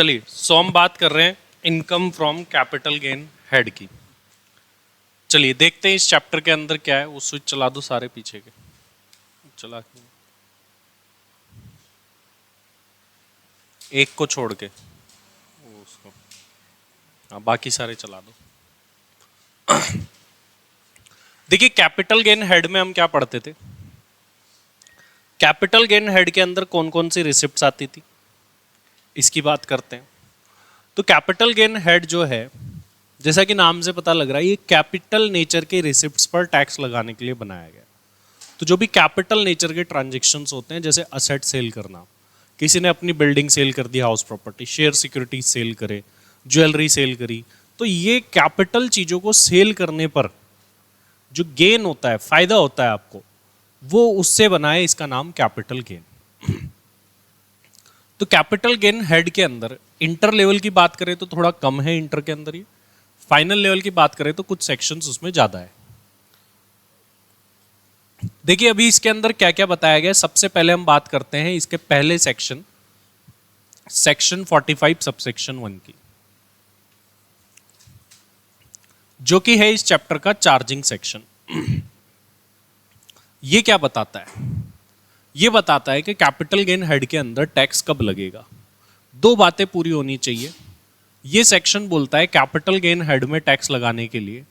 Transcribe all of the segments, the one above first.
चलिए सो हम बात कर रहे हैं income from capital gain head की। चलिए देखते हैं इस चैप्टर के अंदर क्या है। वो स्विच चला दो सारे पीछे के, चला के एक को छोड़ के वो उसको, हाँ बाकी सारे चला दो। देखिए कैपिटल गेन हेड में हम क्या पढ़ते थे। कैपिटल गेन हेड के अंदर कौन कौन सी रिसिप्ट्स आती थी इसकी बात करते हैं। तो कैपिटल गेन हेड जो है, जैसा कि नाम से पता लग रहा है, ये कैपिटल नेचर के रिसिप्ट्स पर टैक्स लगाने के लिए बनाया गया। तो जो भी कैपिटल नेचर के ट्रांजैक्शंस होते हैं, जैसे असेट सेल करना, किसी ने अपनी बिल्डिंग सेल कर दी, house property, share security sale करे, ज्वेलरी सेल करी, तो ये कैपिटल चीजों को सेल करने पर जो गेन होता है, फायदा होता है आपको, वो उससे बना है, इसका नाम कैपिटल गेन। तो कैपिटल गेन हेड के अंदर इंटर लेवल की बात करें तो थोड़ा कम है इंटर के अंदर, ये फाइनल लेवल की बात करें तो कुछ सेक्शंस उसमें ज्यादा है। देखिए अभी इसके अंदर क्या क्या बताया गया है। सबसे पहले हम बात करते हैं इसके पहले सेक्शन 45 सबसेक्शन 1 की, जो कि है इस चैप्टर का चार्जिंग सेक्शन। ये क्या बताता है? ये बताता है कि कैपिटल गेन हेड के अंदर टैक्स कब लगेगा। दो बातें पूरी होनी चाहिए। ये सेक्शन बोलता है कैपिटल गेन हेड में टैक्स लगाने के लिए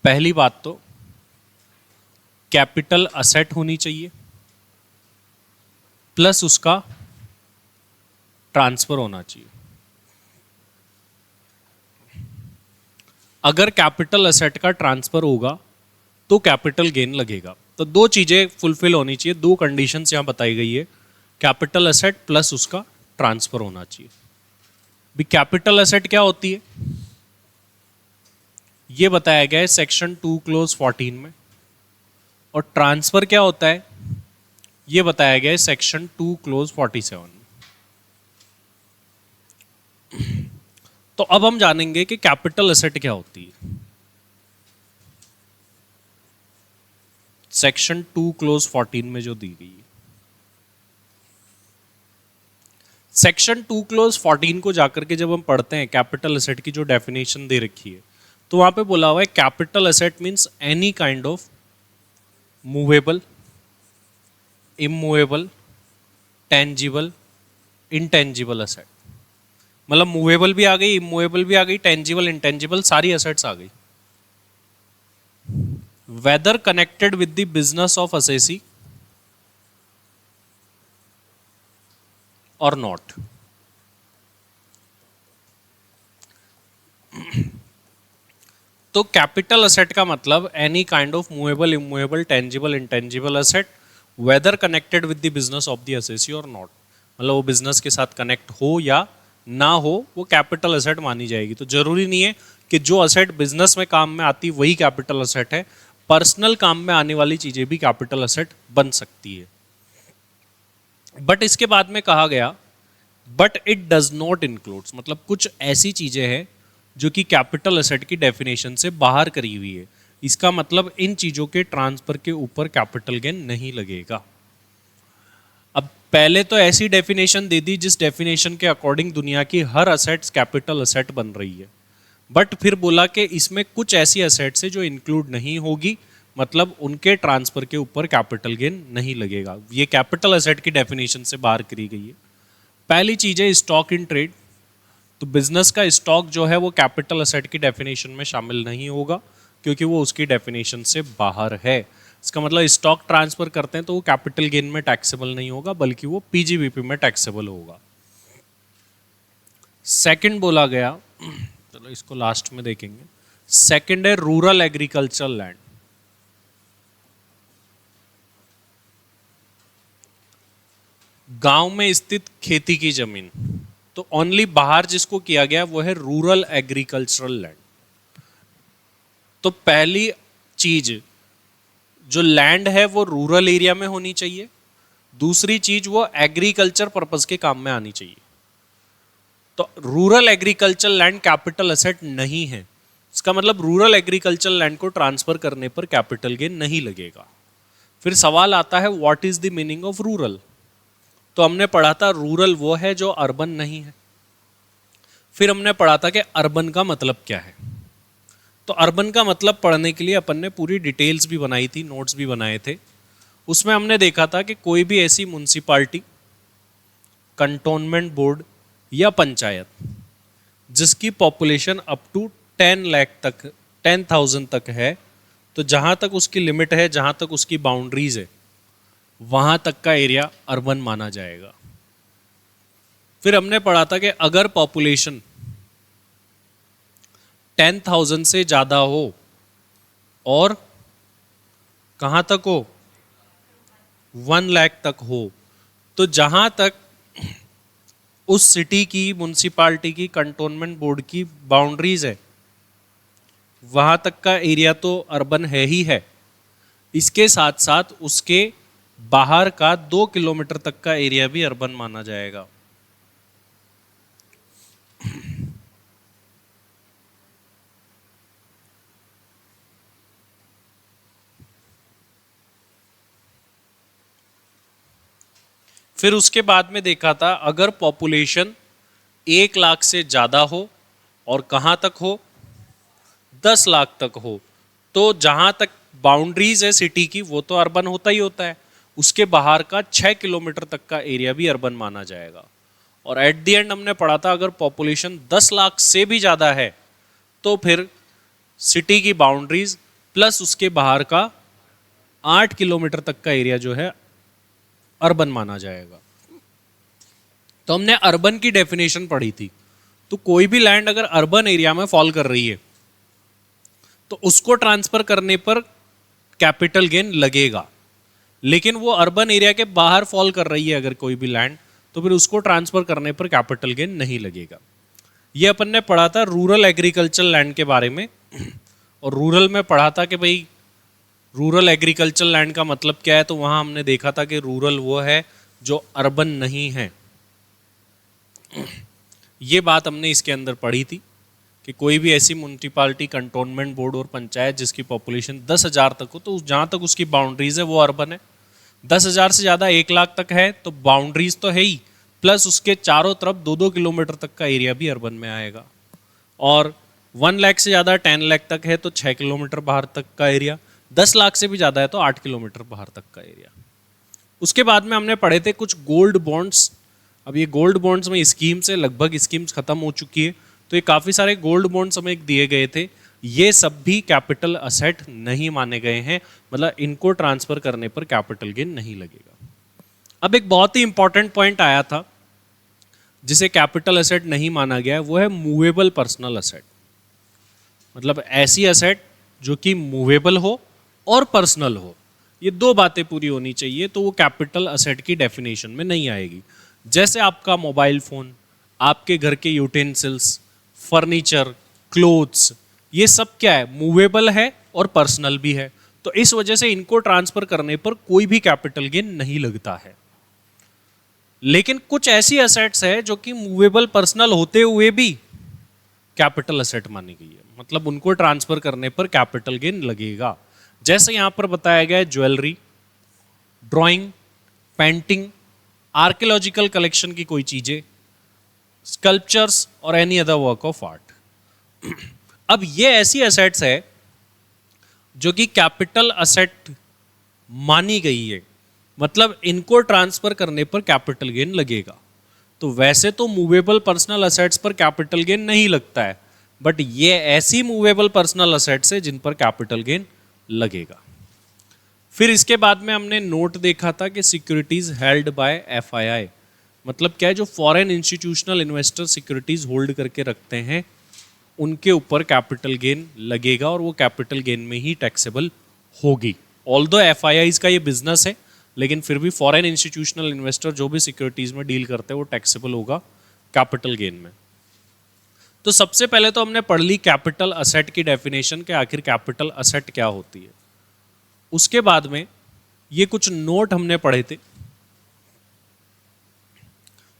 पहली बात तो कैपिटल असेट होनी चाहिए प्लस उसका ट्रांसफर होना चाहिए। अगर कैपिटल असेट का ट्रांसफर होगा तो कैपिटल गेन लगेगा। तो दो चीजें फुलफिल होनी चाहिए, दो कंडीशंस यहां बताई गई है, कैपिटल असेट प्लस उसका ट्रांसफर होना चाहिए। भी कैपिटल असेट क्या होती है ये बताया गया है सेक्शन 2 क्लोज 14 में, और ट्रांसफर क्या होता है ये बताया गया है सेक्शन 2 क्लोज 47 में। तो अब हम जानेंगे कि कैपिटल असेट क्या होती है। सेक्शन 2 क्लोज 14 में जो दी गई है, सेक्शन 2 क्लोज 14 को जाकर के जब हम पढ़ते हैं, कैपिटल असेट की जो डेफिनेशन दे रखी है, तो वहां पे बोला हुआ है capital asset means any kind of movable, immovable, tangible, intangible asset. मतलब मूवेबल भी आ गई, इमूवेबल भी आ गई, टेंजिबल, इंटेंजिबल, सारी असेट्स आ गई। Whether connected with the business of assessee और नॉट। तो कैपिटल असेट का मतलब any kind of movable, immovable, tangible, intangible asset, whether connected with the business of the assessee और नॉट। मतलब वो बिजनेस के साथ कनेक्ट हो या ना हो, वो कैपिटल असेट मानी जाएगी। तो जरूरी नहीं है कि जो असेट बिजनेस में काम में आती वही कैपिटल असेट है, पर्सनल काम में आने वाली चीजें भी कैपिटल असेट बन सकती है। बट इसके बाद में कहा गया but it does not includes, मतलब कुछ ऐसी चीजें हैं जो कि कैपिटल असेट की डेफिनेशन से बाहर करी हुई है। इसका मतलब इन चीजों के ट्रांसफर के ऊपर कैपिटल गेन नहीं लगेगा। अब पहले तो ऐसी डेफिनेशन दे दी जिस डेफिनेशन के अकॉर्डिंग दुनिया की हर असेट्स कैपिटल असेट बन रही है, बट फिर बोला कि इसमें कुछ ऐसी असेट्स है जो इंक्लूड नहीं होगी, मतलब उनके ट्रांसफर के ऊपर कैपिटल गेन नहीं लगेगा। ये कैपिटल असेट की डेफिनेशन से बाहर करी गई है। पहली चीज है स्टॉक इन ट्रेड। तो बिजनेस का स्टॉक जो है वो कैपिटल असेट की डेफिनेशन में शामिल नहीं होगा, क्योंकि वो उसकी डेफिनेशन से बाहर है। इसका मतलब स्टॉक ट्रांसफर करते हैं तो वो कैपिटल गेन में टैक्सेबल नहीं होगा, बल्कि वो पीजीबीपी में टैक्सेबल होगा। सेकंड बोला गया, चलो इसको लास्ट में देखेंगे। सेकंड है रूरल एग्रीकल्चरल लैंड। गांव में स्थित खेती की जमीन। तो ओनली बाहर जिसको किया गया वो है रूरल एग्रीकल्चरल लैंड। तो पहली चीज, जो लैंड है वो रूरल एरिया में होनी चाहिए। दूसरी चीज, वो एग्रीकल्चर पर्पस के काम में आनी चाहिए। तो rural agriculture land capital asset नहीं है। इसका मतलब रूरल एग्रीकल्चर लैंड को ट्रांसफर करने पर कैपिटल गेन नहीं लगेगा। फिर सवाल आता है what is the meaning of rural. तो हमने पढ़ा था रूरल वो है जो अर्बन नहीं है। फिर हमने पढ़ा था कि अर्बन का मतलब क्या है। तो अर्बन का मतलब पढ़ने के लिए अपन ने पूरी डिटेल्स भी बनाई थी, नोट्स भी बनाए थे। उसमें हमने देखा था कि कोई भी ऐसी म्युनिसिपालिटी, कंटोनमेंट बोर्ड या पंचायत जिसकी पॉपुलेशन अप टू 10 लाख तक, 10,000 तक है, तो जहाँ तक उसकी लिमिट है, जहाँ तक उसकी बाउंड्रीज है, वहाँ तक का एरिया अर्बन माना जाएगा। फिर हमने पढ़ा था कि अगर पॉपुलेशन 10,000 से ज़्यादा हो और कहाँ तक हो, 1 लाख तक हो, तो जहाँ तक उस सिटी की, म्युनिसिपालिटी की, कंटोनमेंट बोर्ड की बाउंड्रीज है, वहाँ तक का एरिया तो अर्बन है ही है। इसके साथ साथ उसके बाहर का 2 किलोमीटर तक का एरिया भी अर्बन माना जाएगा। फिर उसके बाद में देखा था अगर पॉपुलेशन 1 लाख से ज़्यादा हो और कहाँ तक हो, 10 लाख तक हो, तो जहाँ तक बाउंड्रीज है सिटी की वो तो अर्बन होता ही होता है, उसके बाहर का 6 किलोमीटर तक का एरिया भी अर्बन माना जाएगा। और एट द एंड हमने पढ़ा था अगर पॉपुलेशन 10 लाख से भी ज़्यादा है तो फिर सिटी की बाउंड्रीज प्लस उसके बाहर का 8 किलोमीटर तक का एरिया जो है अर्बन माना जाएगा। तो हमने अर्बन की डेफिनेशन पढ़ी थी। तो कोई भी लैंड अगर अर्बन एरिया में फॉल कर रही है तो उसको ट्रांसफर करने पर कैपिटल गेन लगेगा, लेकिन वो अर्बन एरिया के बाहर फॉल कर रही है अगर कोई भी लैंड, तो फिर उसको ट्रांसफर करने पर कैपिटल गेन नहीं लगेगा। ये अपन ने पढ़ा था रूरल एग्रीकल्चर लैंड के बारे में। और रूरल में पढ़ा था कि भाई रूरल एग्रीकल्चर लैंड का मतलब क्या है, तो वहां हमने देखा था कि रूरल वो है जो अर्बन नहीं है। ये बात हमने इसके अंदर पढ़ी थी कि कोई भी ऐसी म्युनिसिपालिटी, कंटोनमेंट बोर्ड और पंचायत जिसकी पॉपुलेशन 10,000 तक हो, तो जहाँ तक उसकी बाउंड्रीज है वो अर्बन है। 10,000 से ज़्यादा 1 लाख तक है तो बाउंड्रीज तो है ही, प्लस उसके चारों तरफ 2-2 किलोमीटर तक का एरिया भी अर्बन में आएगा। और 1 लाख से ज़्यादा 10 लाख तक है तो 6 किलोमीटर बाहर तक का एरिया, 10 लाख से भी ज़्यादा है तो 8 किलोमीटर बाहर तक का एरिया। उसके बाद में हमने पढ़े थे कुछ गोल्ड बॉन्ड्स। अब ये गोल्ड बॉन्ड्स में स्कीम्स है, लगभग स्कीम्स खत्म हो चुकी है, तो ये काफ़ी सारे गोल्ड बॉन्ड्स हमें दिए गए थे। ये सब भी कैपिटल असेट नहीं माने गए हैं, मतलब इनको ट्रांसफर करने पर कैपिटल गेन नहीं लगेगा। अब एक बहुत ही इंपॉर्टेंट पॉइंट आया था जिसे कैपिटल असेट नहीं माना गया है, वो है मूवेबल पर्सनल असेट। मतलब ऐसी असेट जो कि मूवेबल हो और पर्सनल हो, ये दो बातें पूरी होनी चाहिए तो वो कैपिटल असेट की डेफिनेशन में नहीं आएगी। जैसे आपका मोबाइल फोन, आपके घर के यूटेंसिल्स, फर्नीचर, क्लोथ्स, ये सब क्या है, मूवेबल है और पर्सनल भी है, तो इस वजह से इनको ट्रांसफर करने पर कोई भी कैपिटल गेन नहीं लगता है। लेकिन कुछ ऐसी असेट्स है जो कि मूवेबल, पर्सनल होते हुए भी कैपिटल असेट मानी गई है, मतलब उनको ट्रांसफर करने पर कैपिटल गेन लगेगा। जैसे यहां पर बताया गया है jewellery, drawing, painting, archaeological collection की कोई चीजें, स्कल्पचर्स और any other work of art. अब ये ऐसी असेट्स है जो कि कैपिटल असेट मानी गई है, मतलब इनको ट्रांसफर करने पर कैपिटल गेन लगेगा। तो वैसे तो मूवेबल पर्सनल असेट्स पर कैपिटल गेन नहीं लगता है, बट ये ऐसी मूवेबल पर्सनल असेट्स है जिन पर कैपिटल गेन लगेगा। फिर इसके बाद में हमने नोट देखा था कि सिक्योरिटीज हेल्ड बाय एफआईआई, मतलब क्या है, जो foreign institutional investor securities hold करके रखते हैं उनके ऊपर कैपिटल गेन लगेगा और वो कैपिटल गेन में ही टैक्सेबल होगी। ऑल्दो एफआईआईज का ये बिजनेस है, लेकिन फिर भी फॉरेन इंस्टीट्यूशनल इन्वेस्टर जो भी सिक्योरिटीज में डील करते हैं वो टैक्सेबल होगा कैपिटल गेन में। तो सबसे पहले तो हमने पढ़ ली कैपिटल असेट की डेफिनेशन के आखिर कैपिटल असेट क्या होती है। उसके बाद में ये कुछ नोट हमने पढ़े थे।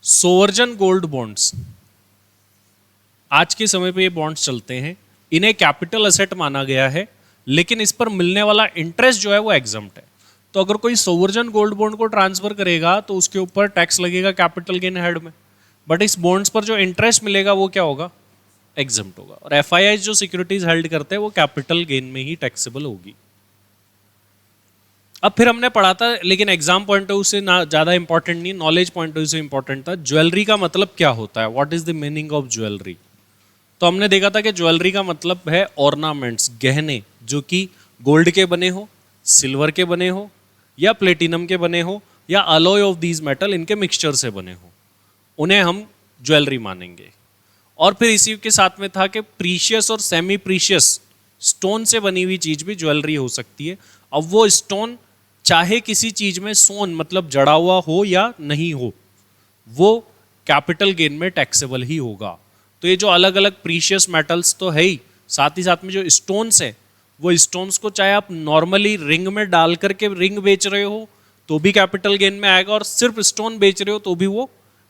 सोवर्जन गोल्ड बॉन्ड्स, आज के समय पे ये बॉन्ड्स चलते हैं, इन्हें कैपिटल असेट माना गया है, लेकिन इस पर मिलने वाला इंटरेस्ट जो है वो एग्जम्प्ट है। तो अगर कोई सोवर्जन गोल्ड बॉन्ड को ट्रांसफर करेगा तो उसके ऊपर टैक्स लगेगा कैपिटल गेन हेड में, बट इस बॉन्ड्स पर जो इंटरेस्ट मिलेगा वो क्या होगा, एग्जम्प्ट होगा। और एफआईआई जो सिक्योरिटीज हेल्ड करते हैं वो कैपिटल गेन में ही टैक्सेबल होगी। अब फिर हमने पढ़ा था, लेकिन एग्जाम पॉइंट ऑफ व्यू से ना ज़्यादा इंपॉर्टेंट नहीं, नॉलेज पॉइंट ऑफ व्यू से इंपॉर्टेंट था, ज्वेलरी का मतलब क्या होता है, what is the meaning of jewellery. तो हमने देखा था कि ज्वेलरी का मतलब है ऑर्नामेंट्स, गहने, जो कि गोल्ड के बने हो, सिल्वर के बने हो, या प्लेटिनम के बने हो, या अलॉय ऑफ दीज मेटल, इनके मिक्सचर से बने हो, उन्हें हम ज्वेलरी मानेंगे। और फिर इसी के साथ में था कि प्रीशियस और सेमी प्रीशियस स्टोन से बनी हुई चीज भी ज्वेलरी हो सकती है। अब वो स्टोन चाहे किसी चीज में सोन मतलब जड़ा हुआ हो या नहीं हो, वो कैपिटल गेन में टैक्सेबल ही होगा। तो ये जो अलग अलग प्रीशियस मेटल्स तो है ही, साथ ही साथ में जो स्टोन्स है, वो स्टोन्स को चाहे आप नॉर्मली रिंग में डाल करके रिंग बेच रहे हो तो भी कैपिटल गेन में आएगा, और सिर्फ स्टोन बेच रहे हो तो भी वो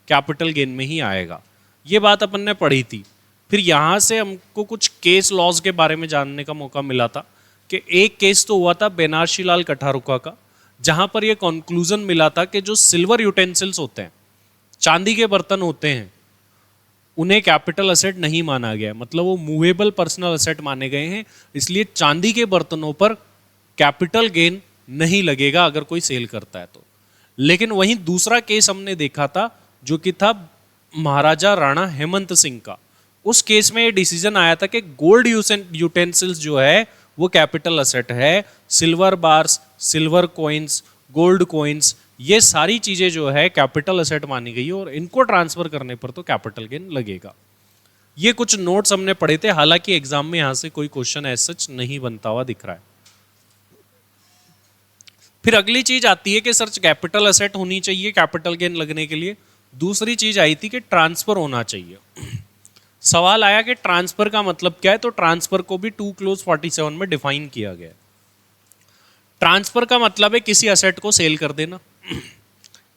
कैपिटल गेन में ही आएगा। ये बात अपन ने पढ़ी थी। फिर यहाँ से हमको कुछ केस लॉज के बारे में जानने का मौका मिला था कि एक केस तो हुआ था बेनारसी लाल कठारुका का, जहां पर यह कंक्लूजन मिला था कि जो सिल्वर यूटेंसिल्स होते हैं, चांदी के बर्तन होते हैं, उन्हें कैपिटल असेट नहीं माना गया, मतलब वो मूवेबल पर्सनल असेट माने गए हैं, इसलिए चांदी के बर्तनों पर कैपिटल गेन नहीं लगेगा अगर कोई सेल करता है तो। लेकिन वहीं दूसरा केस हमने देखा था जो कि था महाराजा राणा हेमंत सिंह का। उस केस में ये डिसीजन आया था कि गोल्ड यूटेंसिल्स जो है वो कैपिटल असेट है, silver bars, silver coins, gold coins, ये सारी चीजें जो है कैपिटल असेट मानी गई है, और इनको ट्रांसफर करने पर तो कैपिटल गेन लगेगा। ये कुछ नोट्स हमने पढ़े थे, हालांकि एग्जाम में यहां से कोई क्वेश्चन एज सच नहीं बनता हुआ दिख रहा है। फिर अगली चीज आती है कि सर कैपिटल असेट होनी चाहिए कैपिटल गेन लगने के लिए। दूसरी चीज आई थी कि ट्रांसफर होना चाहिए। सवाल आया कि ट्रांसफर का मतलब क्या है, तो ट्रांसफर को भी 2 क्लोज 47 में डिफाइन किया गया है। ट्रांसफर का मतलब है किसी असेट को सेल कर देना।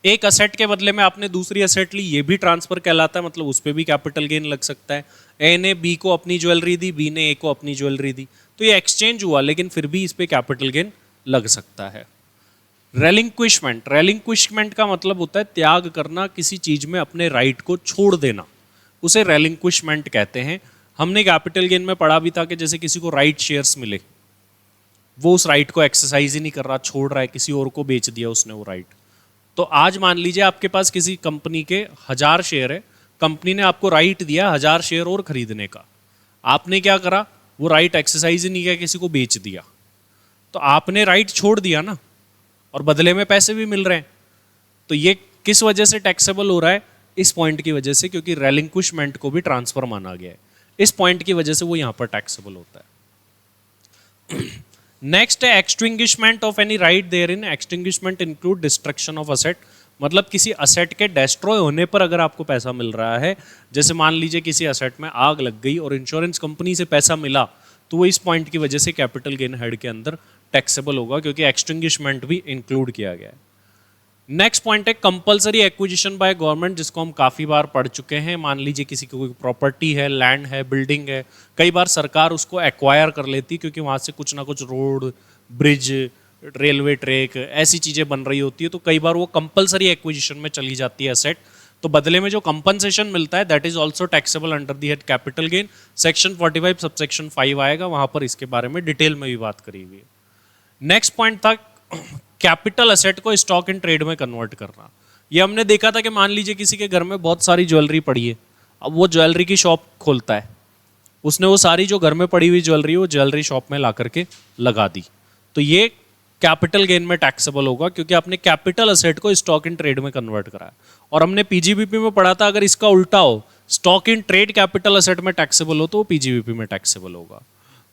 एक असेट के बदले में आपने दूसरी असेट ली, ये भी ट्रांसफर कहलाता है, मतलब उस पर भी कैपिटल गेन लग सकता है। ए ने बी को अपनी ज्वेलरी दी, बी ने ए को अपनी ज्वेलरी दी, तो ये एक्सचेंज हुआ, लेकिन फिर भी इस पर कैपिटल गेन लग सकता है। रेलिंक्विशमेंट, रेलिंक्विशमेंट का मतलब होता है त्याग करना, किसी चीज में अपने राइट को छोड़ देना, उसे रेलिंक्विशमेंट कहते हैं। हमने कैपिटल गेन में पढ़ा भी था कि जैसे किसी को राइट शेयर्स मिले, वो उस राइट को एक्सरसाइज ही नहीं कर रहा, छोड़ रहा है, किसी और को बेच दिया उसने वो राइट। तो आज मान लीजिए आपके पास किसी कंपनी के 1000 शेयर है, कंपनी ने आपको राइट दिया 1000 शेयर और खरीदने का, आपने क्या करा, वो राइट एक्सरसाइज ही नहीं किया, किसी को बेच दिया, तो आपने राइट छोड़ दिया ना, और बदले में पैसे भी मिल रहे हैं। तो ये किस वजह से टैक्सेबल हो रहा है, इस पॉइंट की वजह से, क्योंकि रेलिंक्विशमेंट को भी ट्रांसफर माना गया है, इस पॉइंट की वजह से वो यहां पर टैक्सेबल होता है। नेक्स्ट है extinguishment of any right therein. Extinguishment include destruction of asset, मतलब किसी असेट के डेस्ट्रॉय होने पर अगर आपको पैसा मिल रहा है, जैसे मान लीजिए किसी असेट में आग लग गई और इंश्योरेंस कंपनी से पैसा मिला, तो वो इस पॉइंट की वजह से कैपिटल गेन हेड के अंदर टैक्सेबल होगा, क्योंकि एक्सटिंग्विशमेंट भी इंक्लूड किया गया है। नेक्स्ट पॉइंट है कंपलसरी एक्विजिशन बाय गवर्नमेंट, जिसको हम काफ़ी बार पढ़ चुके हैं। मान लीजिए किसी की कोई प्रॉपर्टी है, लैंड है, बिल्डिंग है, कई बार सरकार उसको एक्वायर कर लेती है, क्योंकि वहाँ से कुछ ना कुछ रोड, ब्रिज, रेलवे ट्रैक, ऐसी चीज़ें बन रही होती है, तो कई बार वो कंपलसरी एक्विजिशन में चली जाती है असेट, तो बदले में जो कंपनसेशन मिलता है that is also taxable under the head capital gain. Section 45 subsection 5 आएगा, वहाँ पर इसके बारे में डिटेल में भी बात करी हुई है। नेक्स्ट पॉइंट था कैपिटल असेट को स्टॉक इन ट्रेड में कन्वर्ट करना। ये हमने देखा था कि मान लीजिए किसी के घर में बहुत सारी ज्वेलरी पड़ी है, अब वो ज्वेलरी की शॉप खोलता है, उसने वो सारी जो घर में पड़ी हुई ज्वेलरी वो ज्वेलरी शॉप में ला करके लगा दी, तो ये कैपिटल गेन में टैक्सेबल होगा, क्योंकि आपने कैपिटल असेट को स्टॉक इन ट्रेड में कन्वर्ट करा है। और हमने पीजीबीपी में पढ़ा था अगर इसका उल्टा हो, stock in trade capital asset में टैक्सेबल हो, तो वो पीजीबीपी में टैक्सेबल होगा।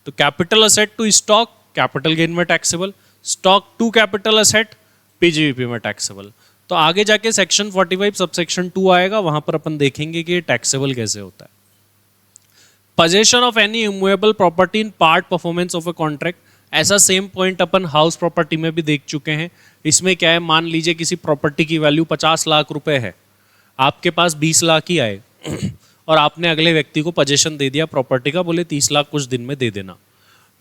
तो capital asset to stock capital gain में taxable, stock to capital asset PGBP में टैक्सेबल। तो आगे जाके सेक्शन 45 सबसेक्शन 2 आएगा, वहां पर अपन देखेंगे कि टैक्सेबल कैसे होता है। Possession of any immovable property in part performance of a contract, ऐसा सेम पॉइंट अपन हाउस प्रॉपर्टी में भी देख चुके हैं। इसमें क्या है, मान लीजिए किसी प्रॉपर्टी की वैल्यू 50 लाख रुपए है, आपके पास 20 लाख ही आए और आपने अगले व्यक्ति को पोजेशन दे दिया प्रॉपर्टी का, बोले 30 लाख कुछ दिन में दे देना,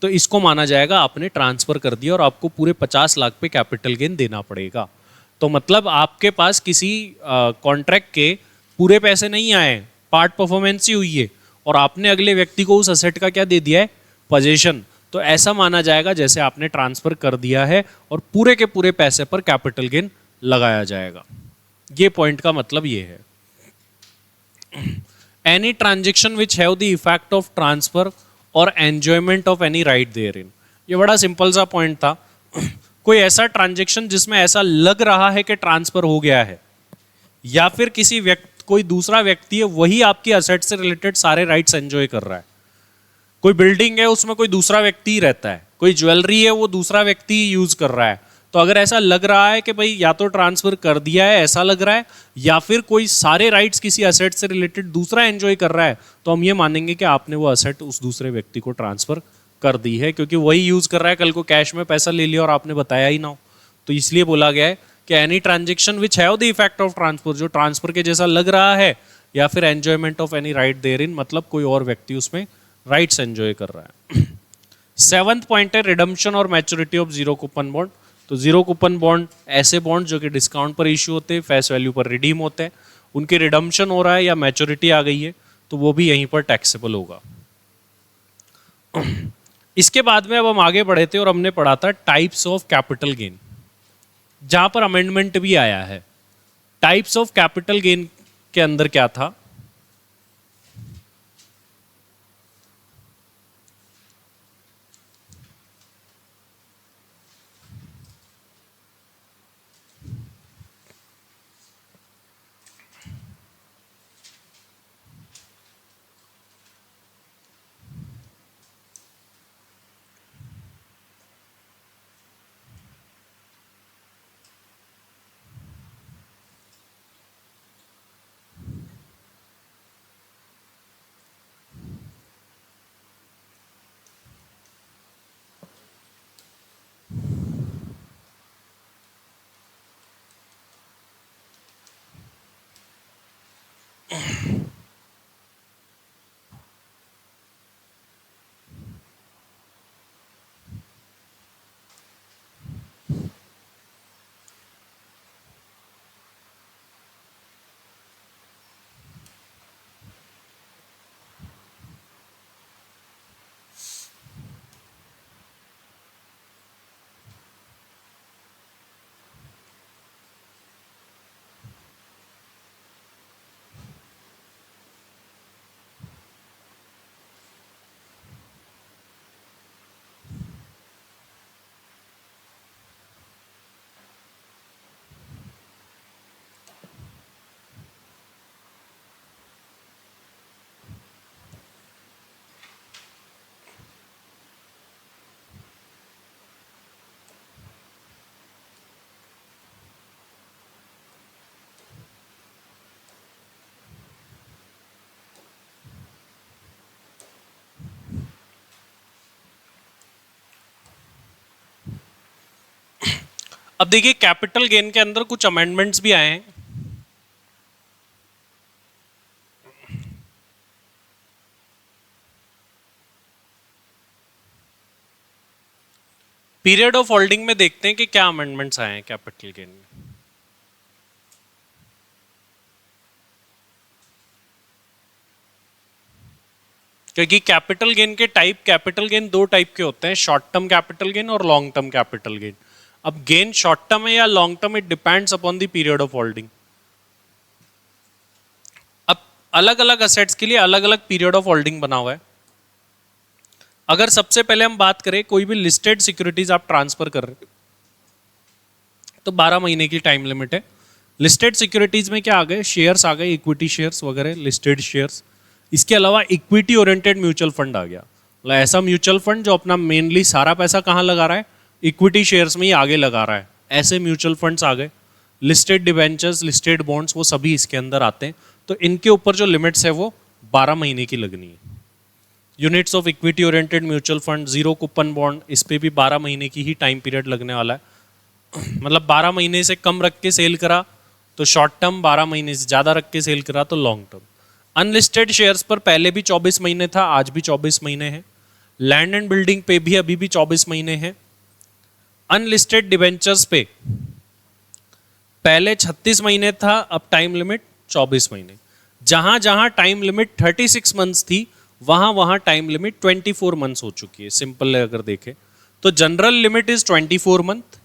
तो इसको माना जाएगा आपने ट्रांसफर कर दिया और आपको पूरे 50 लाख पे कैपिटल गेन देना पड़ेगा। तो मतलब आपके पास किसी कॉन्ट्रैक्ट के पूरे पैसे नहीं आए, पार्ट परफॉर्मेंस ही हुई है, और आपने अगले व्यक्ति को उस असेट का क्या दे दिया है, पोजीशन, तो ऐसा माना जाएगा जैसे आपने ट्रांसफर कर दिया है और पूरे के पूरे पैसे पर कैपिटल गेन लगाया जाएगा। ये पॉइंट का मतलब ये है। Any transaction which have the effect of transfer और enjoyment of any right therein, ये बड़ा सिंपल सा पॉइंट था। कोई ऐसा ट्रांजेक्शन जिसमें ऐसा लग रहा है कि ट्रांसफर हो गया है, या फिर किसी व्यक्ति, कोई दूसरा व्यक्ति है वही आपकी असेट से रिलेटेड सारे राइट्स एंजॉय कर रहा है। कोई बिल्डिंग है उसमें कोई दूसरा व्यक्ति ही रहता है, कोई ज्वेलरी है वो दूसरा व्यक्ति यूज कर रहा है, तो अगर ऐसा लग रहा है कि भाई या तो ट्रांसफर कर दिया है ऐसा लग रहा है, या फिर कोई सारे राइट्स किसी असेट से रिलेटेड दूसरा एंजॉय कर रहा है, तो हम ये मानेंगे कि आपने वो असेट उस दूसरे व्यक्ति को ट्रांसफर कर दी है, क्योंकि वही यूज कर रहा है, कल को कैश में पैसा ले लिया और आपने बताया ही ना हो। तो इसलिए बोला गया है कि any transaction which have the effect of transfer, जो ट्रांसफर के जैसा लग रहा है, या फिर enjoyment of any right therein, मतलब कोई और व्यक्ति उसमें राइट्स एंजॉय कर रहा है। 7th पॉइंट है रिडम्पशन और maturity of zero coupon bond. तो जीरो कूपन बॉन्ड ऐसे बॉन्ड जो कि डिस्काउंट पर इशू होते हैं, फेस वैल्यू पर रिडीम होते हैं, उनके रिडम्पशन हो रहा है या मैच्योरिटी आ गई है तो वो भी यहीं पर टैक्सेबल होगा। इसके बाद में अब हम आगे बढ़े थे और हमने पढ़ा था टाइप्स ऑफ कैपिटल गेन, जहां पर अमेंडमेंट भी आया है। टाइप्स ऑफ कैपिटल गेन के अंदर क्या था, अब देखिए कैपिटल गेन के अंदर कुछ अमेंडमेंट्स भी आए हैं। पीरियड ऑफ होल्डिंग में देखते हैं कि क्या अमेंडमेंट्स आए हैं कैपिटल गेन में। क्योंकि कैपिटल गेन के टाइप, कैपिटल गेन दो टाइप के होते हैं, शॉर्ट टर्म कैपिटल गेन और लॉन्ग टर्म कैपिटल गेन। अब गेन शॉर्ट टर्म है या long term, it depends upon the period of holding. अब अलग अलग असेट्स के लिए अलग अलग पीरियड ऑफ होल्डिंग बना हुआ है। अगर सबसे पहले हम बात करें, कोई भी लिस्टेड सिक्योरिटीज आप ट्रांसफर कर रहे तो 12 महीने की टाइम लिमिट है। लिस्टेड सिक्योरिटीज में क्या आ गए, शेयर्स आ गए, इक्विटी शेयर्स वगैरह, लिस्टेड शेयर्स। इसके अलावा इक्विटी ओरिएंटेड म्यूचुअल फंड आ गया, मतलब ऐसा म्यूचुअल फंड जो अपना मेनली सारा पैसा कहाँ लगा रहा है, इक्विटी शेयर्स में ही आगे लगा रहा है, ऐसे म्यूचुअल फंड्स आ गए। लिस्टेड डिवेंचर्स, लिस्टेड बॉन्ड्स, वो सभी इसके अंदर आते हैं। तो इनके ऊपर जो लिमिट्स है वो 12 महीने की लगनी है। Units of equity oriented mutual fund, zero coupon bond, इस पे भी 12 महीने की ही टाइम पीरियड लगने वाला है। मतलब 12 महीने से कम रख के सेल करा तो शॉर्ट टर्म, 12 महीने से ज़्यादा रख के सेल करा तो लॉन्ग टर्म। अनलिस्टेड शेयर्स पर पहले भी 24 महीने था, आज भी 24 महीने है। लैंड एंड बिल्डिंग पे भी अभी भी 24 महीने है। अनलिस्टेड डिवेंचर्स पे पहले 36 महीने था, अब टाइम लिमिट 24 महीने। जहां जहां टाइम लिमिट 36 मंथ्स थी वहां वहां टाइम लिमिट 24 मंथ्स हो चुकी है। सिंपल अगर देखें तो जनरल लिमिट इज 24 मंथ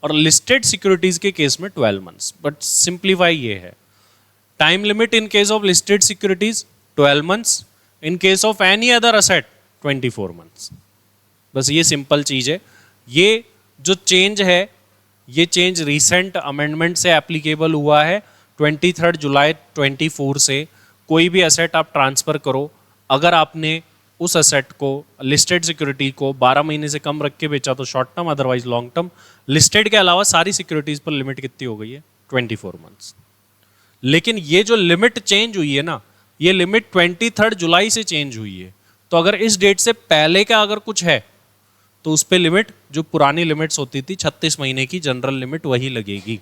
और लिस्टेड सिक्योरिटीज के केस में 12 मंथ्स। बट सिंप्लीफाई ये है, time limit in case of listed securities 12 months, in case of any other asset 24 months. बस ये सिंपल चीज है। ये जो चेंज है ये चेंज रिसेंट अमेंडमेंट से एप्लीकेबल हुआ है। 23 जुलाई 24 से कोई भी असेट आप ट्रांसफर करो, अगर आपने उस असेट को लिस्टेड सिक्योरिटी को 12 महीने से कम रख के बेचा तो short term, otherwise long term. Listed के अलावा सारी सिक्योरिटीज पर लिमिट कितनी हो गई है? 24 मंथ्स। लेकिन ये जो लिमिट चेंज हुई है ना, ये लिमिट 23 जुलाई से चेंज हुई है। तो अगर इस डेट से पहले का अगर कुछ है तो उस पर लिमिट जो पुरानी लिमिट्स होती थी 36 महीने की जनरल लिमिट वही लगेगी।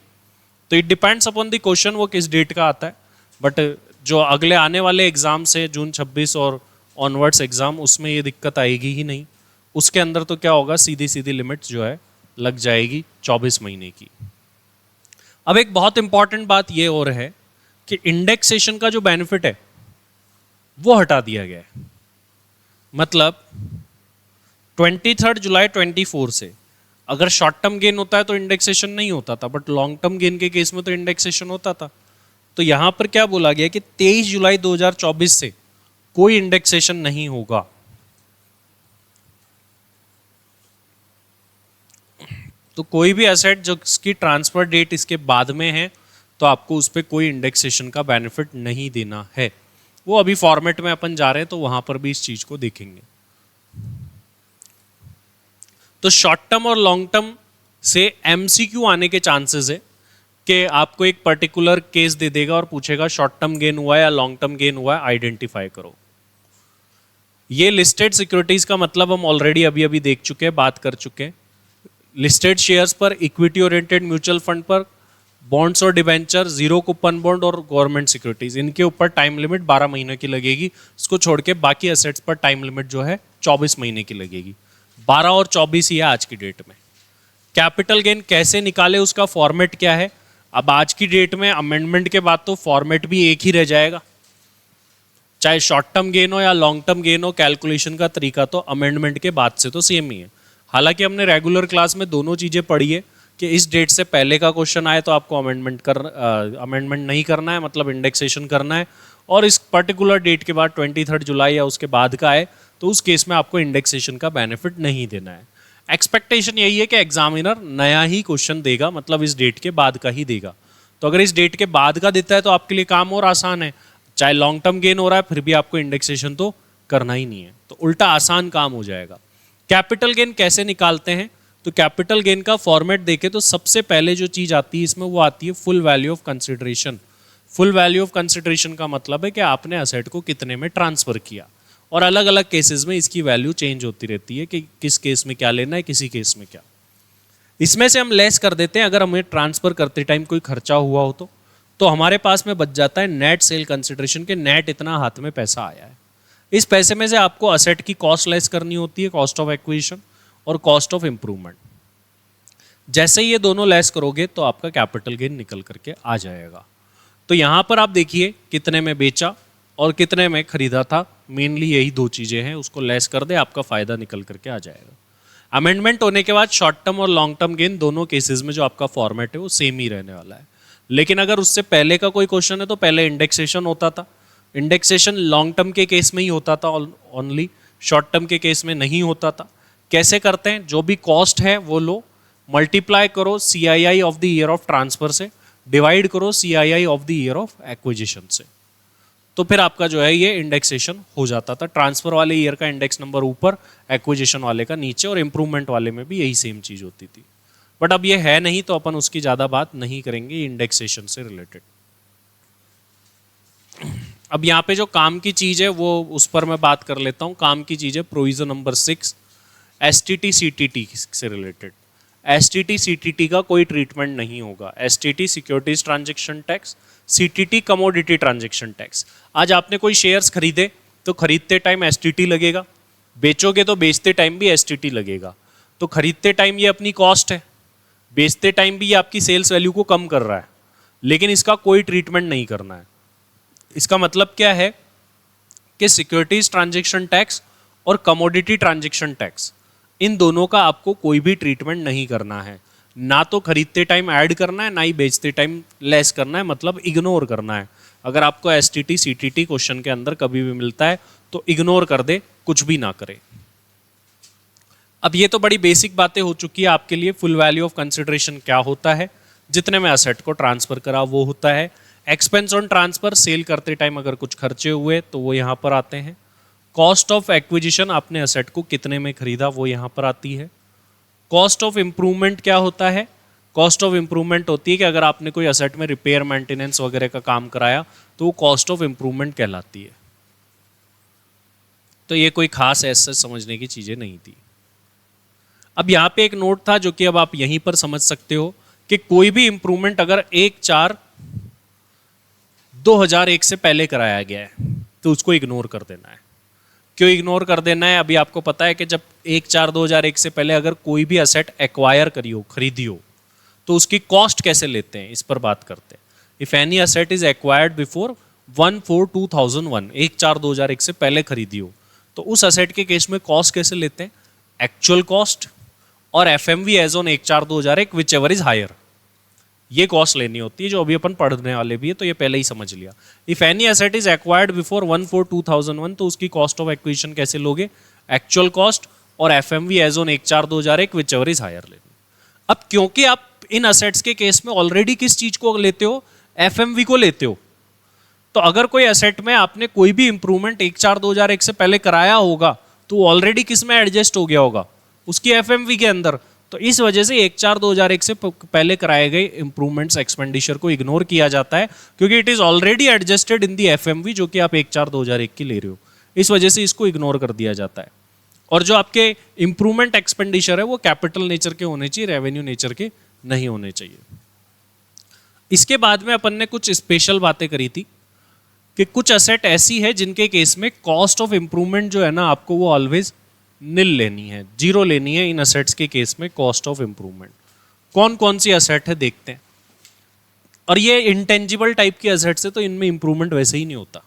तो it depends upon the question वो किस डेट का आता है। बट जो अगले आने वाले एग्जाम से जून 26 और ऑनवर्ड्स एग्जाम, उसमें ये दिक्कत आएगी ही नहीं। उसके अंदर तो क्या होगा, सीधी सीधी लिमिट जो है लग जाएगी 24 महीने की। अब एक बहुत इंपॉर्टेंट बात ये और है कि इंडेक्सेशन का जो बेनिफिट है वो हटा दिया गया है। मतलब 23 जुलाई 24 से अगर शॉर्ट टर्म गेन होता है तो इंडेक्सेशन नहीं होता था, बट लॉन्ग टर्म गेन के केस में तो इंडेक्सेशन होता था। तो यहां पर क्या बोला गया कि 23 जुलाई 2024 से कोई इंडेक्सेशन नहीं होगा। तो कोई भी एसेट जो इसकी ट्रांसफर डेट इसके बाद में है तो आपको उस पर कोई इंडेक्सेशन का बेनिफिट नहीं देना है। वो अभी फॉर्मेट में अपन जा रहे हैं तो वहां पर भी इस चीज को देखेंगे। तो शॉर्ट टर्म और लॉन्ग टर्म से एमसीक्यू आने के चांसेस है कि आपको एक पर्टिकुलर केस दे देगा और पूछेगा शॉर्ट टर्म गेन हुआ है या लॉन्ग टर्म गेन हुआ है, आइडेंटिफाई करो। ये लिस्टेड सिक्योरिटीज का मतलब हम ऑलरेडी अभी अभी देख चुके हैं, बात कर चुके हैं। लिस्टेड शेयर्स पर, इक्विटी ओरिएंटेड म्यूचुअल फंड पर, बॉन्ड्स और डिबेंचर, जीरो कूपन बॉन्ड और गवर्नमेंट सिक्योरिटीज, इनके ऊपर टाइम लिमिट 12 महीने की लगेगी। इसको छोड़ के बाकी एसेट्स पर टाइम लिमिट जो है 24 महीने की लगेगी। 12 और 24 ही है आज की डेट में। कैपिटल गेन कैसे निकाले, उसका फॉर्मेट क्या है? अब आज की डेट में अमेंडमेंट के बाद तो फॉर्मेट भी एक ही रह जाएगा, चाहे शॉर्ट टर्म गेन हो या लॉन्ग टर्म गेन हो, कैलकुलेशन का तरीका तो अमेंडमेंट के बाद से तो सेम ही है। हालांकि हमने रेगुलर क्लास में दोनों चीजें पढ़ी है कि इस डेट से पहले का क्वेश्चन आए तो आपको अमेंडमेंट नहीं करना है, मतलब इंडेक्सेशन करना है, और इस पर्टिकुलर डेट के बाद 23 जुलाई या उसके बाद का आए तो उस केस में आपको इंडेक्सेशन का बेनिफिट नहीं देना है। एक्सपेक्टेशन यही है कि एग्जामिनर नया ही क्वेश्चन देगा, मतलब इस डेट के बाद का ही देगा। तो अगर इस डेट के बाद का देता है तो आपके लिए काम और आसान है। चाहे लॉन्ग टर्म गेन हो रहा है फिर भी आपको इंडेक्सेशन तो करना ही नहीं है, तो उल्टा आसान काम हो जाएगा। कैपिटल गेन कैसे निकालते हैं? तो कैपिटल गेन का फॉर्मेट देखें तो सबसे पहले जो चीज आती है इसमें वो आती है full value of consideration. Full value of consideration का मतलब है कि आपने असेट को कितने में ट्रांसफर किया, और अलग अलग केसेस में इसकी वैल्यू चेंज होती रहती है कि किस केस में क्या लेना है, किसी केस में क्या। इसमें से हम लेस कर देते हैं अगर हमें ट्रांसफर करते टाइम कोई खर्चा हुआ हो तो हमारे पास में बच जाता है नेट सेल कंसिडरेशन के नेट इतना हाथ में पैसा आया है। इस पैसे में से आपको असेट की कॉस्ट लेस करनी होती है, कॉस्ट ऑफ एक्विजिशन और कॉस्ट ऑफ इंप्रूवमेंट। जैसे ही ये दोनों लेस करोगे तो आपका कैपिटल गेन निकल करके आ जाएगा। तो यहां पर आप देखिए कितने में बेचा और कितने में खरीदा था, मेनली यही दो चीजें हैं, उसको लेस कर दे आपका फायदा निकल करके आ जाएगा। अमेंडमेंट होने के बाद शॉर्ट टर्म और लॉन्ग टर्म गेन दोनों केसेस में जो आपका फॉर्मेट है वो सेम ही रहने वाला है। लेकिन अगर उससे पहले का कोई क्वेश्चन है तो पहले इंडेक्सेशन होता था। इंडेक्सेशन लॉन्ग टर्म के केस में ही होता था ओनली, शॉर्ट टर्म के केस में नहीं होता था। कैसे करते हैं? जो भी कॉस्ट है वो लो, मल्टीप्लाई करो CII of the year of transfer से, डिवाइड करो CII of the year of acquisition से, तो फिर आपका जो है ये इंडेक्सेशन हो जाता था। ट्रांसफर वाले ईयर का इंडेक्स नंबर ऊपर, एक्विजिशन वाले का नीचे, और इंप्रूवमेंट वाले में भी यही सेम चीज होती थी। बट अब ये है नहीं तो अपन उसकी ज्यादा बात नहीं करेंगे इंडेक्सेशन से रिलेटेड। अब यहाँ पे जो काम की चीज है वो उस पर मैं बात कर लेता हूँ। काम की चीज है प्रोविजन नंबर 6 STT CTT से रिलेटेड। STT CTT का कोई ट्रीटमेंट नहीं होगा। STT securities transaction tax, CTT commodity transaction tax. आज आपने कोई शेयर्स खरीदे तो खरीदते टाइम STT लगेगा, बेचोगे तो बेचते टाइम भी STT लगेगा। तो खरीदते टाइम ये अपनी कॉस्ट है, बेचते टाइम भी ये आपकी सेल्स वैल्यू को कम कर रहा है, लेकिन इसका कोई ट्रीटमेंट नहीं करना है। इसका मतलब क्या है कि सिक्योरिटीज ट्रांजैक्शन टैक्स और कमोडिटी ट्रांजैक्शन टैक्स, इन दोनों का आपको कोई भी ट्रीटमेंट नहीं करना है। ना तो खरीदते टाइम ऐड करना है, ना ही बेचते टाइम लेस करना है, मतलब इग्नोर करना है। अगर आपको एसटीटी सीटीटी क्वेश्चन के अंदर कभी भी मिलता है तो इग्नोर कर दे, कुछ भी ना करे। अब ये तो बड़ी बेसिक बातें हो चुकी है आपके लिए। फुल वैल्यू ऑफ कंसिडरेशन क्या होता है, जितने में असेट को ट्रांसफर करा वो होता है। एक्सपेंस ऑन ट्रांसफर, सेल करते टाइम अगर कुछ खर्चे हुए तो वो यहाँ पर आते हैं। कॉस्ट ऑफ एक्विजिशन, आपने असेट को कितने में खरीदा वो यहाँ पर आती है। कॉस्ट ऑफ इम्प्रूवमेंट क्या होता है, कॉस्ट ऑफ इम्प्रूवमेंट होती है कि अगर आपने कोई असेट में रिपेयर मेंटेनेंस वगैरह का काम कराया तो वो कॉस्ट ऑफ इम्प्रूवमेंट कहलाती है। तो ये कोई खास ऐसे समझने की चीजें नहीं थी। अब यहाँ पे एक नोट था जो कि अब आप यहीं पर समझ सकते हो कि कोई भी इंप्रूवमेंट अगर 1/4/2001 से पहले कराया गया है तो उसको इग्नोर कर देना है। क्यों इग्नोर कर देना है, अभी आपको पता है कि जब 1/4/2001 से पहले अगर कोई भी असेट एक्वायर करी हो, खरीदी हो, तो उसकी कॉस्ट कैसे लेते हैं, इस पर बात करते हैं। If any asset is acquired before 1/4/2001, 1/4/2001 से पहले खरीदी हो, तो उस असेट के केस में कॉस्ट कैसे लेते हैं, एक्चुअल कॉस्ट और FMV as on 1/4/2001 whichever is higher, ये कॉस्ट लेनी होती है, जो अभी अपन पढ़ने वाले भी है, तो ये पहले ही समझ लिया। If any asset is acquired before 1/4/2001, तो उसकी कॉस्ट ऑफ एक्विजिशन कैसे लोगे, एक्चुअल कॉस्ट और FMV as on 1/4/2001 whichever is higher लेनी। अब क्योंकि आप इन असेट्स के केस में ऑलरेडी किस चीज को लेते हो, एफएमवी को लेते हो, तो अगर कोई एसेट में आपने कोई भी इंप्रूवमेंट 1/4/2001 से पहले कराया होगा तो ऑलरेडी किस में एडजस्ट हो गया होगा, उसकी एफएमवी के अंदर। तो इस वजह से 1/4/2001 से पहले कराए गए इंप्रूवमेंट्स एक्सपेंडिचर को इग्नोर किया जाता है, क्योंकि it is already adjusted in the FMV जो कि आप 1/4/2001 की ले रहे हो। इस वजह से इसको इग्नोर कर दिया जाता है। और जो आपके इंप्रूवमेंट एक्सपेंडिचर है वो कैपिटल नेचर के होने चाहिए, रेवेन्यू नेचर के नहीं होने चाहिए। इसके बाद में अपन ने कुछ स्पेशल बातें करी थी कि कुछ असेट ऐसी है जिनके केस में कॉस्ट ऑफ इंप्रूवमेंट जो है ना, आपको वो ऑलवेज निल लेनी है, जीरो लेनी है। इन असेट्स के केस में कॉस्ट ऑफ इंप्रूवमेंट कौन कौन सी असेट है देखते हैं। और ये इंटेंजिबल टाइप की असेट्स है तो इनमें इंप्रूवमेंट वैसे ही नहीं होता।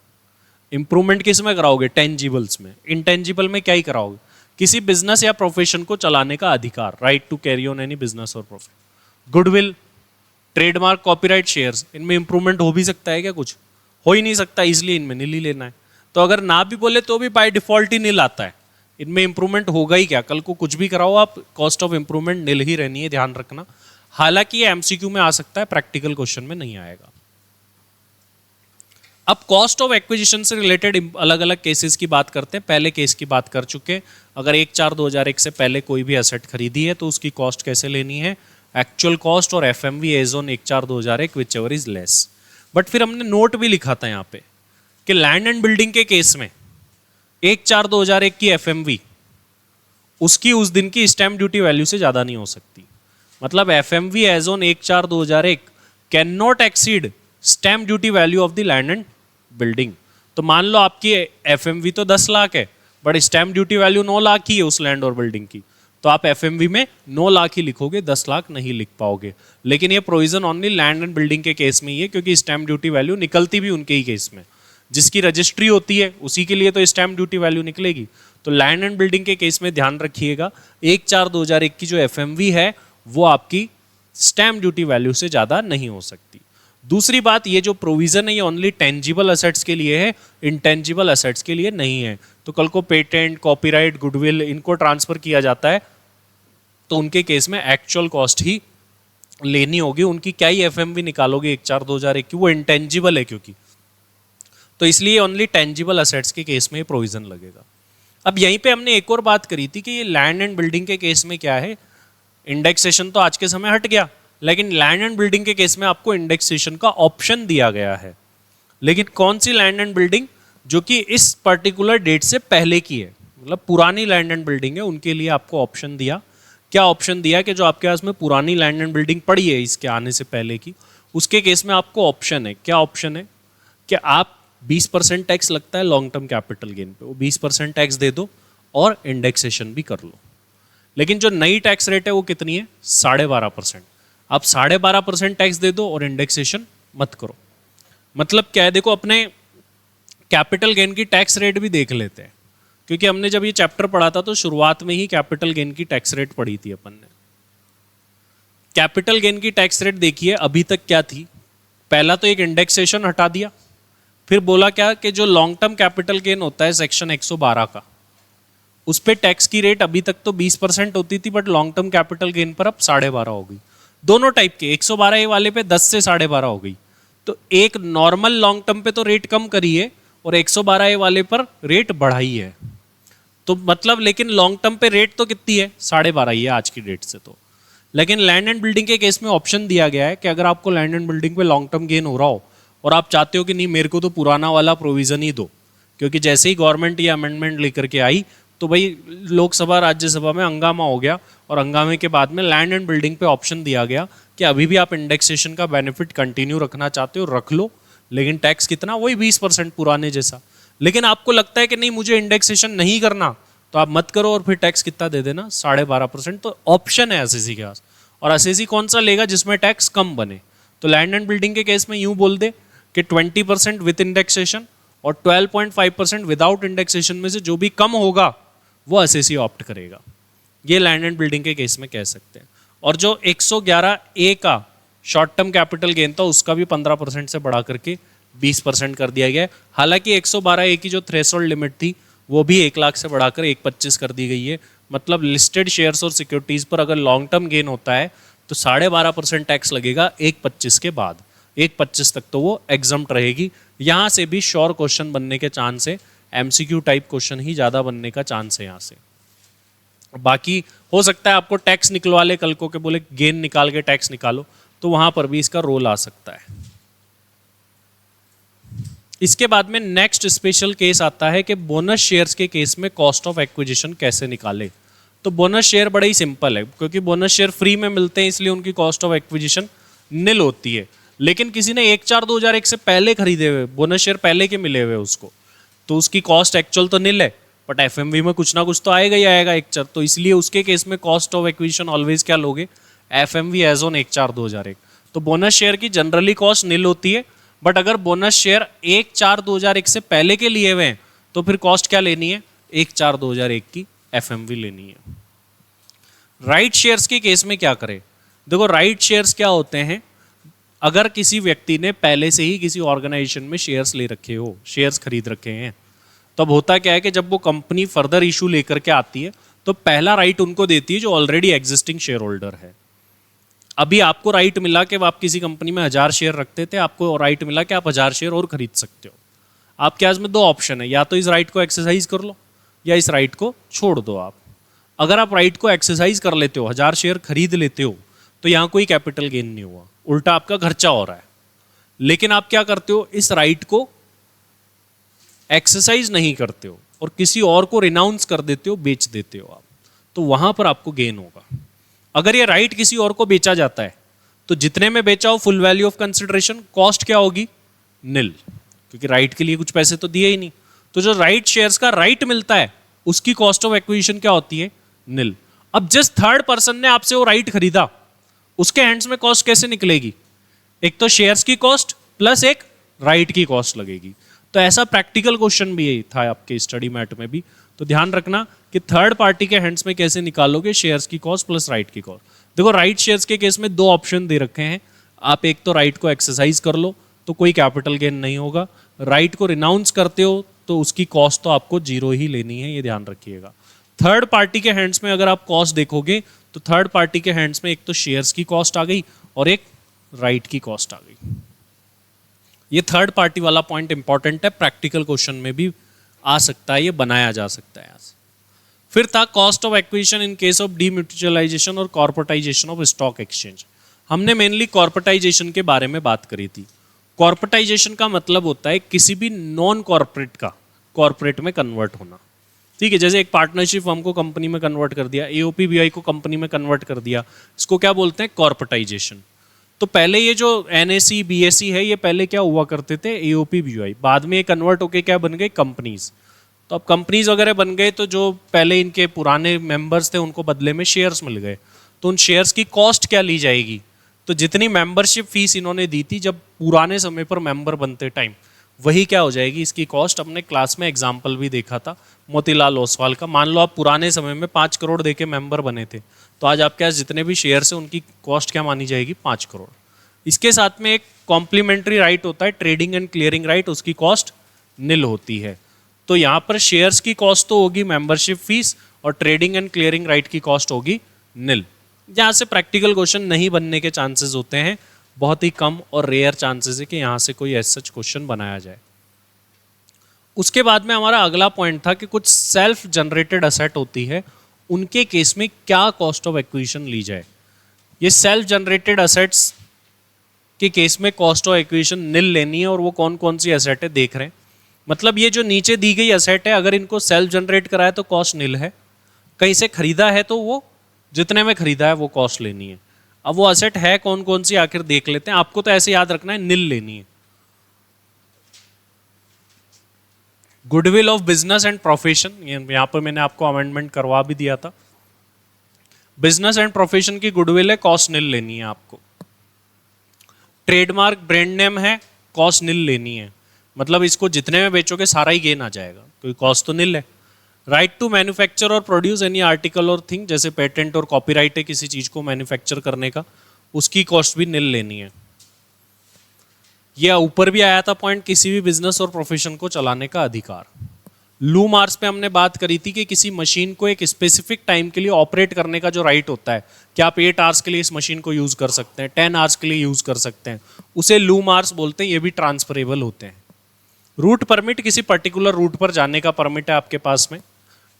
इंप्रूवमेंट किस में कराओगे, टेंजिबल्स में। इंटेंजिबल में क्या ही कराओगे, किसी बिजनेस या प्रोफेशन को चलाने का अधिकार, right to carry on any business और profession. Goodwill, trademark, copyright, shares, इनमें इंप्रूवमेंट हो भी सकता है क्या, कुछ हो ही नहीं सकता, इसलिए इनमें नील ही लेना है। तो अगर ना भी बोले तो भी बाय डिफॉल्ट ही नील आता है, इनमें इंप्रूवमेंट होगा ही क्या। कल को कुछ भी कराओ आप, कॉस्ट ऑफ इंप्रूवमेंट नील ही रहनी है, ध्यान रखना। हालांकि ये एमसीक्यू में आ सकता है, प्रैक्टिकल क्वेश्चन में नहीं आएगा। अब कॉस्ट ऑफ एक्विजिशन से रिलेटेड अलग अलग केसेस की बात करते हैं। पहले केस की बात कर चुके, अगर 1/4/2001 से पहले कोई भी एसेट खरीदी है तो उसकी कॉस्ट कैसे लेनी है, एक्चुअल कॉस्ट और FMV as on 1/4/2001 whichever is less. But फिर हमने नोट भी लिखा था यहाँ पे कि लैंड एंड बिल्डिंग के केस में 1/4/2001 की एफएमवी उसकी उस दिन की स्टैम्प ड्यूटी वैल्यू से ज्यादा नहीं हो सकती। मतलब FMV as on 1/4/2001 can not exceed stamp duty value of the land and building. तो मान लो आपकी एफएमवी तो 10 लाख है, but stamp duty value 9 lakh ही है उस लैंड और बिल्डिंग की, तो आप एफएमवी में 9 लाख ही लिखोगे, 10 लाख नहीं लिख पाओगे। लेकिन ये provision only land and building के केस में ही है, क्योंकि स्टैम्प ड्यूटी वैल्यू निकलती भी उनके ही केस में, जिसकी रजिस्ट्री होती है उसी के लिए तो स्टैम्प ड्यूटी वैल्यू निकलेगी। तो लैंड एंड बिल्डिंग के केस में ध्यान रखिएगा, 1/4/2001 की जो एफएमवी है वो आपकी स्टैम्प ड्यूटी वैल्यू से ज्यादा नहीं हो सकती। दूसरी बात, ये जो प्रोविजन है ये ओनली टेंजिबल असेट्स के लिए है, इंटेंजिबल असेट्स के लिए नहीं है। तो कल को पेटेंट, कॉपीराइट, गुडविल, इनको ट्रांसफर किया जाता है तो उनके केस में एक्चुअल कॉस्ट ही लेनी होगी, उनकी क्या ही एफएमवी निकालोगे 1/4/2001 की, वो इंटेंजिबल है क्योंकि। तो इसलिए ओनली टेंजिबल असेट्स के केस में प्रोविजन लगेगा। अब यहीं पे हमने एक और बात करी थी कि ये लैंड एंड बिल्डिंग के केस में क्या है, इंडेक्सेशन तो आज के समय हट गया, लेकिन लैंड एंड बिल्डिंग के केस में आपको इंडेक्सेशन का ऑप्शन दिया गया है। लेकिन कौन सी लैंड एंड बिल्डिंग, जो कि इस पर्टिकुलर डेट से पहले की है, मतलब पुरानी लैंड एंड बिल्डिंग है, उनके लिए आपको ऑप्शन दिया। क्या ऑप्शन दिया कि जो आपके पास में पुरानी लैंड एंड बिल्डिंग पड़ी है इसके आने से पहले की, उसके केस में आपको ऑप्शन है। क्या ऑप्शन है कि आप 20% टैक्स लगता है लॉन्ग टर्म कैपिटल गेन पे, वो 20% टैक्स दे दो और इंडेक्सेशन भी कर लो। लेकिन जो नई टैक्स रेट है वो कितनी है, 12.5%। आप 12.5% टैक्स दे दो और इंडेक्सेशन मत करो। मतलब क्या है, देखो अपने कैपिटल गेन की टैक्स रेट भी देख लेते हैं, क्योंकि हमने जब ये चैप्टर पढ़ा था तो शुरुआत में ही कैपिटल गेन की टैक्स रेट पढ़ी थी अपन ने। कैपिटल गेन की टैक्स रेट देखिए अभी तक क्या थी। पहला तो एक इंडेक्सेशन हटा दिया, फिर बोला क्या कि जो लॉन्ग टर्म कैपिटल गेन होता है सेक्शन 112 का, उस पे टैक्स की रेट अभी तक तो 20% होती थी, but long term capital gain पर अब 12.5 हो गई। दोनों टाइप के 112 वाले पे 10 से 12.5 हो गई। तो एक नॉर्मल लॉन्ग टर्म पे तो रेट कम करी है और 112 वाले पर रेट बढ़ाई है। तो मतलब लेकिन लॉन्ग टर्म पे रेट तो कितनी है, 12.5 ही है आज की डेट से। तो लेकिन लैंड एंड बिल्डिंग के केस में ऑप्शन दिया गया है कि अगर आपको लैंड एंड बिल्डिंग पे लॉन्ग टर्म गेन हो रहा हो और आप चाहते हो कि नहीं मेरे को तो पुराना वाला प्रोविजन ही दो, क्योंकि जैसे ही गवर्नमेंट ये अमेंडमेंट लेकर के आई तो भाई लोकसभा राज्यसभा में हंगामा हो गया, और हंगामे के बाद में लैंड एंड बिल्डिंग पे ऑप्शन दिया गया कि अभी भी आप इंडेक्सेशन का बेनिफिट कंटिन्यू रखना चाहते हो रख लो, लेकिन टैक्स कितना, वही 20% पुराने जैसा। लेकिन आपको लगता है कि नहीं मुझे इंडेक्सेशन नहीं करना, तो आप मत करो और फिर टैक्स कितना दे देना, 12.5%। तो ऑप्शन है एसएससी के पास, और एसएससी कौन सा लेगा जिसमें टैक्स कम बने। तो लैंड एंड बिल्डिंग के केस में यूं बोल दे कि 20% विद इंडेक्सेशन और 12.5% विदाउट इंडेक्सेशन में से जो भी कम होगा वो एसएससी ऑप्ट करेगा। ये लैंड एंड बिल्डिंग के केस में कह सकते हैं। और जो 111A का शॉर्ट टर्म कैपिटल गेन था उसका भी 15% से बढ़ा करके 20% कर दिया गया है। हालांकि 112A की जो थ्रेशोल्ड लिमिट थी वो भी 1 लाख से बढ़ाकर 1.25 कर दी गई है। मतलब लिस्टेड शेयर्स और सिक्योरिटीज पर अगर लॉन्ग टर्म गेन होता है तो 12.5% टैक्स लगेगा 1.25 के बाद। 1.25 तक तो वो एग्जम्प्ट रहेगी। यहाँ से भी श्योर क्वेश्चन बनने के चांस है, एमसीक्यू टाइप क्वेश्चन ही ज़्यादा बनने का चांस है यहाँ से। बाकी हो सकता है आपको टैक्स निकलवा ले कल को के बोले गेन निकाल के टैक्स निकालो, तो वहाँ पर भी इसका रोल आ सकता है। इसके बाद में नेक्स्ट स्पेशल केस आता है कि बोनस शेयर्स के केस में कॉस्ट ऑफ एक्विजिशन कैसे निकाले। तो बोनस शेयर बड़ा ही सिंपल है, क्योंकि बोनस शेयर फ्री में मिलते हैं इसलिए उनकी कॉस्ट ऑफ एक्विजिशन निल होती है। लेकिन किसी ने 1/4/2001 से पहले खरीदे हुए बोनस शेयर पहले के मिले हुए उसको, तो उसकी कॉस्ट एक्चुअल तो निल है, बट एफएमवी में कुछ ना कुछ तो आएगा ही आएगा 1/4। तो इसलिए उसके केस में कॉस्ट ऑफ एक्विजिशन ऑलवेज क्या लोगे, एफएमवी एज ऑन 1/4/2001। तो बोनस शेयर की जनरली कॉस्ट निल होती है, बट अगर बोनस शेयर 1/4/2001 से पहले के लिए हुए हैं तो फिर कॉस्ट क्या लेनी है, 1/4/2001 की एफएमवी लेनी है। राइट शेयर्स के केस में क्या करें, देखो राइट शेयर्स क्या होते हैं, अगर किसी व्यक्ति ने पहले से ही किसी ऑर्गेनाइजेशन में शेयर्स ले रखे हो, शेयर्स खरीद रखे हैं, तब होता क्या है कि जब वो कंपनी फर्दर इशू लेकर के आती है तो पहला राइट उनको देती है जो ऑलरेडी एग्जिस्टिंग शेयर होल्डर है। अभी आपको राइट मिला कि आप किसी कंपनी में 1000 शेयर रखते थे, आपको राइट मिला कि आप 1000 शेयर और खरीद सकते हो। आपके पास में 2 ऑप्शन है, या तो इस राइट को एक्सरसाइज कर लो या इस राइट को छोड़ दो आप। अगर आप राइट को एक्सरसाइज कर लेते हो, 1000 शेयर खरीद लेते हो, तो यहाँ कोई कैपिटल गेन नहीं हुआ, उल्टा आपका खर्चा हो रहा है। लेकिन आप क्या करते हो, इस राइट को एक्सरसाइज नहीं करते हो और किसी और को रिनाउंस कर देते हो, बेच देते हो आप, तो वहां पर आपको गेन होगा। अगर ये राइट किसी और को बेचा जाता है तो जितने में बेचा हो full value of consideration, cost क्या होगी, निल, क्योंकि राइट के लिए कुछ पैसे तो दिए ही नहीं। तो जो राइट शेयर्स का राइट मिलता है उसकी कॉस्ट ऑफ एक्विजिशन क्या होती है, निल। अब जिस थर्ड पर्सन ने आपसे वो राइट खरीदा उसके हैंड्स में कॉस्ट कैसे निकलेगी, एक तो शेयर्स की कॉस्ट प्लस एक राइट की कॉस्ट लगेगी। तो ऐसा प्रैक्टिकल क्वेश्चन भी यही था आपके स्टडी मैट में भी, तो ध्यान रखना कि थर्ड पार्टी के हैंड्स में कैसे निकालोगे शेयर्स की कॉस्ट प्लस राइट की कॉस्ट। देखो राइट शेयर्स के केस में 2 ऑप्शन दे रखे हैं, आप एक तो राइट को एक्सरसाइज कर लो तो कोई कैपिटल गेन नहीं होगा, राइट को रिनाउंस करते हो तो उसकी कॉस्ट तो आपको 0 ही लेनी है, ये ध्यान रखिएगा। थर्ड पार्टी के हैंड्स में अगर आप कॉस्ट देखोगे तो थर्ड पार्टी के हैंड्स में एक तो शेयर्स की कॉस्ट आ गई और एक राइट की कॉस्ट आ गई। ये थर्ड पार्टी वाला पॉइंट इंपॉर्टेंट है, प्रैक्टिकल क्वेश्चन में भी आ सकता है, ये बनाया जा सकता है। फिर था cost of acquisition in case of demutualisation और कॉर्पोरेटाइजेशन ऑफ स्टॉक एक्सचेंज। हमने मेनली कॉर्पोरेटाइजेशन के बारे में बात करी थी। कॉर्पोरेटाइजेशन का मतलब होता है किसी भी नॉन कॉर्पोरेट का कॉर्पोरेट में कन्वर्ट होना, ठीक है। जैसे एक पार्टनरशिप फर्म को कंपनी में कन्वर्ट कर दिया, एओपीबीआई को कंपनी में कन्वर्ट कर दिया, इसको क्या बोलते हैं, कॉर्पोरेटाइजेशन। तो पहले ये जो एनएसई बीएसई है ये पहले क्या हुआ करते थे, एओपीबीआई, बाद में ये कन्वर्ट होके क्या बन गए, कंपनीज। तो अब कंपनीज वगैरह बन गए तो जो पहले इनके पुराने मेंबर्स थे उनको बदले में शेयर्स मिल गए, तो उन शेयर्स की कॉस्ट क्या ली जाएगी, तो जितनी मेंबरशिप फीस इन्होंने दी थी जब पुराने समय पर मेंबर बनते टाइम, वही क्या हो जाएगी इसकी कॉस्ट। अपने क्लास में एग्जाम्पल भी देखा था मोतीलाल ओसवाल का। मान लो आप पुराने समय में 5 करोड़ देके मेंबर बने थे, तो आज आपके पास जितने भी शेयर्स हैं उनकी कॉस्ट क्या मानी जाएगी, 5 करोड़। इसके साथ में एक कॉम्प्लीमेंट्री राइट होता है ट्रेडिंग एंड क्लियरिंग राइट, उसकी कॉस्ट निल होती है। तो यहाँ पर शेयर्स की कॉस्ट तो होगी मेंबरशिप फीस और ट्रेडिंग एंड क्लियरिंग राइट की कॉस्ट होगी निल। यहाँ से प्रैक्टिकल क्वेश्चन नहीं बनने के चांसेस होते हैं, बहुत ही कम और रेयर चांसेस है कि यहाँ से कोई ऐसा क्वेश्चन बनाया जाए। उसके बाद में हमारा अगला पॉइंट था कि कुछ सेल्फ जनरेटेड असेट होती है, उनके केस में क्या कॉस्ट ऑफ एक्विजिशन ली जाए। ये सेल्फ जनरेटेड असेट्स के केस में कॉस्ट ऑफ एक्विजिशन निल लेनी है, और वो कौन कौन सी असेट है देख रहे हैं। मतलब ये जो नीचे दी गई असेट है, अगर इनको सेल्फ जनरेट कराए तो कॉस्ट निल है, कहीं से खरीदा है तो वो जितने में खरीदा है वो कॉस्ट लेनी है। अब वो असेट है कौन कौन सी आखिर देख लेते हैं। आपको तो ऐसे याद रखना है, निल लेनी है। Goodwill of business and profession, यहां पर मैंने आपको अमेंडमेंट करवा भी दिया था। बिजनेस एंड प्रोफेशन की गुडविल है, कॉस्ट निल लेनी है आपको। ट्रेडमार्क ब्रांड नेम है, कॉस्ट निल लेनी है। मतलब इसको जितने में बेचोगे सारा ही गेन आ जाएगा, क्योंकि कॉस्ट तो निल है। राइट टू मैन्युफैक्चर और प्रोड्यूस एनी आर्टिकल और थिंग, जैसे पेटेंट और कॉपीराइट है किसी चीज को मैन्युफैक्चर करने का, उसकी कॉस्ट भी निल लेनी है। यह ऊपर भी आया था पॉइंट, किसी भी बिजनेस और प्रोफेशन को चलाने का अधिकार। लूम आवर्स पे हमने बात करी थी कि किसी मशीन को एक स्पेसिफिक टाइम के लिए ऑपरेट करने का जो राइट होता है, कि आप 8 आवर्स के लिए इस मशीन को यूज कर सकते हैं, 10 आवर्स के लिए यूज कर सकते हैं, उसे लूम आवर्स बोलते हैं। ये भी ट्रांसफरेबल होते हैं। रूट परमिट, किसी पर्टिकुलर रूट पर जाने का परमिट है आपके पास में।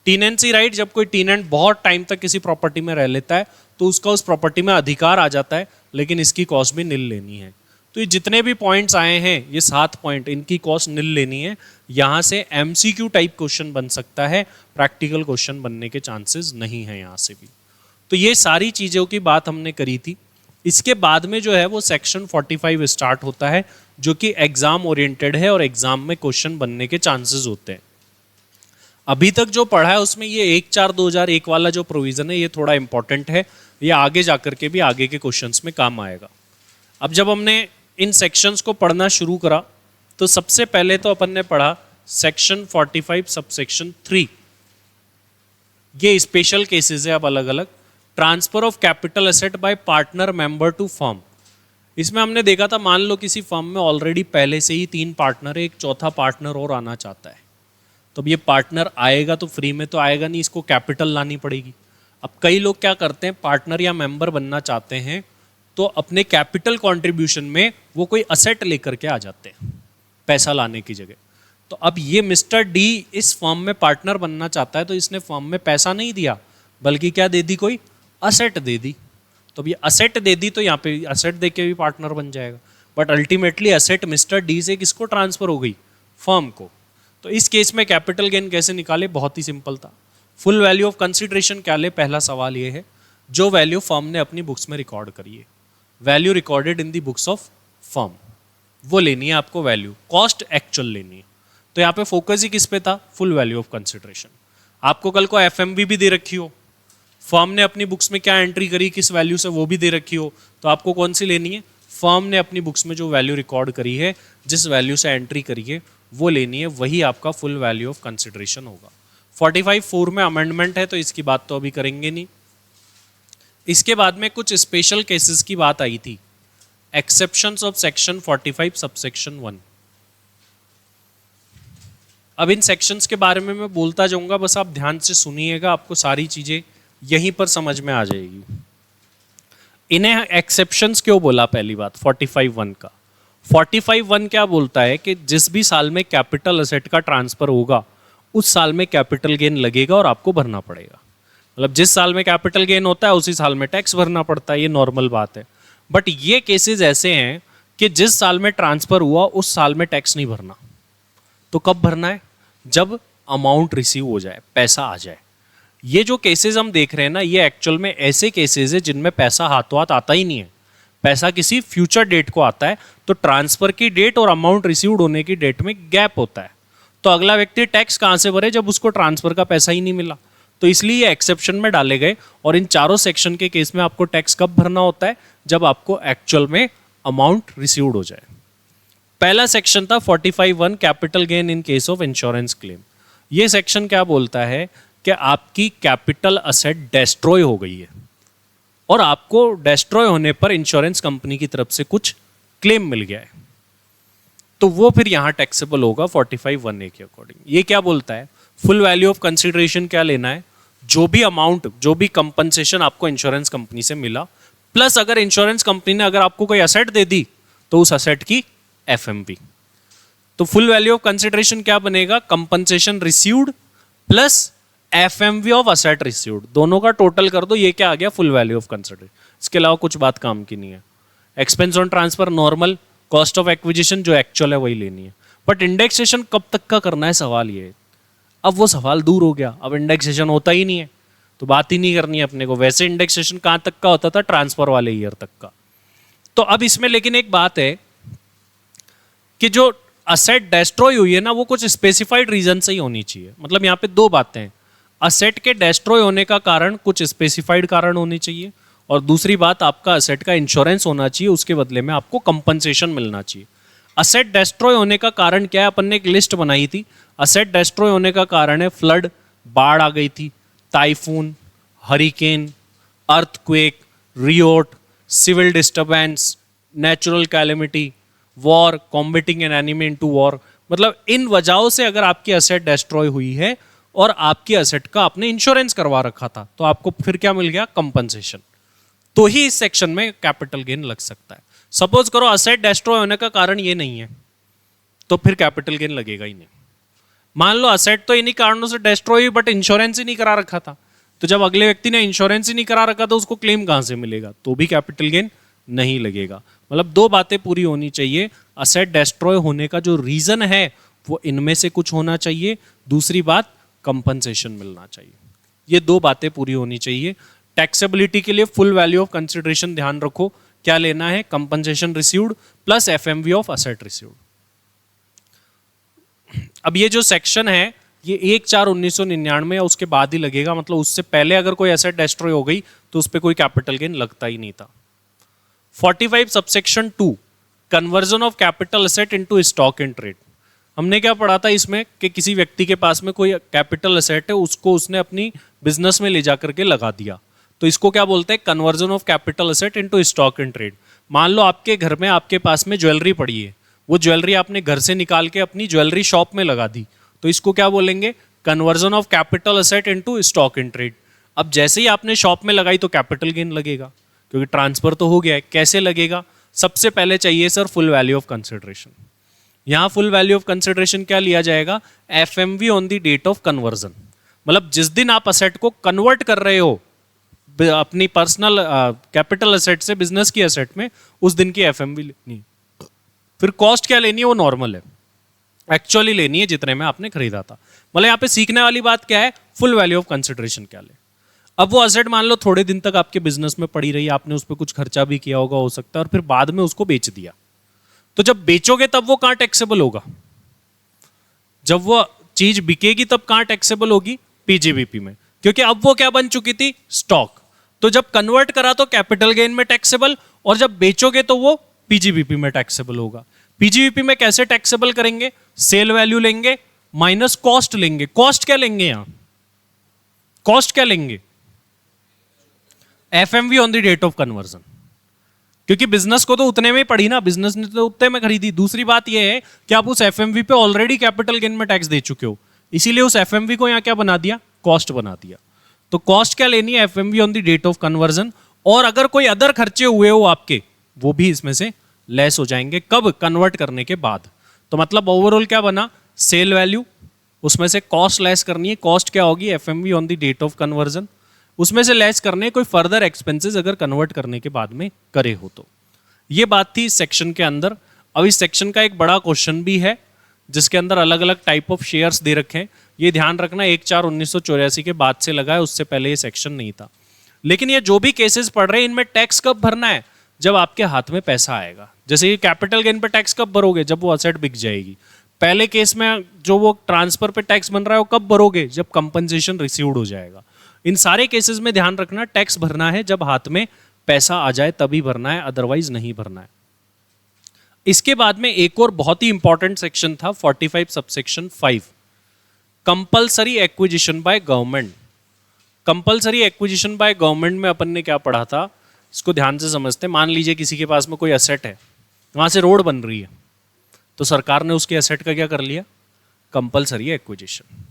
टीनेंसी राइट, जब कोई टीनेंट बहुत टाइम तक किसी प्रॉपर्टी में रह लेता है तो उसका उस प्रॉपर्टी में अधिकार आ जाता है, लेकिन इसकी कॉस्ट भी निल लेनी है। तो ये जितने भी पॉइंट्स आए हैं, ये 7 पॉइंट, इनकी कॉस्ट निल लेनी है। यहाँ से MCQ टाइप क्वेश्चन बन सकता है, प्रैक्टिकल क्वेश्चन बनने के चांसेस नहीं है यहाँ से भी। तो ये सारी चीज़ों की बात हमने करी थी। इसके बाद में जो है वो सेक्शन 45 स्टार्ट होता है, जो कि एग्जाम ओरिएंटेड है और एग्जाम में क्वेश्चन बनने के चांसेस होते हैं। अभी तक जो पढ़ा है उसमें ये 1/4/2001 वाला जो प्रोविजन है ये थोड़ा इंपॉर्टेंट है, ये आगे जाकर के भी आगे के क्वेश्चंस में काम आएगा। अब जब हमने इन सेक्शंस को पढ़ना शुरू करा तो सबसे पहले तो अपन ने पढ़ा सेक्शन 45 सबसेक्शन 3। ये स्पेशल केसेस है अब अलग अलग। Transfer of capital asset by partner member to firm. इसमें हमने देखा था, मान लो किसी फर्म में ऑलरेडी पहले से ही 3 पार्टनर है, एक चौथा पार्टनर और आना चाहता है, तो अब ये पार्टनर आएगा तो फ्री में तो आएगा नहीं, इसको कैपिटल लानी पड़ेगी। अब कई लोग क्या करते हैं, पार्टनर या मेंबर बनना चाहते हैं तो अपने कैपिटल कंट्रीब्यूशन में वो कोई असेट लेकर के आ जाते हैं पैसा लाने की जगह। तो अब ये मिस्टर डी इस फर्म में पार्टनर बनना चाहता है, तो इसने फर्म में पैसा नहीं दिया बल्कि क्या दे दी, कोई असेट दे दी। तो अब ये असेट दे दी तो यहाँ पे असेट दे के भी पार्टनर बन जाएगा, but ultimately asset mister D से किसको ट्रांसफर हो गई, फर्म को। तो इस केस में कैपिटल गेन कैसे निकाले, बहुत ही सिंपल था। फुल वैल्यू ऑफ कंसिडरेशन क्या ले, पहला सवाल ये है, जो वैल्यू फर्म ने अपनी बुक्स में रिकॉर्ड करी है, value recorded in the books of firm, वो लेनी है आपको वैल्यू। कॉस्ट एक्चुअल लेनी है, तो यहाँ पे फोकस ही किस पे था, फुल वैल्यू ऑफ कंसिडरेशन। आपको कल को FMV भी दे रखी हो, फर्म ने अपनी बुक्स में क्या एंट्री करी किस वैल्यू से वो भी दे रखी हो, तो आपको कौन सी लेनी है, फर्म ने अपनी बुक्स में जो वैल्यू रिकॉर्ड करी है, जिस वैल्यू से एंट्री करी है वो लेनी है, वही आपका फुल वैल्यू ऑफ कंसिडरेशन होगा। 45(4) में अमेंडमेंट है तो इसकी बात तो अभी करेंगे नहीं। इसके बाद में कुछ स्पेशल केसेस की बात आई थी, एक्सेप्शंस ऑफ सेक्शन 45 सबसेक्शन 1। अब इन सेक्शंस के बारे में मैं बोलता जाऊंगा, बस आप ध्यान से सुनिएगा, आपको सारी चीजें यहीं पर समझ में आ जाएगी। इन्हें एक्सेप्शंस क्यों बोला, पहली बात 45(1) का। 45(1) क्या बोलता है कि जिस भी साल में कैपिटल एसेट का ट्रांसफर होगा उस साल में कैपिटल गेन लगेगा और आपको भरना पड़ेगा। मतलब जिस साल में कैपिटल गेन होता है उसी साल में टैक्स भरना पड़ता है, ये नॉर्मल बात है। बट ये केसेस ऐसे हैं कि जिस साल में ट्रांसफर हुआ उस साल में टैक्स नहीं भरना, तो कब भरना है, जब अमाउंट रिसीव हो जाए, पैसा आ जाए। ये जो केसेस हम देख रहे हैं ना, ये एक्चुअल में ऐसे केसेस है जिनमें पैसा हाथों हाथ आता ही नहीं है, पैसा किसी फ्यूचर डेट को आता है। तो ट्रांसफर की डेट और अमाउंट रिसीव्ड होने की डेट में गैप होता है, तो अगला व्यक्ति टैक्स कहां से भरे जब उसको ट्रांसफर का पैसा ही नहीं मिला। तो इसलिए ये एक्सेप्शन में डाले गए। और इन चारों सेक्शन के केस में आपको टैक्स कब भरना होता है, जब आपको एक्चुअल में अमाउंट रिसीव्ड हो जाए। पहला सेक्शन था 45(1) capital gain in case of insurance claim. ये सेक्शन क्या बोलता है कि आपकी कैपिटल असेट डेस्ट्रॉय हो गई है और आपको डेस्ट्रॉय होने पर इंश्योरेंस कंपनी की तरफ से कुछ क्लेम मिल गया है, तो वो फिर यहां टैक्सेबल होगा 45(1)(a) के अकॉर्डिंग। ये क्या बोलता है, फुल वैल्यू ऑफ कंसिडरेशन क्या लेना है, जो भी अमाउंट, जो भी कंपनसेशन आपको इंश्योरेंस कंपनी से मिला, प्लस अगर इंश्योरेंस कंपनी ने अगर आपको कोई असेट दे दी तो उस असेट की एफएमवी। तो फुल वैल्यू ऑफ कंसिडरेशन क्या बनेगा, compensation received plus FMV of asset received, दोनों का टोटल कर दो, ये क्या आ गया, फुल वैल्यू ऑफ कंसिडरेशन। इसके अलावा कुछ बात काम की नहीं है। Expense on transfer normal, cost of acquisition जो एक्चुअल है वही लेनी है। बट इंडेक्सेशन कब तक का करना है, सवाल ये है। अब वो सवाल दूर हो गया, अब इंडेक्सेशन होता ही नहीं है तो बात ही नहीं करनी है अपने को। वैसे इंडेक्सेशन कहां तक का होता था, ट्रांसफर वाले ईयर तक का। तो अब इसमें लेकिन एक बात है कि जो असेट डेस्ट्रॉय हुई है ना, वो कुछ स्पेसिफाइड रीजन से ही होनी चाहिए। मतलब यहाँ पे दो बातें हैं, असेट के डेस्ट्रॉय होने का कारण कुछ स्पेसिफाइड कारण होनी चाहिए, और दूसरी बात आपका असेट का इंश्योरेंस होना चाहिए, उसके बदले में आपको कंपनसेशन मिलना चाहिए। असेट डेस्ट्रॉय होने का कारण क्या है, अपन ने एक लिस्ट बनाई थी। असेट डेस्ट्रॉय होने का कारण है फ्लड, बाढ़ आ गई थी, typhoon, hurricane, earthquake, riot, civil disturbance, natural calamity, war, combating an enemy into war. मतलब इन वजहों से अगर आपकी असेट डेस्ट्रॉय हुई है और आपकी असेट का आपने इंश्योरेंस करवा रखा था, तो आपको फिर क्या मिल गया, कंपनसेशन। तो ही इस सेक्शन में कैपिटल गेन लग सकता है। सपोज करो असेट डेस्ट्रॉय होने का कारण ये नहीं है, तो फिर कैपिटल गेन लगेगा ही नहीं। मान लो असेट तो इन्हीं कारणों से डेस्ट्रॉय हुई बट इंश्योरेंस ही नहीं करा रखा था, तो जब अगले व्यक्ति ने इंश्योरेंस ही नहीं करा रखा तो उसको क्लेम कहां से मिलेगा, तो भी कैपिटल गेन नहीं लगेगा। मतलब दो बातें पूरी होनी चाहिए, असेट डेस्ट्रॉय होने का जो रीजन है वो इनमें से कुछ होना चाहिए, दूसरी बात कंपनसेशन मिलना चाहिए। ये दो बातें पूरी होनी चाहिए। टैक्सेबिलिटी के लिए फुल वैल्यू ऑफ कंसिडरेशन ध्यान रखो, क्या लेना है, compensation received plus FMV of asset received. अब ये जो सेक्शन है ये 1/4/1999 या उसके बाद ही लगेगा, मतलब उससे पहले अगर कोई एसेट डेस्ट्रॉय हो गई तो उस पर कोई कैपिटल गेन लगता ही नहीं था। 45 subsection 2 conversion of capital asset into stock in trade. हमने क्या पढ़ा था इसमें कि किसी व्यक्ति के पास में कोई कैपिटल एसेट है, उसको उसने अपनी बिजनेस में ले जाकर के लगा दिया, तो इसको क्या बोलते हैं, conversion of capital asset into stock in trade. मान लो आपके घर में आपके पास में ज्वेलरी पड़ी है, वो ज्वेलरी आपने घर से निकाल के अपनी ज्वेलरी शॉप में लगा दी, तो इसको क्या बोलेंगे, conversion of capital asset into stock in trade. अब जैसे ही आपने शॉप में लगाई तो कैपिटल गेन लगेगा, क्योंकि ट्रांसफर तो हो गया है। कैसे लगेगा, सबसे पहले चाहिए sir full value of consideration. यहां फुल वैल्यू ऑफ कंसिडरेशन क्या लिया जाएगा, FMV on the date of conversion. मतलब जिस दिन आप असेट को कन्वर्ट कर रहे हो अपनी पर्सनल कैपिटल एसेट से बिजनेस की एसेट में, उस दिन की एफएमवी लेनी। फिर कॉस्ट क्या लेनी है, वो नॉर्मल है, एक्चुअली लेनी है जितने में आपने खरीदा था। मतलब यहाँ पे सीखने वाली बात क्या है, फुल वैल्यू ऑफ कंसिडरेशन क्या ले। अब वो असेट मान लो थोड़े दिन तक आपके बिजनेस में पड़ी रही, आपने उस पर कुछ खर्चा भी किया होगा हो सकता है, और फिर बाद में उसको बेच दिया, तो जब बेचोगे तब वो कहां टैक्सेबल होगा, जब वो चीज बिकेगी तब कहां टैक्सेबल होगी, पीजीबीपी में, क्योंकि अब वो क्या बन चुकी थी, स्टॉक। तो जब कन्वर्ट करा तो कैपिटल गेन में टैक्सेबल, और जब बेचोगे तो वो पीजीबीपी में टैक्सेबल होगा। पीजीबीपी में कैसे टैक्सेबल करेंगे, सेल वैल्यू लेंगे माइनस कॉस्ट लेंगे। कॉस्ट क्या लेंगे, यहां कॉस्ट क्या लेंगे, FMV on the date of conversion, क्योंकि बिजनेस को तो उतने में ही पड़ी ना, बिजनेस ने तो उतने में खरीदी। दूसरी बात यह है कि आप उस एफएमवी पे ऑलरेडी कैपिटल गेन में टैक्स दे चुके हो, इसीलिए उस एफएमवी को यहां क्या बना दिया, कॉस्ट बना दिया। तो कॉस्ट क्या लेनी है, FMV on the date of conversion. और अगर कोई अदर खर्चे हुए हो आपके, वो भी इसमें से लेस हो जाएंगे, कब, कन्वर्ट करने के बाद। तो मतलब ओवरऑल क्या बना, सेल वैल्यू, उसमें से कॉस्ट लेस करनी है। कॉस्ट क्या होगी, FMV on the date of conversion, उसमें से लेस करने कोई फर्दर एक्सपेंसेस अगर कन्वर्ट करने के बाद में करे हो तो। ये बात थी इस सेक्शन के अंदर। अब इस सेक्शन का एक बड़ा क्वेश्चन भी है जिसके अंदर अलग अलग टाइप ऑफ शेयर्स दे रखे हैं। ये ध्यान रखना 1/4/1984 के बाद से लगा है, उससे पहले ये सेक्शन नहीं था। लेकिन ये जो भी केसेस पढ़ रहे हैं इनमें टैक्स कब भरना है, जब आपके हाथ में पैसा आएगा। जैसे ये कैपिटल गेन पे टैक्स कब भरोगे, जब वो असेट बिक जाएगी। पहले केस में जो वो ट्रांसफर पे टैक्स बन रहा है वो कब भरोगे, जब कंपनसेशन रिसीव्ड हो जाएगा। इन सारे केसेस में ध्यान रखना टैक्स भरना है जब हाथ में पैसा आ जाए तभी भरना है, अदरवाइज नहीं भरना है। इसके बाद में एक और बहुत ही इंपॉर्टेंट सेक्शन था 45 subsection 5, compulsory acquisition by government. Compulsory acquisition by government में अपन ने क्या पढ़ा था, इसको ध्यान से समझते हैं। मान लीजिए किसी के पास में कोई एसेट है, वहां से रोड बन रही है, तो सरकार ने उसके एसेट का क्या कर लिया, कंपल्सरी एक्विजिशन।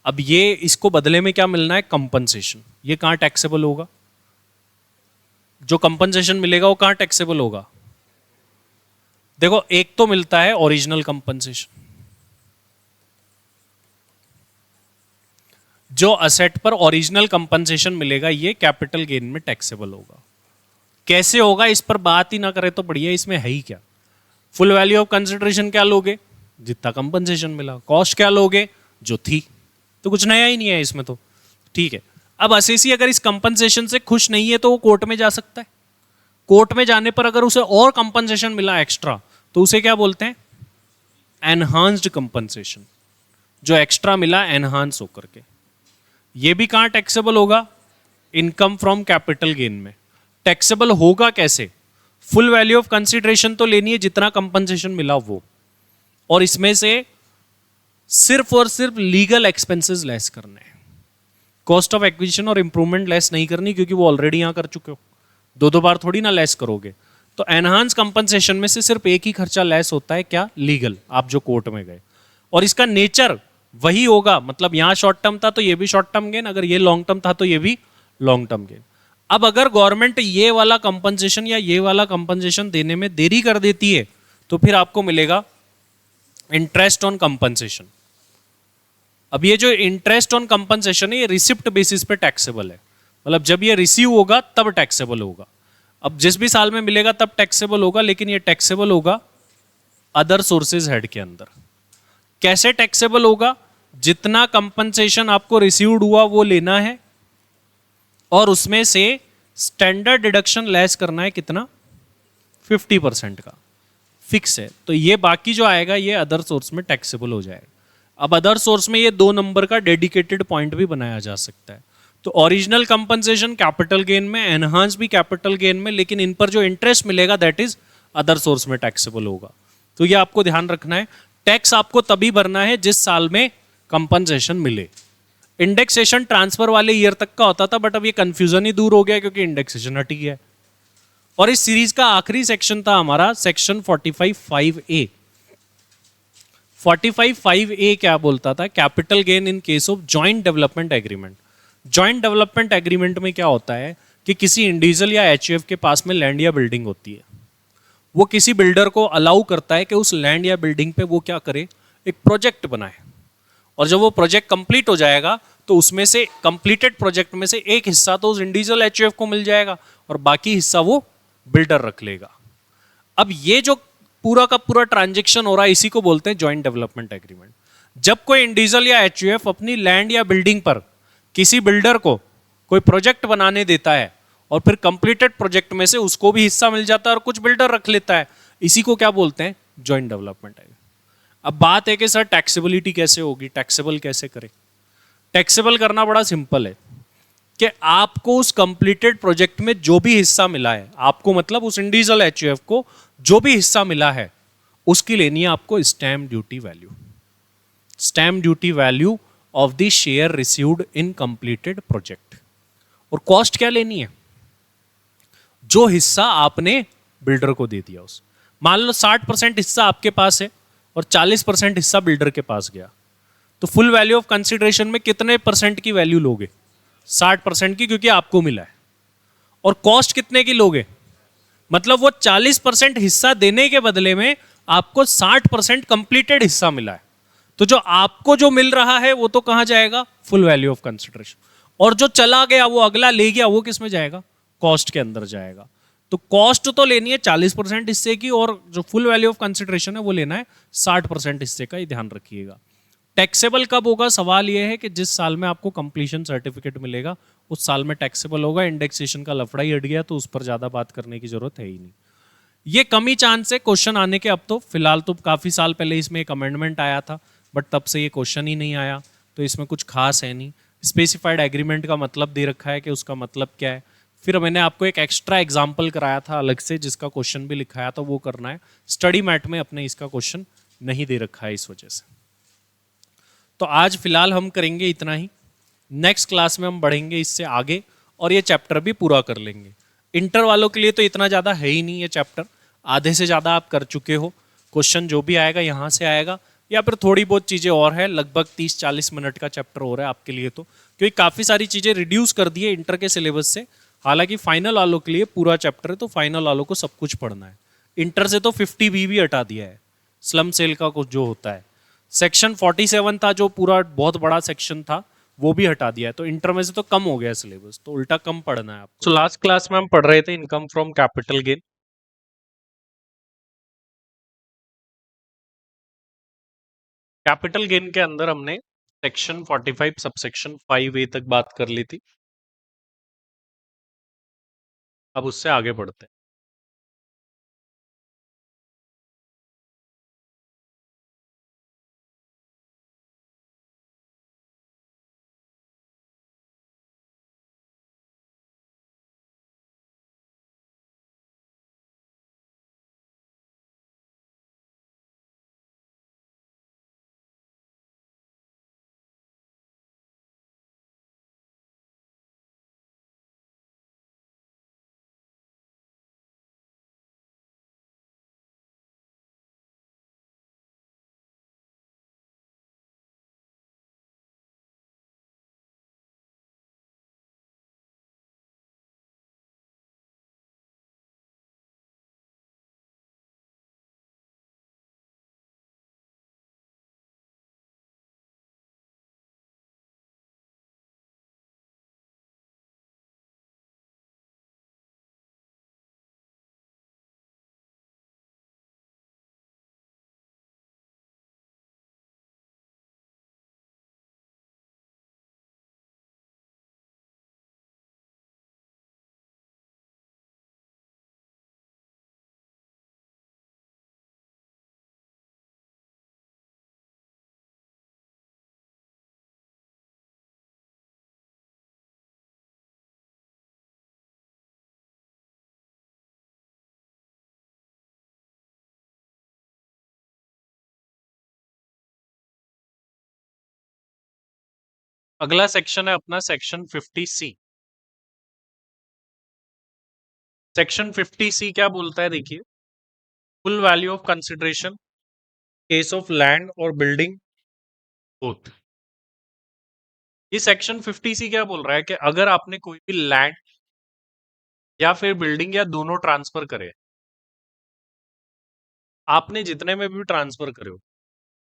अब ये इसको बदले में क्या मिलना है, कंपनसेशन। ये कहाँ टैक्सेबल होगा, जो कंपनसेशन मिलेगा वो कहाँ टैक्सेबल होगा। देखो एक तो मिलता है ओरिजिनल कंपनसेशन, जो असेट पर ओरिजिनल कंपनसेशन मिलेगा ये कैपिटल गेन में टैक्सेबल होगा। कैसे होगा इस पर बात ही ना करें तो बढ़िया, इसमें है ही क्या। फुल वैल्यू ऑफ कंसिडरेशन क्या लोगे, जितना कंपनसेशन मिला। कॉस्ट क्या लोगे, जो थी। तो कुछ नया ही नहीं है इसमें तो, ठीक है। अब असेसी अगर इस कंपनसेशन से खुश नहीं है तो वो कोर्ट में जा सकता है। कोर्ट में जाने पर अगर उसे और कंपनसेशन मिला एक्स्ट्रा, तो उसे क्या बोलते हैं, एनहांस्ड कंपनसेशन। जो एक्स्ट्रा मिला एनहांस होकर के, ये भी कहां टैक्सेबल होगा, इनकम फ्रॉम कैपिटल गेन में। टैक्सेबल होगा कैसे, फुल वैल्यू ऑफ कंसिडरेशन तो लेनी है जितना कंपनसेशन मिला वो, और इसमें से सिर्फ और सिर्फ लीगल एक्सपेंसेस लेस करने हैं। कॉस्ट ऑफ एक्विजिशन और इंप्रूवमेंट लेस नहीं करनी, क्योंकि वो ऑलरेडी यहां कर चुके हो, दो बार थोड़ी ना लेस करोगे। तो एनहांस कंपनसेशन में से सिर्फ एक ही खर्चा लेस होता है, क्या, लीगल, आप जो कोर्ट में गए। और इसका नेचर वही होगा, मतलब यहां शॉर्ट टर्म था तो ये भी शॉर्ट टर्म गेन, अगर ये लॉन्ग टर्म था तो ये भी लॉन्ग टर्म गेन। अब अगर गवर्नमेंट ये वाला कंपनसेशन या ये वाला कंपनसेशन देने में देरी कर देती है, तो फिर आपको मिलेगा इंटरेस्ट ऑन कंपनसेशन। अब ये जो इंटरेस्ट ऑन कंपनसेशन है ये रिसिप्ट बेसिस पे टैक्सेबल है, मतलब जब ये रिसीव होगा तब टैक्सेबल होगा। अब जिस भी साल में मिलेगा तब टैक्सेबल होगा, लेकिन ये टैक्सेबल होगा अदर सोर्सेज हेड के अंदर। कैसे टैक्सेबल होगा, जितना कंपनसेशन आपको रिसीव्ड हुआ वो लेना है, और उसमें से स्टैंडर्ड डिडक्शन लेस करना है, कितना, 50% का, फिक्स है। तो ये बाकी जो आएगा ये अदर सोर्स में टैक्सेबल हो जाएगा। अब अदर सोर्स में ये 2 नंबर का डेडिकेटेड पॉइंट भी बनाया जा सकता है। तो ओरिजिनल कंपनसेशन कैपिटल गेन में, एनहांस भी कैपिटल गेन में, लेकिन इन पर जो इंटरेस्ट मिलेगा दैट इज अदर सोर्स में टैक्सेबल होगा। तो ये आपको ध्यान रखना है। टैक्स आपको तभी भरना है जिस साल में कंपनसेशन मिले। इंडेक्सेशन ट्रांसफर वाले ईयर तक का होता था, बट अब ये कंफ्यूजन ही दूर हो गया क्योंकि इंडेक्सेशन हट गया है। और इस सीरीज का आखिरी सेक्शन था हमारा सेक्शन 45(5)(a). 45(5)(a) क्या बोलता था, capital gain in case of joint development agreement. Joint development agreement में क्या होता है कि किसी इंडिविजुअल या एचयूएफ के पास में लैंड या बिल्डिंग होती है, वो किसी बिल्डर को अलाउ करता है कि उस लैंड या बिल्डिंग पे वो क्या करे, एक प्रोजेक्ट बनाए। और जब वो प्रोजेक्ट कंप्लीट हो जाएगा तो उसमें से कंप्लीटेड प्रोजेक्ट में से एक हिस्सा तो उस इंडिविजुअल एचयूएफ को मिल जाएगा और बाकी हिस्सा वो बिल्डर रख लेगा। अब ये जो पूरा का पूरा ट्रांजैक्शन हो रहा है इसी को बोलते हैं जॉइंट डेवलपमेंट एग्रीमेंट। जब कोई इंडिविजुअल या एचयूएफ अपनी लैंड या बिल्डिंग पर किसी बिल्डर को कोई प्रोजेक्ट बनाने देता है और फिर कंप्लीटेड प्रोजेक्ट में से उसको भी हिस्सा मिल जाता है और कुछ बिल्डर रख लेता है, इसी को क्या बोलते हैं, जॉइंट डेवलपमेंट एग्रीमेंट। अब बात है कि सर टैक्सेबिलिटी कैसे होगी, टैक्सेबल कैसे करें। टैक्सेबल करना बड़ा सिंपल है कि आपको उस कंप्लीटेड प्रोजेक्ट में जो भी हिस्सा मिला है, आपको मतलब उस इंडिविजुअल एचयूएफ को जो भी हिस्सा मिला है उसकी लेनी है आपको stamp duty value. Stamp duty value of the share received in completed project. और कॉस्ट क्या लेनी है, जो हिस्सा आपने बिल्डर को दे दिया उस, मान लो 60% हिस्सा आपके पास है और 40% हिस्सा बिल्डर के पास गया, तो फुल वैल्यू ऑफ कंसिडरेशन में कितने परसेंट की वैल्यू लोगे, 60% की, क्योंकि आपको मिला है। और कॉस्ट कितने की लोगे, मतलब वो 40% हिस्सा देने के बदले में आपको 60% कंप्लीटेड हिस्सा मिला है। तो जो आपको जो मिल रहा है वो तो कहां जाएगा, फुल वैल्यू ऑफ कंसिडरेशन। और जो चला गया, वो अगला ले गया, वो किस में जाएगा, कॉस्ट के अंदर जाएगा। तो कॉस्ट तो लेनी है 40% हिस्से की, और जो फुल वैल्यू ऑफ कंसिडरेशन है वो लेना है 60% हिस्से का, ये ध्यान रखिएगा। टैक्सेबल कब होगा, सवाल ये है कि जिस साल में आपको कंप्लीशन सर्टिफिकेट मिलेगा उस साल में टैक्सेबल होगा। इंडेक्सेशन का लफड़ा ही हट गया तो उस पर ज्यादा बात करने की जरूरत है ही नहीं। ये कम ही चांस है क्वेश्चन आने के। अब तो फिलहाल तो काफी साल पहले इसमें एक अमेंडमेंट आया था, बट तब से ये क्वेश्चन ही नहीं आया, तो इसमें कुछ खास है नहीं। स्पेसिफाइड एग्रीमेंट का मतलब दे रखा है कि उसका मतलब क्या है, फिर मैंने आपको एक एक्स्ट्रा एग्जाम्पल कराया था अलग से जिसका क्वेश्चन भी लिखाया था, वो करना है। स्टडी मैट में अपने इसका क्वेश्चन नहीं दे रखा है इस वजह से। तो आज फिलहाल हम करेंगे इतना ही। नेक्स्ट क्लास में हम बढ़ेंगे इससे आगे और ये चैप्टर भी पूरा कर लेंगे। इंटर वालों के लिए तो इतना ज़्यादा है ही नहीं ये चैप्टर, आधे से ज़्यादा आप कर चुके हो। क्वेश्चन जो भी आएगा यहाँ से आएगा, या फिर थोड़ी बहुत चीज़ें और है। लगभग 30-40 मिनट का चैप्टर हो रहा है आपके लिए, तो क्योंकि काफ़ी सारी चीज़ें रिड्यूस कर दी है इंटर के सिलेबस से। हालांकि फाइनल वालों के लिए पूरा चैप्टर है, तो फाइनल वालों को सब कुछ पढ़ना है। इंटर से तो 50B भी हटा दिया है, स्लम सेल का कुछ जो होता है। सेक्शन 47 था जो पूरा बहुत बड़ा सेक्शन था, वो भी हटा दिया है। तो इंटर में से तो कम हो गया सिलेबस, तो उल्टा कम पढ़ना है आपको। सो लास्ट क्लास में हम पढ़ रहे थे income from capital gain. Capital gain के अंदर हमने सेक्शन 45 सबसेक्शन 5A तक बात कर ली थी। अब उससे आगे बढ़ते हैं। अगला सेक्शन है अपना सेक्शन 50C। सेक्शन 50C क्या बोलता है, देखिए। Full value of consideration case of land और बिल्डिंग बोथ। ये सेक्शन 50C क्या बोल रहा है कि अगर आपने कोई भी लैंड या फिर बिल्डिंग या दोनों ट्रांसफर करे, आपने जितने में भी ट्रांसफर करे हो,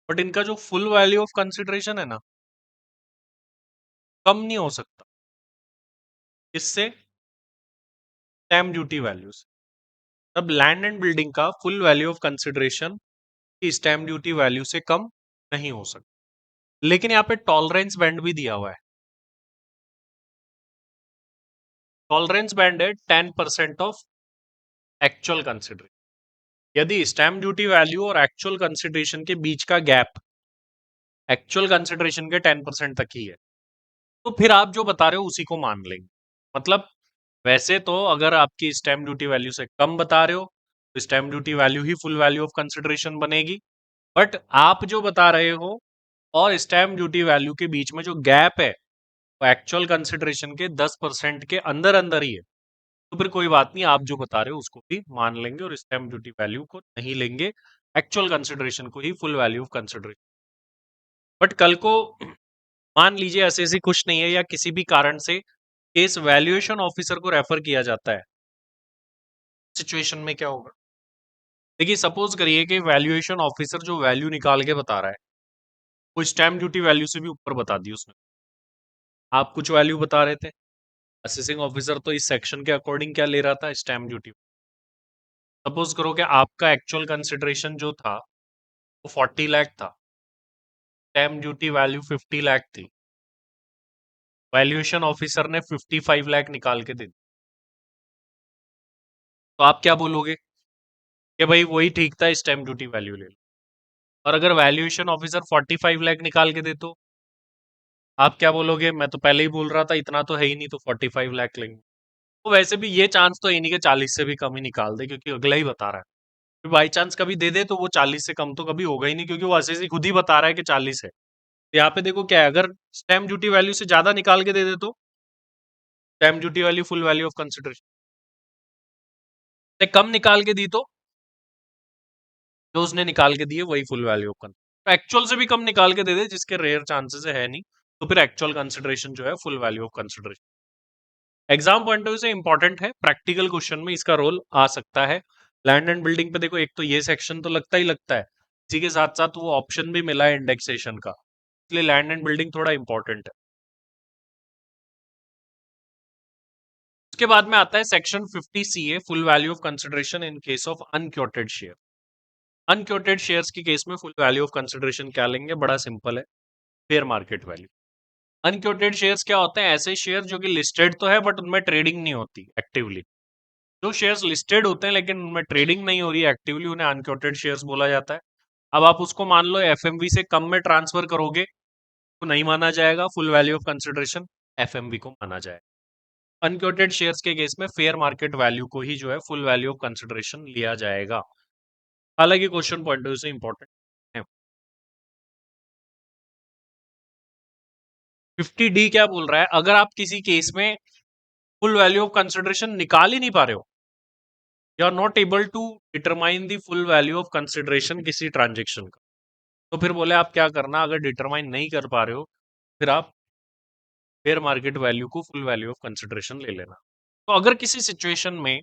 बट इनका जो फुल वैल्यू ऑफ कंसिडरेशन है ना, कम नहीं हो सकता। इससे स्टैम्प ड्यूटी वैल्यू से। तब लैंड एंड बिल्डिंग का फुल वैल्यू ऑफ कंसिडरेशन की स्टैम्प ड्यूटी वैल्यू से कम नहीं हो सकता। लेकिन यहाँ पे टॉलरेंस बैंड भी दिया हुआ है। टॉलरेंस बैंड है 10% ऑफ एक्चुअल कंसिडरेशन। यदि स्टैम्प ड्यूटी वैल्यू और एक्चुअल कंसिडरेशन के बीच का गैप एक्चुअल कंसिडरेशन के 10% तक ही है, तो फिर आप जो बता रहे हो उसी को मान लेंगे। मतलब वैसे तो अगर आपकी स्टैम्प ड्यूटी वैल्यू से कम बता रहे हो, तो stamp duty value he full value of consideration बनेगी। बट आप जो बता रहे हो और स्टैम्प ड्यूटी वैल्यू के बीच में जो गैप है, वो एक्चुअल कंसिडरेशन के 10% के अंदर अंदर ही है, तो फिर कोई बात नहीं, आप जो बता रहे हो उसको भी मान लेंगे और स्टैम्प ड्यूटी वैल्यू को नहीं लेंगे, एक्चुअल कंसिडरेशन को ही full value of consideration. But कल को मान लीजिए ऐसे ऐसी कुछ नहीं है या किसी भी कारण से केस वैल्यूएशन ऑफिसर को रेफर किया जाता है, सिचुएशन में क्या होगा? देखिए, सपोज करिए कि वैल्यूएशन ऑफिसर जो वैल्यू निकाल के बता रहा है, वो स्टैम्प ड्यूटी वैल्यू से भी ऊपर बता दी उसने। आप कुछ वैल्यू बता रहे थे, असेसिंग ऑफिसर तो इस सेक्शन के अकॉर्डिंग क्या ले रहा था, स्टैम्प ड्यूटी। सपोज करो कि आपका एक्चुअल कंसिडरेशन जो था वो 40 लाख था, स्टैम्प ड्यूटी वैल्यू 50 लाख थी, वैल्यूएशन ऑफिसर ने 55 लाख निकाल के दे दी, तो आप क्या बोलोगे कि भाई वही ठीक था, स्टैम्प ड्यूटी वैल्यू ले लो। और अगर वैल्यूएशन ऑफिसर 45 लाख निकाल के दे तो आप क्या बोलोगे, मैं तो पहले ही बोल रहा था इतना तो है ही नहीं, तो 45 लाख लेंगे। तो वैसे भी ये चांस तो इन्हीं के 40 से भी कम ही निकाल दे, क्योंकि अगला ही बता रहा है। बाई चांस कभी दे दे तो वो 40 से कम तो कभी होगा ही नहीं, क्योंकि वो असेसी खुद ही बता रहा है कि 40 है। तो यहाँ पे देखो क्या है, अगर स्टैम्प ड्यूटी वैल्यू से ज्यादा निकाल के दे दे तो stamp duty value full value of consideration, कम निकाल के दी तो जो उसने निकाल के दी है वही full value of consideration. Actual से भी कम निकाल के दे दे, जिसके रेयर चांसेस है नहीं, तो फिर एक्चुअल कंसिडरेशन जो है full value of consideration. Exam point of view से इंपॉर्टेंट है, प्रैक्टिकल क्वेश्चन में इसका रोल आ सकता है। लैंड एंड बिल्डिंग पे देखो, एक तो ये सेक्शन तो लगता ही लगता है, इसी के साथ साथ वो ऑप्शन भी मिला है इंडेक्सेशन का, इसलिए लैंड एंड बिल्डिंग थोड़ा इंपॉर्टेंट है। उसके बाद में आता है section 50 CA, full value of consideration in case of unquoted share. Unquoted shares के केस में फुल वैल्यू ऑफ कंसिडरेशन क्या लेंगे, बड़ा सिंपल है, fair market value. Unquoted shares क्या होते हैं, ऐसे शेयर जो कि लिस्टेड तो है बट उनमें ट्रेडिंग नहीं होती एक्टिवली। जो शेयर्स लिस्टेड होते हैं लेकिन उनमें ट्रेडिंग नहीं हो रही है एक्टिवली, उन्हें अनक्योटेड शेयर्स बोला जाता है। अब आप उसको मान लो एफएमवी से कम में ट्रांसफर करोगे तो नहीं माना जाएगा full value of consideration, FMV को माना जाएगा। अनक्योटेड शेयर्स के केस में फेयर मार्केट वैल्यू को ही जो है फुल वैल्यू ऑफ कंसिडरेशन लिया जाएगा। हालांकि क्वेश्चन पॉइंट ऑफ व्यू से इंपॉर्टेंट है। 50D क्या बोल रहा है, अगर आप किसी केस में फुल वैल्यू ऑफ कंसिडरेशन निकाल ही नहीं पा रहे हो, you are not able to determine the full value of consideration किसी ट्रांजेक्शन का, तो फिर बोले आप क्या करना, अगर डिटरमाइन नहीं कर पा रहे हो फिर आप फेयर मार्केट वैल्यू को फुल वैल्यू ऑफ कंसिडरेशन ले लेना। तो अगर किसी सिचुएशन में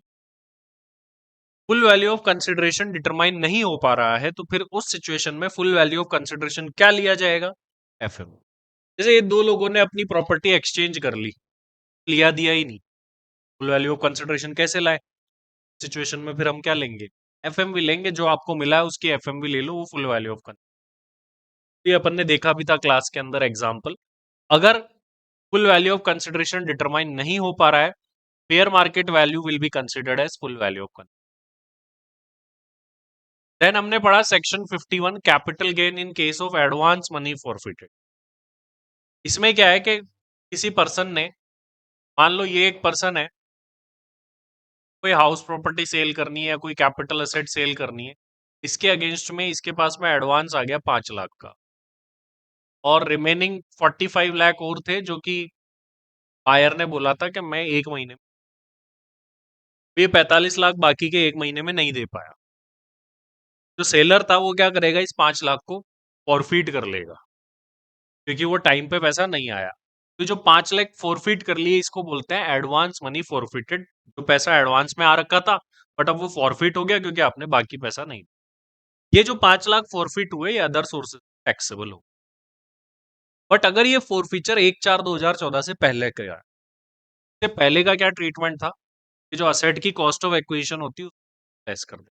full value of consideration determine नहीं हो पा रहा है तो फिर उस सिचुएशन में फुल वैल्यू ऑफ कंसिडरेशन क्या लिया जाएगा, एफएम। जैसे ये दो लोगों ने अपनी प्रॉपर्टी एक्सचेंज कर ली, लिया दिया ही नहीं, फुल वैल्यू ऑफ कंसिडरेशन कैसे लाए, सिचुएशन में फिर हम क्या लेंगे, एफएमवी लेंगे, जो आपको मिला है उसकी एफएमवी ले लो, वो फुल वैल्यू ऑफ कंसिडरेशन। ये अपन ने देखा भी था क्लास के अंदर एग्जांपल। अगर full value of consideration determine नहीं हो पा रहा है, fair market value will be considered as full value of consideration. Then हमने पढ़ा section 51, capital gain in case of advance money forfeited. इसमें क्या है कि किसी पर्सन ने, मान लो ये एक पर्सन है, कोई हाउस प्रॉपर्टी सेल करनी है या कोई कैपिटल असेट सेल करनी है, इसके अगेंस्ट में इसके पास में एडवांस आ गया 5 लाख का, और रिमेनिंग 45 लाख और थे जो कि बायर ने बोला था कि मैं 1 महीने में, ये 45 लाख बाकी के 1 महीने में नहीं दे पाया। जो सेलर था वो क्या करेगा, इस 5 लाख को फॉरफिट कर लेगा, क्योंकि वो टाइम पे पैसा नहीं आया। तो जो 5 लाख फॉरफिट कर लिए इसको बोलते हैं एडवांस मनी फॉरफिटेड। जो पैसा एडवांस में आ रखा था बट अब वो फॉरफिट हो गया क्योंकि आपने बाकी पैसा नहीं। ये जो 5 लाख फॉरफिट हुए ये अदर सोर्सेज टैक्सेबल हो। बट अगर ये फॉरफिचर 1/4/2014 से पहले का है, इससे पहले का क्या ट्रीटमेंट था कि जो असेट की कॉस्ट ऑफ एक्विजिशन होती है लेस कर दे।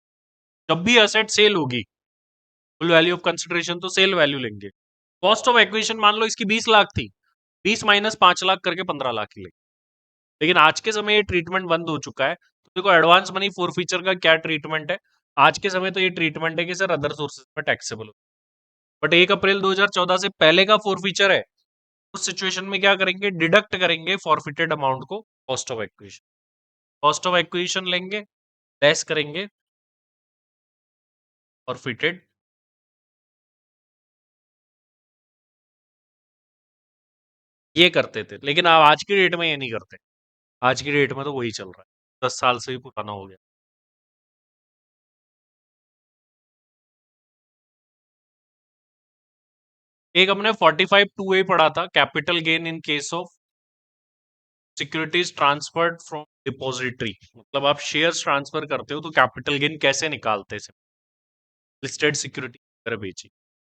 जब भी असेट सेल होगी, फुल वैल्यू ऑफ कंसिडरेशन तो सेल वैल्यू लेंगे, कॉस्ट ऑफ एक्विजिशन मान लो इसकी 20 लाख थी, 20 माइनस 5 लाख करके 15 लाख ही लेंगे। लेकिन आज के समय ये ट्रीटमेंट बंद हो चुका है। तो देखो एडवांस मनी फॉरफिचर का क्या ट्रीटमेंट है, आज के समय तो ये ट्रीटमेंट है कि सर अदर सोर्सेज में टैक्सेबल हो। बट 1 अप्रैल 2014 से पहले का फॉरफिचर है, उस सिचुएशन में क्या करेंगे, डिडक्ट करेंगे फॉरफिटेड अमाउंट को cost of acquisition, cost of acquisition लेंगे, लेस करेंगे फॉरफिटेड। ये करते थे, लेकिन अब आज की डेट में ये नहीं करते। आज की डेट में तो वही चल रहा है, 10 साल से भी पुराना हो गया। एक हमने 45(2)(a) पढ़ा था, capital gain in case of securities transferred from depository. मतलब आप शेयर्स ट्रांसफर करते हो तो कैपिटल गेन कैसे निकालते हैं, लिस्टेड सिक्योरिटी अगर बेची।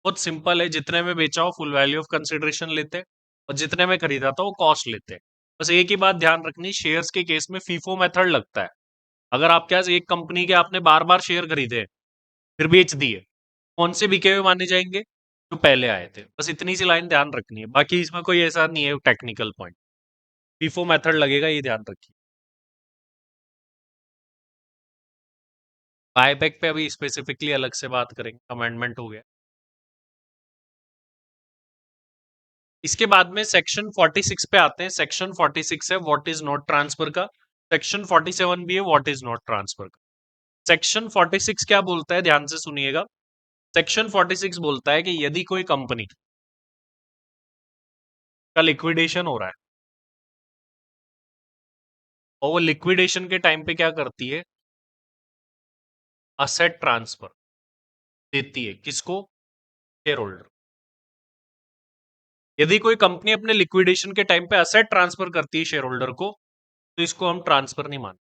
बहुत सिंपल है, जितने में बेचा हो फुल वैल्यू ऑफ कंसिडरेशन लेते हैं और जितने में खरीदा था वो कॉस्ट लेते हैं। बस एक ही बात ध्यान रखनी, शेयर्स के केस में फीफो मेथड लगता है। अगर आपके पास एक कंपनी के आपने बार बार शेयर खरीदे फिर बेच दिए, कौन से बिके हुए माने जाएंगे, जो पहले आए थे। बस इतनी सी लाइन ध्यान रखनी है, बाकी इसमें कोई ऐसा नहीं है टेक्निकल पॉइंट, फीफो मेथड लगेगा, ये ध्यान रखिए। बायबैक पे अभी स्पेसिफिकली अलग से बात करेंगे, अमेंडमेंट हो गया। इसके बाद में सेक्शन 46 पे आते हैं। सेक्शन 46 है व्हाट इज नॉट ट्रांसफर का। सेक्शन 47 भी है what is not transfer. Section 46 क्या बोलता है, ध्यान से सुनिएगा। सेक्शन 46 बोलता है कि यदि कोई कंपनी का लिक्विडेशन हो रहा है और वो लिक्विडेशन के टाइम पे क्या करती है, असेट ट्रांसफर देती है, किसको, शेयर होल्डर। यदि कोई कंपनी अपने लिक्विडेशन के टाइम पे असेट ट्रांसफर करती है शेयर होल्डर को, तो इसको हम ट्रांसफर नहीं मानते,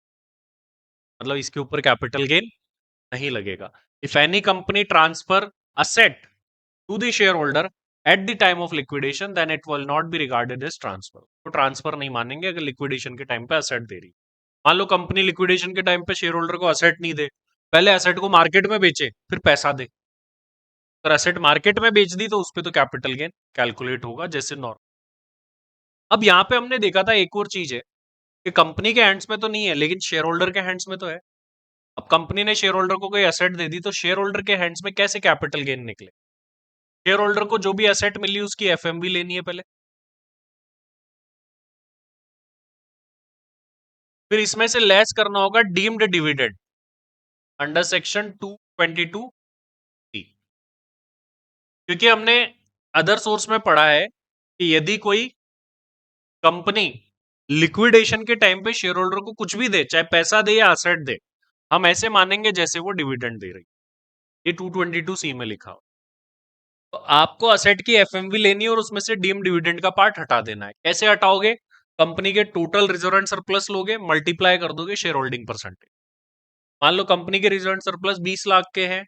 मतलब इसके ऊपर कैपिटल गेन नहीं लगेगा। If any company transfer asset to the share holder at the time of liquidation then it will not be regarded as transfer. तो ट्रांसफर नहीं मानेंगे अगर लिक्विडेशन के टाइम पे असेट दे रही। मान लो कंपनी लिक्विडेशन के टाइम पे शेयर होल्डर को असेट नहीं दे, पहले असेट को मार्केट में बेचे फिर पैसा दे, अगर असेट मार्केट में बेच दी तो उस पर तो कैपिटल गेन कैलकुलेट होगा जैसे नॉर्मल। अब यहाँ पे हमने देखा था एक और चीज है कि कंपनी के हैंड्स में तो नहीं है लेकिन शेयर होल्डर के हैंड्स में तो है। अब कंपनी ने शेयर होल्डर को कोई एसेट दे दी तो शेयर होल्डर के हैंड्स में कैसे कैपिटल गेन निकले। शेयर होल्डर को जो भी एसेट मिली उसकी एफएमवी लेनी है पहले, फिर इसमें से लेस करना होगा deemed dividend under section 222 T. क्योंकि हमने अदर सोर्स में पढ़ा है कि यदि कोई कंपनी लिक्विडेशन के टाइम पे शेयर होल्डर को कुछ भी दे, चाहे पैसा दे या असेट दे, हम ऐसे मानेंगे जैसे वो डिविडेंड दे रही। ये 222 सी में लिखा हो। तो आपको असेट की एफएमवी लेनी है और उसमें से डीम डिविडेंड का पार्ट हटा देना है। कैसे हटाओगे, कंपनी के टोटल रिजर्व एंड सरप्लस लोगे, मल्टीप्लाई कर दोगे शेयर होल्डिंग परसेंटेज। मान लो कंपनी के रिजर्व एंड सरप्लस 20 लाख के हैं,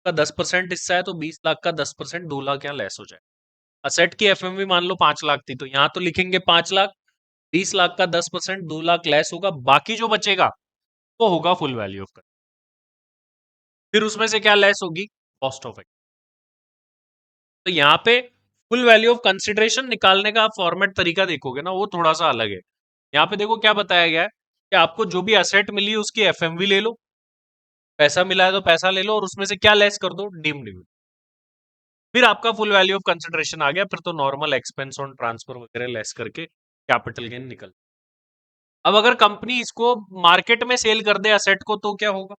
का 10% हिस्सा है तो 20 लाख का 10% 2 लाख यहाँ लेस हो जाए। असेट की एफएमवी मान लो 5 लाख थी तो यहाँ तो लिखेंगे 5 लाख, 20 लाख का 10% 2 लाख लेस होगा, बाकी जो बचेगा वो होगा फुल वैल्यू ऑफ। फिर उसमें से क्या लेस होगी, कॉस्ट ऑफ। तो यहाँ पे फुल वैल्यू ऑफ कंसिडरेशन निकालने का फॉर्मेट तरीका देखोगे ना वो थोड़ा सा अलग है। यहाँ पे देखो क्या बताया गया है कि आपको जो भी असेट मिली है उसकी एफएमवी ले लो, पैसा मिला है तो पैसा ले लो और उसमें से क्या लेस कर दो, डीम्ड डिविडेंड। फिर आपका फुल वैल्यू ऑफ कंसिडरेशन आ गया, फिर तो नॉर्मल एक्सपेंस ऑन ट्रांसफर वगैरह लेस करके कैपिटल गेन निकल। अब अगर कंपनी इसको मार्केट में सेल कर दे असेट को तो क्या होगा,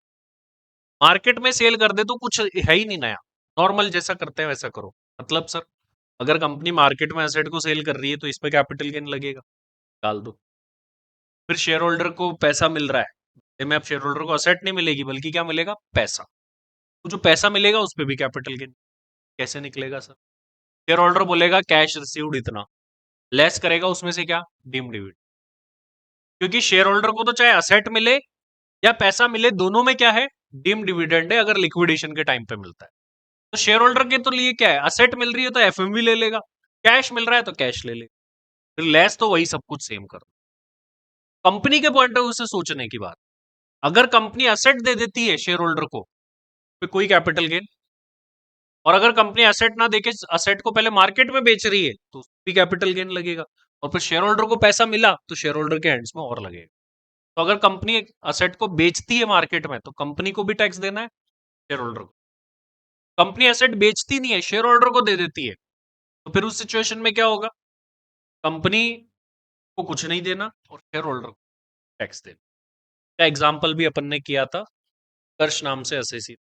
मार्केट में सेल कर दे तो कुछ है ही नहीं नया, नॉर्मल जैसा करते हैं वैसा करो। मतलब सर अगर कंपनी मार्केट में एसेट को सेल कर रही है तो इस पे कैपिटल गेन लगेगा, डाल दो। फिर शेयर होल्डर को पैसा मिल रहा है, में अब शेयर होल्डर को असेट नहीं मिलेगी बल्कि क्या मिलेगा, पैसा। तो जो पैसा मिलेगा उस पर भी कैपिटल गेन कैसे निकलेगा सर, शेयर होल्डर बोलेगा कैश रिसीव्ड इतना, लेस करेगा उसमें से क्या, डीम डिविडेंड। क्योंकि शेयर होल्डर को तो चाहे असेट मिले या पैसा मिले दोनों में क्या है, डीम डिविडेंड है अगर लिक्विडेशन के टाइम पे मिलता है। तो शेयर होल्डर के तो लिए क्या है, असेट मिल रही है तो एफएमवी ले लेगा, कैश मिल रहा है तो कैश ले लेगा, फिर लेस तो वही सब कुछ सेम कर। कंपनी के पॉइंट ऑफ व्यू से सोचने की बात, अगर कंपनी असेट दे देती है शेयर होल्डर को तो कोई कैपिटल गेन, और अगर कंपनी असेट ना देके असेट को पहले मार्केट में बेच रही है तो भी कैपिटल गेन लगेगा, और फिर शेयर होल्डर को पैसा मिला तो शेयर होल्डर के हैंड्स में और लगेगा। तो अगर कंपनी असेट को बेचती है मार्केट में तो कंपनी को भी टैक्स देना है, शेयर होल्डर को। कंपनी असेट बेचती नहीं है शेयर होल्डर को दे देती है तो फिर उस सिचुएशन में क्या होगा, कंपनी को कुछ नहीं देना और शेयर होल्डर को टैक्स देना। का एग्जाम्पल भी अपन ने किया था कर्ष नाम से एसएसी।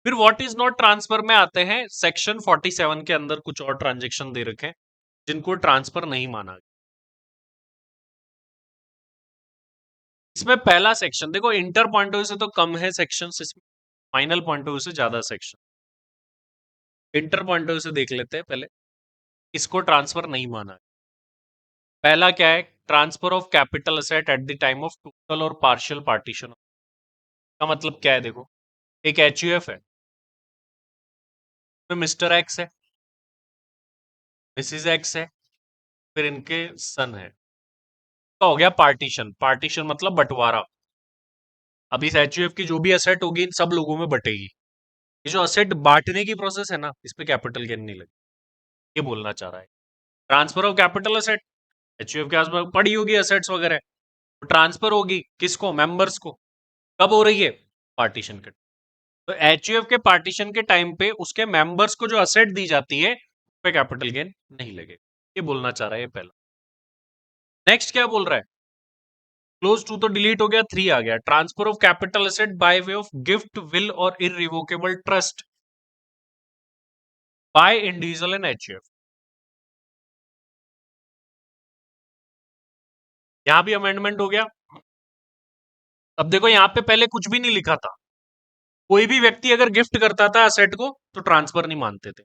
फिर व्हाट इज नॉट ट्रांसफर में आते हैं, सेक्शन 47 के अंदर कुछ और ट्रांजेक्शन दे रखे हैं जिनको ट्रांसफर नहीं माना गया। इसमें पहला सेक्शन देखो, इंटर पॉइंट ऑफ व्यू से तो कम है सेक्शन, इसमें फाइनल पॉइंट ऑफ व्यू से ज्यादा section. Inter point of view से देख लेते हैं पहले, इसको ट्रांसफर नहीं माना। पहला क्या है, transfer of capital asset eight the time of total और पार्शियल पार्टीशन। का मतलब क्या है, देखो एक एचयूएफ है, तो मिस्टर एक्स है, मिसिज एक्स है, फिर इनके सन है, तो हो गया पार्टीशन। पार्टीशन मतलब बंटवारा। अब इस एचयूएफ की जो भी असेट होगी इन सब लोगों में बटेगी। ये जो असेट बांटने की प्रोसेस है ना, इस पे कैपिटल गेन नहीं लगी, ये बोलना चाह रहा है। Transfer of capital asset, HUF के आसपास पड़ी होगी असेट्स वगैरह, तो ट्रांसफर होगी किसको, मेंबर्स को। कब हो रही है, पार्टीशन के। तो एचयूएफ के पार्टीशन के टाइम पे उसके मेंबर्स को जो असेट दी जाती है उस पे कैपिटल गेन नहीं लगेगा, ये बोलना चाह रहा है ये पहला। नेक्स्ट क्या बोल रहा है, क्लोज टू तो डिलीट हो गया, 3 आ गया, transfer of capital asset by way of gift, will और irrevocable trust by individual and HUF. यहां भी अमेंडमेंट हो गया। अब देखो यहां पे पहले कुछ भी नहीं लिखा था, कोई भी व्यक्ति अगर गिफ्ट करता था असेट को तो ट्रांसफर नहीं मानते थे।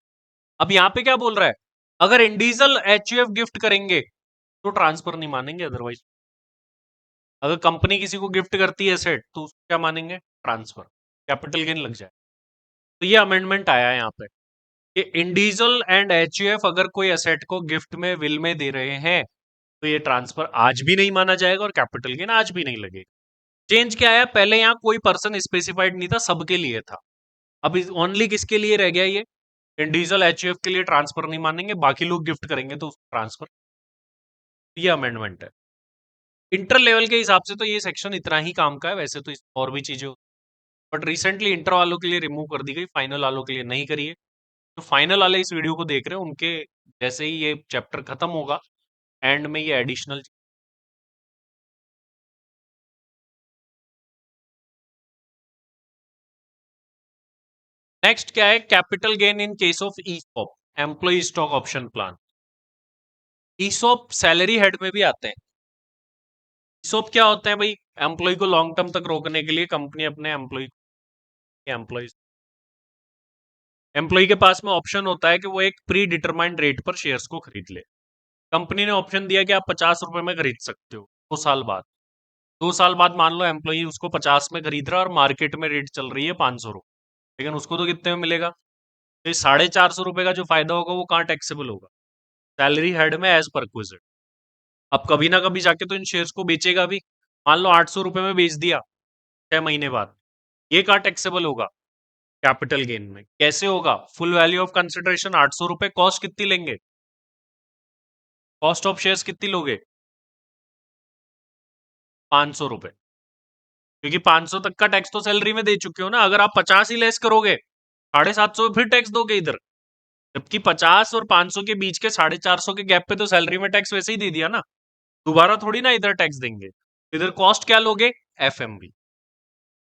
अब यहां पे क्या बोल रहा है, अगर इंडिविजुअल एचयूएफ गिफ्ट करेंगे तो ट्रांसफर नहीं मानेंगे, अदरवाइज अगर कंपनी किसी को गिफ्ट करती है एसेट तो उसको क्या मानेंगे, ट्रांसफर, कैपिटल गेन लग जाए। तो ये अमेंडमेंट आया है यहाँ पे कि इंडिविजुअल एंड एचयूएफ अगर कोई एसेट को गिफ्ट में, विल में दे रहे हैं तो ये ट्रांसफर आज भी नहीं माना जाएगा और कैपिटल गेन आज भी नहीं लगेगा। चेंज क्या है, पहले यहाँ कोई पर्सन स्पेसिफाइड नहीं था, सबके लिए था। अब ओनली किसके लिए रह गया ये, इंडिविजुअल एचयूएफ के लिए ट्रांसफर नहीं मानेंगे, बाकी लोग गिफ्ट करेंगे तो ट्रांसफर। ये अमेंडमेंट है। इंटर लेवल के हिसाब से तो ये सेक्शन इतना ही काम का है, वैसे तो और भी चीजें, बट रिसेंटली इंटर वालों के लिए रिमूव कर दी गई, फाइनल वालों के लिए नहीं करी है। तो फाइनल वाले इस वीडियो को देख रहे हैं उनके जैसे ही ये चैप्टर खत्म होगा, एंड में ये एडिशनल। नेक्स्ट क्या है, capital gain in case of ESOP, employ stock option plan. ESOP salary head में भी आते हैं। ईसॉप क्या होता है भाई, एम्प्लॉय को लॉन्ग टर्म तक रोकने के लिए कंपनी अपने एम्प्लॉय एम्प्लॉय के पास में ऑप्शन होता है कि वो एक प्री डिटरमाइंड रेट पर शेयर्स को खरीद ले। कंपनी ने ऑप्शन दिया कि आप 50 रुपए में खरीद सकते हो 2 साल बाद। 2 साल बाद मान लो एम्प्लॉय उसको 50 में खरीद रहा है और मार्केट में रेट चल रही है 500 रुपए, लेकिन उसको तो कितने में मिलेगा, तो 450 रुपए का जो फायदा होगा वो कहाँ टैक्सेबल होगा, सैलरी हेड में एज परक्विजिट। अब कभी ना कभी जाके तो इन शेयर्स को बेचेगा भी, मान लो 800 रुपए में बेच दिया 6 महीने बाद, ये कहाँ टैक्सेबल होगा, कैपिटल गेन में। कैसे होगा, फुल वैल्यू ऑफ कंसिडरेशन 800 रुपए, कॉस्ट कितनी लेंगे, कॉस्ट ऑफ शेयर्स कितनी लोगे, 500 रुपए, क्योंकि 500 तक का टैक्स तो सैलरी में दे चुके हो ना। अगर आप 50 ही लेस करोगे 750 फिर टैक्स दोगे इधर, जबकि 50 और 500 के बीच के 450 के गैप पे तो सैलरी में टैक्स वैसे ही दे दिया ना, दोबारा थोड़ी ना इधर टैक्स देंगे। इधर कॉस्ट क्या लोगे, एफएमवी।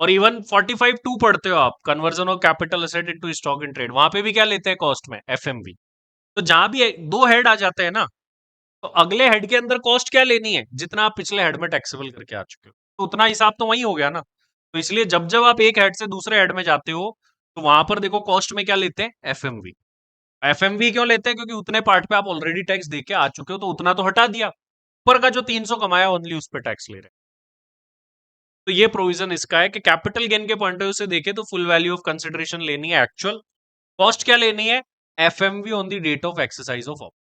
और इवन 45(2) पढ़ते हो आप, conversion of capital asset into stock in trade, वहां पे भी क्या लेते हैं कॉस्ट में, एफएमवी। तो जहां भी दो हेड आ जाते हैं ना, तो अगले हेड के अंदर कॉस्ट क्या लेनी है, जितना आप पिछले हेड में टैक्सेबल करके आ चुके हो, तो उतना हिसाब तो वही हो गया ना। तो इसलिए जब जब आप एक हेड से दूसरे हेड में जाते हो तो वहां पर देखो कॉस्ट में क्या लेते हैं, एफएमवी। एफएमवी क्यों लेते हैं, क्योंकि उतने पार्ट पे आप ऑलरेडी टैक्स दे के आ चुके हो, तो उतना तो हटा दिया, ऊपर का जो 300 कमाया ओनली उस पर टैक्स ले रहे हैं। तो ये प्रोविजन इसका है कि कैपिटल गेन के पॉइंट ऑफ व्यू से देखे तो फुल वैल्यू ऑफ कंसिडरेशन लेनी है एक्चुअल, कॉस्ट क्या लेनी है, FMV on the date of exercise of option.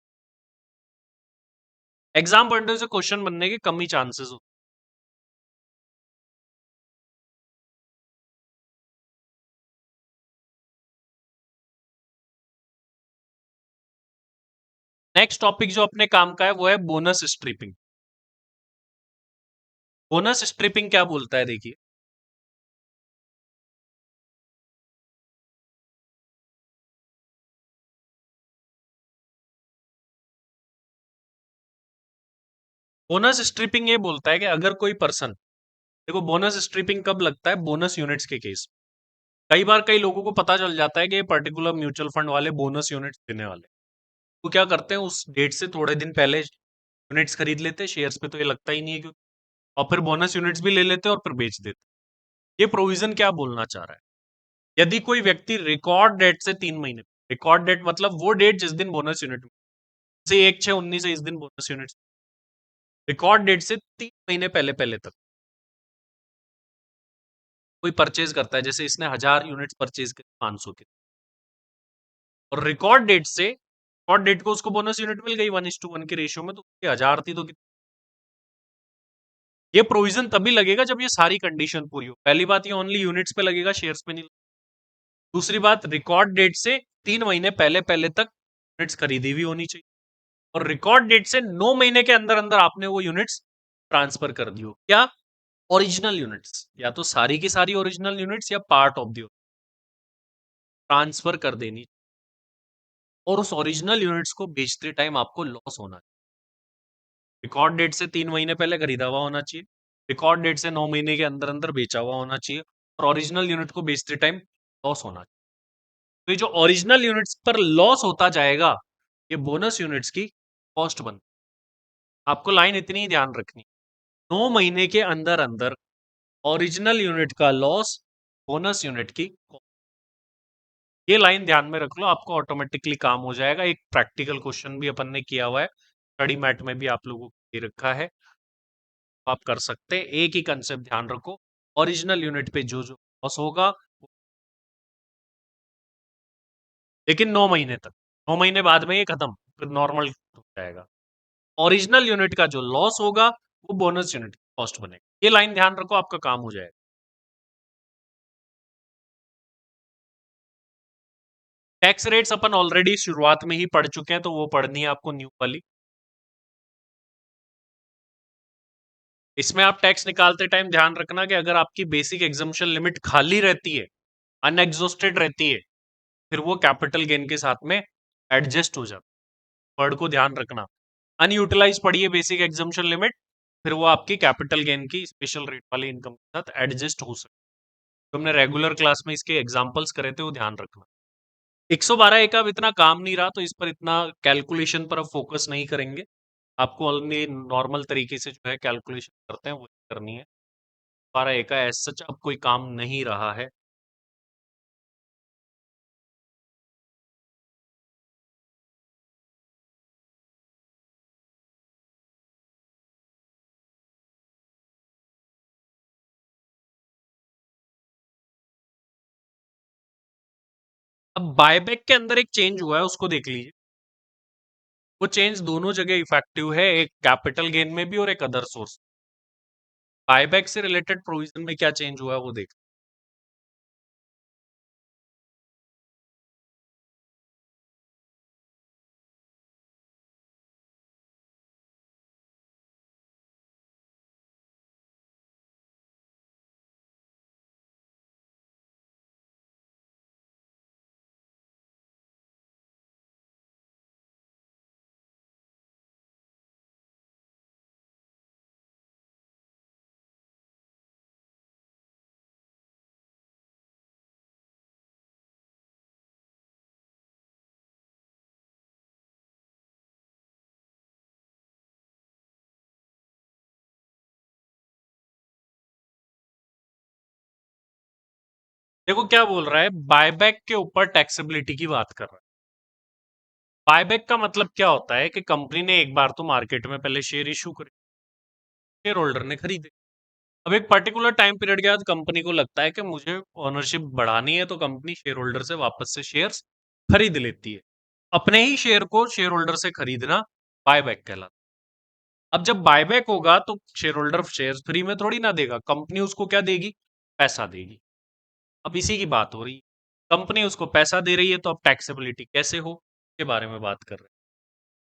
Exam point of view से क्वेश्चन बनने के कम ही चांसेस होते हैं। नेक्स्ट टॉपिक जो अपने काम का है वो है बोनस स्ट्रिपिंग। बोनस स्ट्रिपिंग क्या बोलता है, देखिए, बोनस स्ट्रिपिंग ये बोलता है कि अगर कोई पर्सन, देखो बोनस स्ट्रिपिंग कब लगता है, बोनस यूनिट्स के केस। कई बार कई लोगों को पता चल जाता है कि ये पर्टिकुलर म्यूचुअल फंड वाले बोनस यूनिट्स देने वाले, तो क्या करते हैं उस डेट से थोड़े दिन पहले यूनिट्स खरीद लेते हैं, शेयर्स पे तो ये लगता ही नहीं है क्योंकि, और फिर बोनस यूनिट्स भी ले लेते हैं और फिर बेच देते हैं। ये प्रोविजन क्या बोलना चाह रहा है, यदि कोई व्यक्ति रिकॉर्ड डेट से 3 महीने, रिकॉर्ड डेट मतलब वो डेट जिस दिन बोनस यूनिट से 1/6/19 से इस दिन बोनस यूनिट, रिकॉर्ड डेट से 3 महीने पहले पहले तक कोई परचेज करता है, जैसे इसने 1000 यूनिट्स परचेज करी 500 के, और रिकॉर्ड डेट से, रिकॉर्ड डेट को उसको बोनस यूनिट मिल गई 1:1 के रेशियो में, तो 1000 थी तो ये प्रोविजन तभी लगेगा जब ये सारी कंडीशन पूरी हो। पहली बात, ये ओनली यूनिट्स पे लगेगा, शेयर्स पे नहीं। दूसरी बात, रिकॉर्ड डेट से 3 महीने पहले पहले तक यूनिट्स खरीदी हुई होनी चाहिए, और रिकॉर्ड डेट से 9 महीने के अंदर अंदर आपने वो यूनिट्स ट्रांसफर कर दी हो, क्या, ओरिजिनल यूनिट्स, या तो सारी की सारी ओरिजिनल यूनिट्स या पार्ट ऑफ दी ट्रांसफर कर देनी, और उस ओरिजिनल यूनिट्स को बेचते टाइम आपको लॉस होना, रिकॉर्ड डेट से 3 महीने पहले खरीदा हुआ होना चाहिए, रिकॉर्ड डेट से 9 महीने के अंदर अंदर बेचा हुआ होना चाहिए, और ओरिजिनल यूनिट को बेचते टाइम लॉस होना चाहिए। तो ये जो ओरिजिनल यूनिट्स पर लॉस होता जाएगा, ये बोनस यूनिट्स की कॉस्ट बन। आपको लाइन इतनी ही ध्यान रखनी, 9 महीने के अंदर अंदर ओरिजिनल यूनिट का लॉस बोनस यूनिट की cost। ये लाइन ध्यान में रख लो, आपको ऑटोमेटिकली काम हो जाएगा। एक प्रैक्टिकल क्वेश्चन भी अपन ने किया हुआ है, स्टडी मैट में भी आप लोगों को दे रखा है, तो आप कर सकते हैं। एक ही कंसेप्ट ध्यान रखो, ओरिजिनल यूनिट पे जो जो लॉस होगा, लेकिन 9 महीने तक, 9 महीने बाद में ये खत्म, फिर नॉर्मल हो जाएगा। ओरिजिनल यूनिट का जो लॉस होगा वो बोनस यूनिट कॉस्ट बनेगा। ये लाइन ध्यान रखो, आपका काम हो जाएगा। टैक्स रेट्स अपन ऑलरेडी शुरुआत में ही पढ़ चुके हैं, तो वो पढ़नी है आपको न्यू वाली। इसमें आप टैक्स निकालते टाइम ध्यान रखना कि अगर आपकी बेसिक एग्जम्पशन लिमिट खाली रहती है, अनएग्जॉस्टेड रहती है, फिर वो कैपिटल गेन के साथ में एडजस्ट हो जाता है। वर्ड को ध्यान रखना, अनयूटिलाइज पड़ी है बेसिक एग्जम्पशन लिमिट, फिर वो आपकी कैपिटल गेन की स्पेशल रेट वाली इनकम के साथ एडजस्ट हो सकती है। तो हमने रेगुलर क्लास में इसके एग्जांपल्स करे थे, वो ध्यान रखना। 112 ए का अब इतना काम नहीं रहा, तो इस पर इतना कैलकुलेशन पर अब फोकस नहीं करेंगे। आपको ओनली नॉर्मल तरीके से जो है कैलकुलेशन करते हैं वो करनी है। 12 ए का एज सच अब कोई काम नहीं रहा है। अब बायबैक के अंदर एक चेंज हुआ है, उसको देख लीजिए। वो चेंज दोनों जगह इफेक्टिव है, एक कैपिटल गेन में भी और एक अदर सोर्स। बायबैक से रिलेटेड प्रोविजन में क्या चेंज हुआ है वो देख। देखो क्या बोल रहा है, बायबैक के ऊपर टैक्सेबिलिटी की बात कर रहा है। बायबैक का मतलब क्या होता है कि कंपनी ने एक बार तो मार्केट में पहले शेयर इशू करे, शेयर होल्डर ने खरीदे। अब एक पर्टिकुलर टाइम पीरियड के बाद कंपनी को लगता है कि मुझे ओनरशिप बढ़ानी है, तो कंपनी शेयर होल्डर से वापस से शेयर्स खरीद लेती है। अपने ही शेयर को शेयर होल्डर से खरीदना बायबैक कहलाता है। अब जब बायबैक होगा तो शेयर होल्डर शेयर फ्री में थोड़ी ना देगा, कंपनी उसको क्या देगी, पैसा देगी। अब इसी की बात हो रही है, कंपनी उसको पैसा दे रही है, तो अब टैक्सेबिलिटी कैसे हो के बारे में बात कर रहे हैं।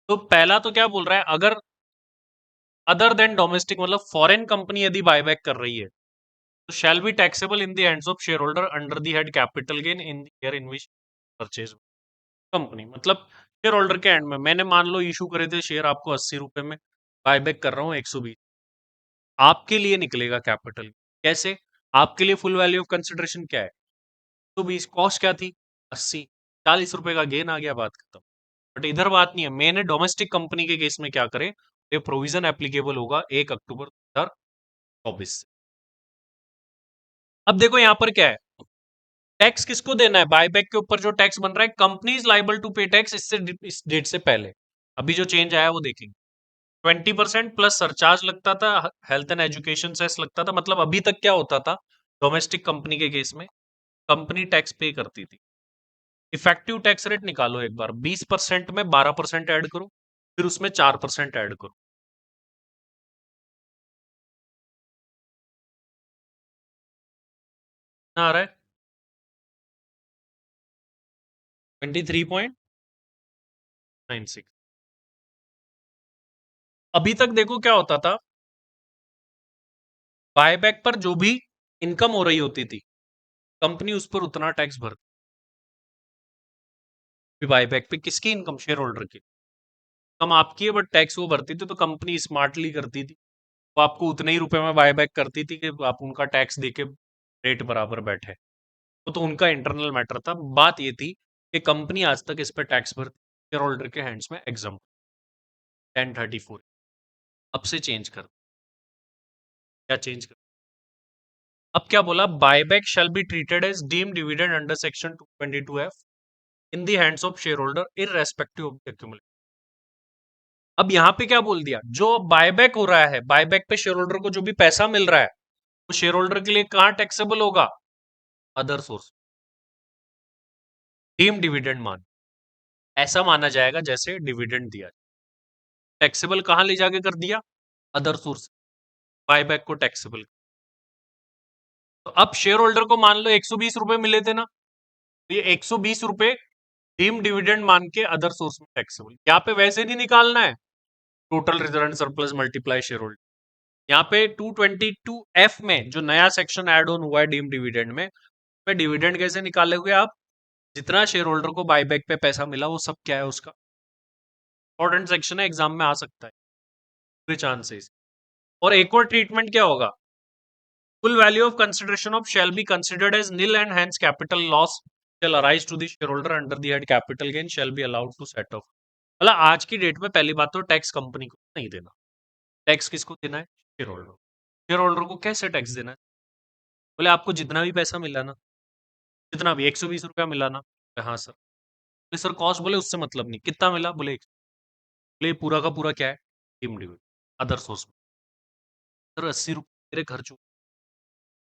तो पहला तो क्या बोल रहा है, अगर अदर देन डोमेस्टिक मतलब फॉरेन कंपनी यदि बायबैक कर रही है, तो shall be taxable in the hands of share holder under the head capital gain in the year in which purchase company. मतलब शेयर होल्डर के एंड में मैंने मान लो इशू करे थे शेयर आपको 80 रुपए में, बायबैक कर रहा हूँ 120, आपके लिए निकलेगा कैपिटल कैसे, आपके लिए फुल वैल्यू ऑफ कंसिडरेशन क्या है, तो 20, कॉस्ट क्या थी 80, 40 रुपए का गेन आ गया, बात खत्म। बट इधर बात नहीं है, मैंने डोमेस्टिक कंपनी के केस में क्या करें, ये प्रोविजन एप्लीकेबल होगा 1 अक्टूबर 2024 से। अब देखो यहां पर क्या है, टैक्स किसको देना है, बायबैक के ऊपर जो टैक्स बन रहा है, कंपनी इज लाइबल टू पे टैक्स इससे इस डेट से पहले। अभी जो चेंज आया वो देखेंगे, 20% प्लस सरचार्ज लगता था, हेल्थ एंड एजुकेशन सेस लगता था। मतलब अभी तक क्या होता था, डोमेस्टिक कंपनी के केस में कंपनी टैक्स पे करती थी। इफेक्टिव टैक्स रेट निकालो एक बार, 20% में 12% ऐड करो, फिर उसमें 4% ऐड करो, कितना आ रहा है, 23.96। अभी तक देखो क्या होता था, बायबैक पर जो भी इनकम हो रही होती थी, कंपनी उस पर उतना टैक्स भरती, बायबैक पे किसकी इनकम, शेयर होल्डर की। कम आपकी है बट टैक्स वो भरती थी, तो कंपनी स्मार्टली करती थी, वो आपको उतने ही रुपए में बाय बैक करती थी कि आप उनका टैक्स देके रेट बराबर बैठे। तो उनका इंटरनल मैटर था। बात ये थी कि कंपनी आज तक इस पे टैक्स भरती, शेयर होल्डर के हैंड्स में एग्जाम 1034 अब से चेंज कर, क्या चेंज कर, अब क्या बोला, buyback shall be treated as deemed dividend under section 222F in the hands of share holder irrespective of the accumulation. अब यहां पे क्या बोल दिया, जो बायबैक हो रहा है, बायबैक पे शेयर होल्डर को जो भी पैसा मिल रहा है, वो शेयर होल्डर के लिए कहां टैक्सेबल होगा, अदर सोर्स, डीम डिविडेंड मान, ऐसा माना जाएगा जैसे डिविडेंड दिया, टैक्सेबल कहां ले जाके कर दिया, अदर सोर्स, बायबैक को टैक्सेबल। तो अब शेयर होल्डर को मान लो 120 रुपए मिले थे ना, तो ये 120 रुपए डीम डिविडेंड मान के अदर सोर्स में टैक्सेबल, यहाँ पे वैसे नहीं निकालना है, total reserve surplus multiply share holder, यहाँ पे 222F में जो नया सेक्शन ऐड ऑन हुआ है डीम डिविडेंड में डिविडेंड कैसे निकालोगे आप, जितना शेयर होल्डर को बायबैक पे पैसा मिला वो सब क्या है उसका, इंपॉर्टेंट सेक्शन है, एग्जाम में आ सकता है पूरे चांसेस। और एक और ट्रीटमेंट क्या होगा, full value of consideration of shall be considered as nil and hence capital loss shall arise to the shareholder under the head capital gain shall be allowed to set off। मतलब आज की date में पहली बात तो tax company को नहीं देना, टैक्स किसको देना है, शेयर होल्डर, शेयर होल्डर को कैसे टैक्स देना है, बोले आपको जितना भी पैसा मिला ना, जितना भी 120 रुपया मिला ना, हाँ सर, बोले सर कॉस्ट, बोले उससे मतलब नहीं, कितना मिला, बोले बोले पूरा का पूरा क्या है, डिविडेंड अदर सोर्स में, सर 80 रुपये मेरे खर्च हुए,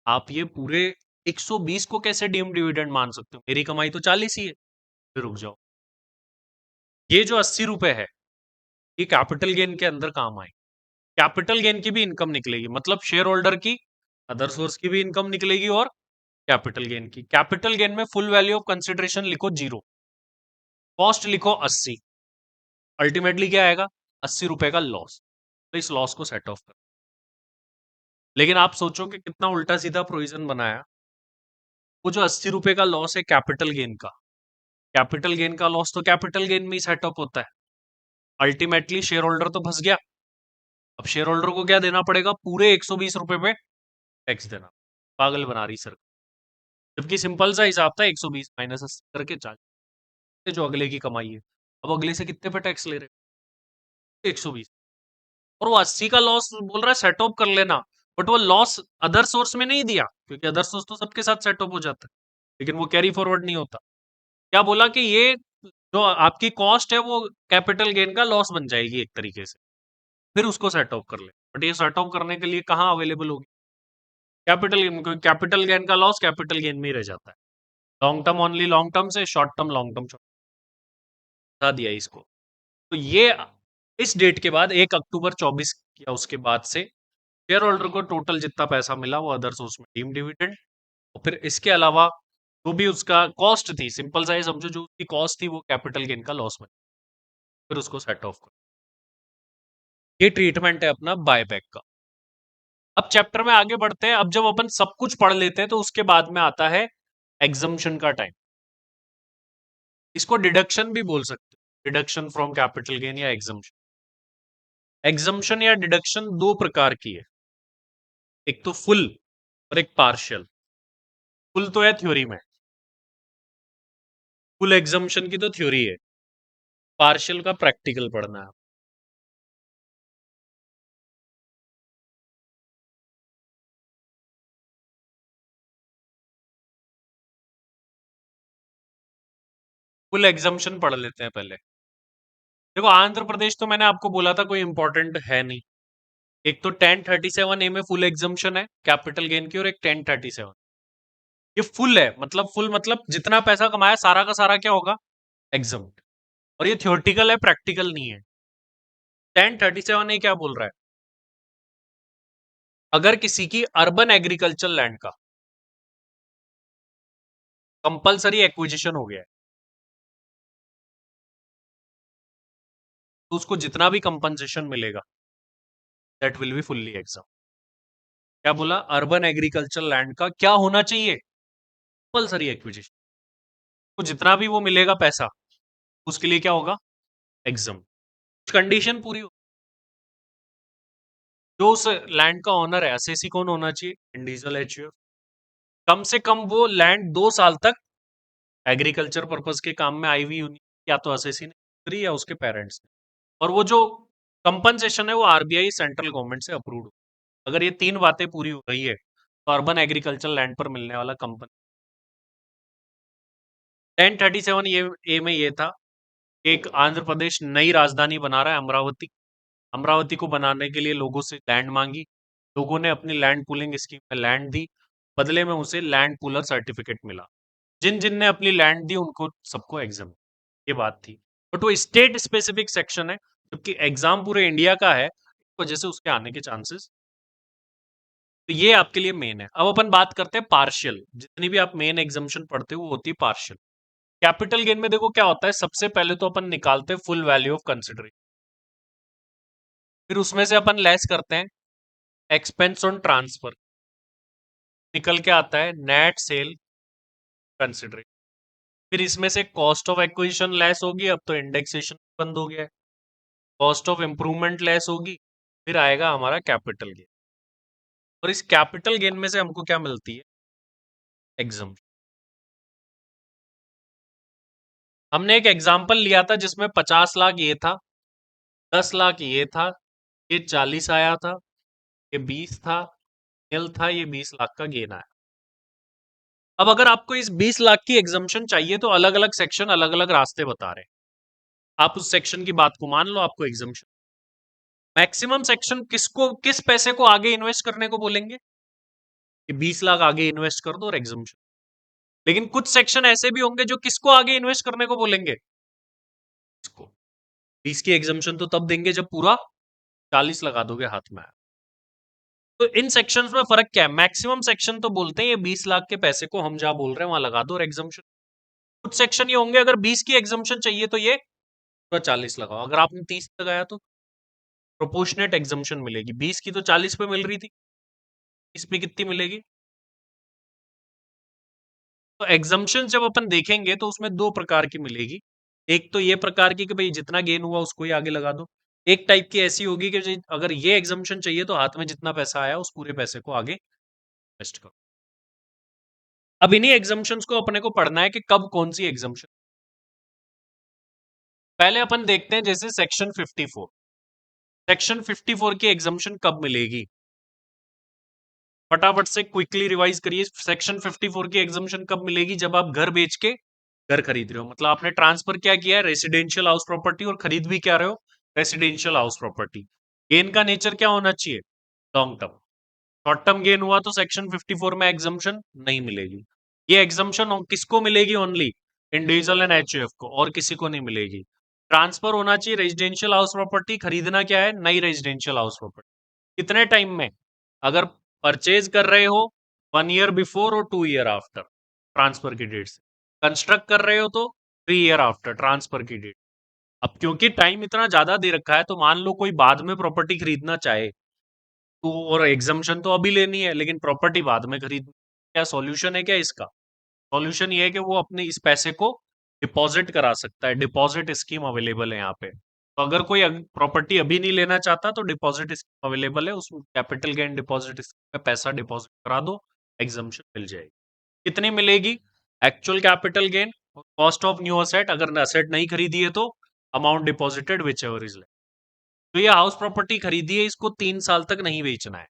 आप ये पूरे 120 को कैसे डीम डिविडेंड मान सकते हो, मेरी कमाई तो 40 ही है, फिर रुक जाओ, ये जो 80 रुपए है ये कैपिटल गेन के अंदर काम आए, कैपिटल गेन की भी इनकम निकलेगी, मतलब शेयर होल्डर की, अदर सोर्स की भी इनकम निकलेगी और कैपिटल गेन की। कैपिटल गेन में फुल वैल्यू ऑफ कंसिडरेशन लिखो 0, कॉस्ट लिखो 80, अल्टीमेटली क्या आएगा, 80 रुपए का लॉस, तो इस लॉस को सेट ऑफ कर। लेकिन आप सोचो कि कितना उल्टा सीधा प्रोविजन बनाया, वो जो 80 रुपए का लॉस है कैपिटल गेन का, कैपिटल गेन का लॉस तो कैपिटल गेन में ही सेटअप होता है, अल्टीमेटली शेयर होल्डर तो फंस गया, अब शेयर होल्डर को क्या देना पड़ेगा, पूरे 120 रुपए पे टैक्स देना, पागल बना रही सर, जबकि सिंपल सा हिसाब था 120 माइनस 80 करके 40, जो अगले की कमाई है, अब अगले से कितने पे टैक्स ले रहे हैं, 120, और वो 80 का लॉस बोल रहा है सेट ऑफ कर लेना, बट वो लॉस अदर सोर्स में नहीं दिया, क्योंकि अदर सोर्स तो सबके साथ सेट ऑफ हो जाता है, लेकिन वो कैरी फॉरवर्ड नहीं होता, क्या बोला कि ये जो आपकी कॉस्ट है वो कैपिटल गेन का लॉस बन जाएगी एक तरीके से, फिर उसको सेट ऑफ कर ले, बट ये सेट ऑफ करने के लिए कहाँ अवेलेबल होगी, कैपिटल गेन, क्योंकि कैपिटल गेन का लॉस कैपिटल गेन में ही रह जाता है, long term only long term से, शॉर्ट टर्म लॉन्ग टर्म बता दिया इसको। तो ये इस डेट के बाद 1 अक्टूबर 24 या उसके बाद से शेयर होल्डर को टोटल जितना पैसा मिला वो अदर सोर्स में डीम डिविडेंड, और फिर इसके अलावा जो भी उसका कॉस्ट थी, सिंपल सा ये समझो, जो उसकी कॉस्ट थी वो कैपिटल गेन का लॉस में, फिर उसको सेट ऑफ कर, ये ट्रीटमेंट है अपना बायबैक का। अब चैप्टर में आगे बढ़ते हैं, अब जब अपन सब कुछ पढ़ लेते हैं तो उसके बाद में आता है एग्जम्पशन का टाइम, इसको डिडक्शन भी बोल सकते हैं, डिडक्शन फ्रॉम कैपिटल गेन या एग्जम्पशन। एग्जम्पशन या डिडक्शन दो प्रकार की है, एक तो फुल और एक पार्शियल। फुल तो है थ्योरी में, फुल एग्जम्पशन की तो थ्योरी है, पार्शियल का प्रैक्टिकल पढ़ना है। फुल एग्जम्पशन पढ़ लेते हैं पहले। देखो आंध्र प्रदेश तो मैंने आपको बोला था कोई इंपॉर्टेंट है नहीं, एक तो 1037A में फुल एग्जम्पशन है कैपिटल गेन की, और एक 1037, ये फुल है, मतलब फुल मतलब जितना पैसा कमाया सारा का सारा क्या होगा, एग्जम्प्ट, और ये थियोरटिकल है, प्रैक्टिकल नहीं है। 1037A क्या बोल रहा है, अगर किसी की अर्बन एग्रीकल्चर लैंड का कंपलसरी एक्विजिशन हो गया है, तो उसको जितना भी कंपनसेशन मिलेगा that will be fully exempt. क्या बोला, अर्बन एग्रीकल्चर लैंड का क्या होना चाहिए, कंपलसरी एक्विजिशन, तो जितना भी वो मिलेगा पैसा उसके लिए क्या होगा, एग्जाम। कंडीशन पूरी हो, जो उस लैंड का ऑनर है, एसएसी कौन होना चाहिए? Individual HUF. कम से कम वो लैंड 2 साल तक एग्रीकल्चर पर्पज के काम में आई हुई होनी, या तो एसएसी ने या उसके पेरेंट्स ने। और वो जो कंपनसेशन है वो आरबीआई सेंट्रल गवर्नमेंट से अप्रूव्ड। अगर ये 3 बातें पूरी हो रही है तो अर्बन एग्रीकल्चर लैंड पर मिलने वाला कंपन। 1037 ये ए में ये था, एक आंध्र प्रदेश नई राजधानी बना रहा है अमरावती। अमरावती को बनाने के लिए लोगों से लैंड मांगी, लोगों ने अपनी लैंड पूलिंग स्कीम में लैंड दी, बदले में उसे लैंड पूलर सर्टिफिकेट मिला। जिन जिन ने अपनी लैंड दी उनको सबको एग्जाम, ये बात थी। बट वो स्टेट स्पेसिफिक सेक्शन है, जबकि एग्जाम पूरे इंडिया का है, इस वजह से उसके आने के चांसेस। तो ये आपके लिए मेन है। अब अपन बात करते हैं पार्शियल। जितनी भी आप मेन एग्जाम्शन पढ़ते हो वो होती है पार्शियल। कैपिटल गेन में देखो क्या होता है, सबसे पहले तो अपन निकालते हैं फुल वैल्यू ऑफ कंसिडरेशन, फिर उसमें से अपन लेस करते हैं एक्सपेंस ऑन ट्रांसफर, निकल के आता है नेट सेल कंसिडरेशन। फिर इसमें से कॉस्ट ऑफ एक्विजिशन लेस होगी, अब तो इंडेक्सेशन बंद हो गया है। कॉस्ट ऑफ इंप्रूवमेंट लेस होगी, फिर आएगा हमारा कैपिटल गेन। और इस कैपिटल गेन में से हमको क्या मिलती है? एग्जाम। हमने एक एग्जाम्पल लिया था जिसमें 50 लाख ये था, 10 लाख ये था, ये 40 आया था, ये 20 था, निल था, ये 20 लाख का गेन आया। अब अगर आपको इस 20 लाख की एग्जाम्शन चाहिए तो अलग अलग सेक्शन अलग अलग रास्ते बता रहे हैं। आप उस सेक्शन की बात को मान लो, आपको एग्जाम्शन। मैक्सिमम सेक्शन किसको, किस पैसे को आगे इन्वेस्ट करने को बोलेंगे कि 20 लाख आगे इन्वेस्ट कर दो और एग्जाम्शन। लेकिन कुछ सेक्शन ऐसे भी होंगे जो किसको आगे इन्वेस्ट करने को बोलेंगे, इसको। 20 की एग्जाम्शन तो तब देंगे जब पूरा 40 लगा दोगे हाथ में। तो इन सेक्शंस में फर्क क्या है? मैक्सिमम सेक्शन तो बोलते हैं ये 20 लाख के पैसे को हम जहां बोल रहे हैं वहां लगा दो और एग्जाम्शन। कुछ सेक्शन ये होंगे अगर 20 की एग्जाम्शन चाहिए तो ये पूरा 40 लगाओ, अगर आपने 30 लगाया तो प्रोपोर्शनेट एग्जाम्शन मिलेगी। 20 की तो 40 पे मिल रही थी, 30 पे कितनी मिलेगी? तो एग्जाम्शन जब अपन देखेंगे तो उसमें 2 प्रकार की मिलेगी। एक तो ये प्रकार की कि भाई जितना गेन हुआ उसको ही आगे लगा दो। एक टाइप की ऐसी होगी कि अगर ये एग्जाम्शन चाहिए तो हाथ में जितना पैसा आया उस पूरे पैसे को आगे इन्वेस्ट करो। अब इन्हीं एग्जाम्शंस को अपने को पढ़ना है कि कब कौन सी एग्जाम्शन। पहले अपन देखते हैं जैसे सेक्शन 54। सेक्शन 54 की एग्जाम्शन कब मिलेगी? फटाफट से क्विकली रिवाइज करिए। सेक्शन 54 की एग्जाम्शन कब मिलेगी? जब आप घर बेच के घर खरीद रहे हो, मतलब आपने ट्रांसफर क्या किया है? रेसिडेंशियल हाउस प्रॉपर्टी, और खरीद भी क्या रहे हो? Residential house property. गेन का नेचर क्या होना चाहिए? Long term. Short term gain हुआ तो सेक्शन 54 में एग्जाम्शन नहीं मिलेगी। ये एग्जाम्शन किसको मिलेगी? ओनली इंडिविजुअल एंड एचयूएफ को, और किसी को नहीं मिलेगी। ट्रांसफर होना चाहिए रेजिडेंशियल हाउस प्रॉपर्टी, खरीदना क्या है? नई रेजिडेंशियल हाउस प्रॉपर्टी। कितने टाइम में? अगर परचेज कर रहे हो 1 ईयर बिफोर और 2 ईयर आफ्टर ट्रांसफर की डेट से, कंस्ट्रक्ट कर रहे हो तो 3 ईयर आफ्टर ट्रांसफर की डेट। अब क्योंकि टाइम इतना ज्यादा दे रखा है तो मान लो कोई बाद में प्रॉपर्टी खरीदना चाहे तो, और एग्जाम्शन तो अभी लेनी है लेकिन प्रॉपर्टी बाद में खरीद, क्या सॉल्यूशन है क्या इसका? सॉल्यूशन ये है कि वो अपने इस पैसे को डिपॉजिट करा सकता है। डिपॉजिट स्कीम अवेलेबल है यहाँ पे। तो अगर कोई प्रॉपर्टी अभी नहीं लेना चाहता तो डिपॉजिट स्कीम अवेलेबल है, उसमें कैपिटल गेन डिपॉजिट स्कीम में पैसा डिपॉजिट करा दो, एग्जाम्शन मिल जाएगी। कितनी मिलेगी? Actual capital gain, cost of new asset, अगर असेट नहीं खरीदी है तो amount deposited which ever is. तो ये हाउस प्रॉपर्टी खरीदी है, इसको 3 साल तक नहीं बेचना है।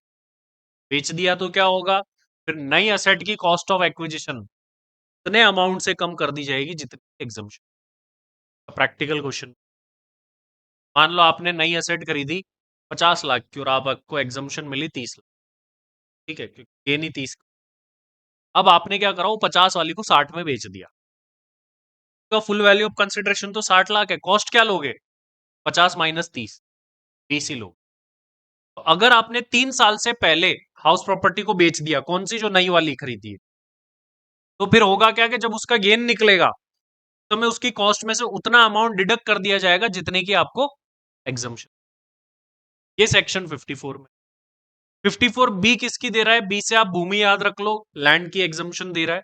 बेच दिया तो क्या होगा? फिर नई असेट की कॉस्ट ऑफ एक्विजिशन उतने अमाउंट से कम कर दी जाएगी जितनी एग्जाम्शन। प्रैक्टिकल क्वेश्चन, मान लो आपने नई असेट खरीदी 50 लाख की और आपको एग्जाम्शन मिली 30 लाख, ठीक है, क्योंकि ये नहीं 30। अब आपने क्या करा, वो 50 वाली को 60 में बेच दिया, तो फुल वैल्यू ऑफ कंसिडरेशन तो 60 लाख है। कॉस्ट क्या लोगे? 50 - 30, 20 ही लोग। तो अगर आपने 3 साल से पहले हाउस प्रॉपर्टी को बेच दिया, कौन सी, जो नई वाली खरीदी है, तो फिर होगा क्या कि जब उसका गेन निकलेगा तो मैं उसकी कॉस्ट में से उतना अमाउंट डिडक्ट कर दिया जाएगा जितने की आपको एग्जाम्शन। ये सेक्शन 54 में। 54 बी किसकी दे रहा है? बी से आप भूमि याद रख लो, लैंड की एग्जाम्शन दे रहा है।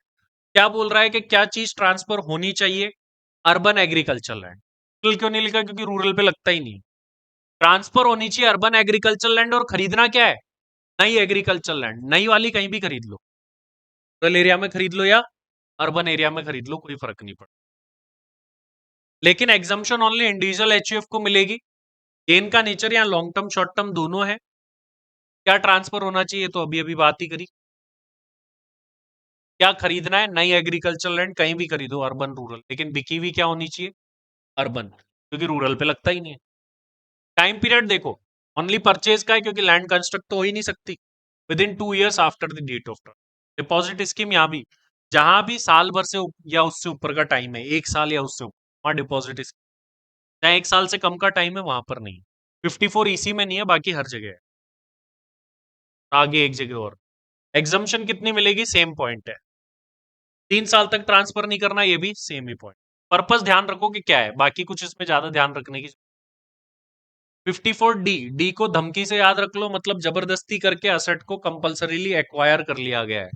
क्या बोल रहा है कि क्या चीज ट्रांसफर होनी चाहिए? Urban agriculture land. क्यों नहीं लिखा? क्योंकि रूरल पे लगता ही नहीं। ट्रांसफर होनी चाहिए अर्बन एग्रीकल्चर लैंड, और खरीदना क्या है? नई एग्रीकल्चर लैंड, नई वाली कहीं भी खरीद लो, रूरल एरिया में खरीद लो या अर्बन एरिया में खरीद लो, कोई फर्क नहीं पड़ता। लेकिन एग्जम्पशन ओनली इंडिविजुअल एचयूएफ को मिलेगी। गेन का नेचर या लॉन्ग टर्म शॉर्ट टर्म दोनों है। क्या ट्रांसफर होना चाहिए, तो अभी अभी बात ही करी। क्या खरीदना है? नई एग्रीकल्चर लैंड कहीं भी खरीदो, अर्बन रूरल, लेकिन बिकी हुई क्या होनी चाहिए? अर्बन, क्योंकि रूरल पे लगता ही नहीं है। टाइम पीरियड देखो, ओनली परचेज का है, क्योंकि लैंड कंस्ट्रक्ट तो हो ही नहीं सकती within 2 years after the date of transfer. Deposit scheme यहाँ भी, जहां भी साल भर से या उससे ऊपर का टाइम है, 1 साल या उससे ऊपर, वहां डिपॉजिट स्कीम। जहां 1 साल से कम का टाइम है, वहां पर नहीं। 54 ईसी में नहीं है, बाकी हर जगह है। आगे एक जगह और एग्जम्पशन कितनी मिलेगी? सेम पॉइंट है, 3 साल तक ट्रांसफर नहीं करना, ये भी सेम ही पॉइंट। पर्पस ध्यान रखो कि क्या है, बाकी कुछ इसमें ज्यादा ध्यान रखने की। 54 डी, डी को धमकी से याद रख लो, मतलब जबरदस्ती करके असेट को कंपलसरीली एक्वायर कर लिया गया है,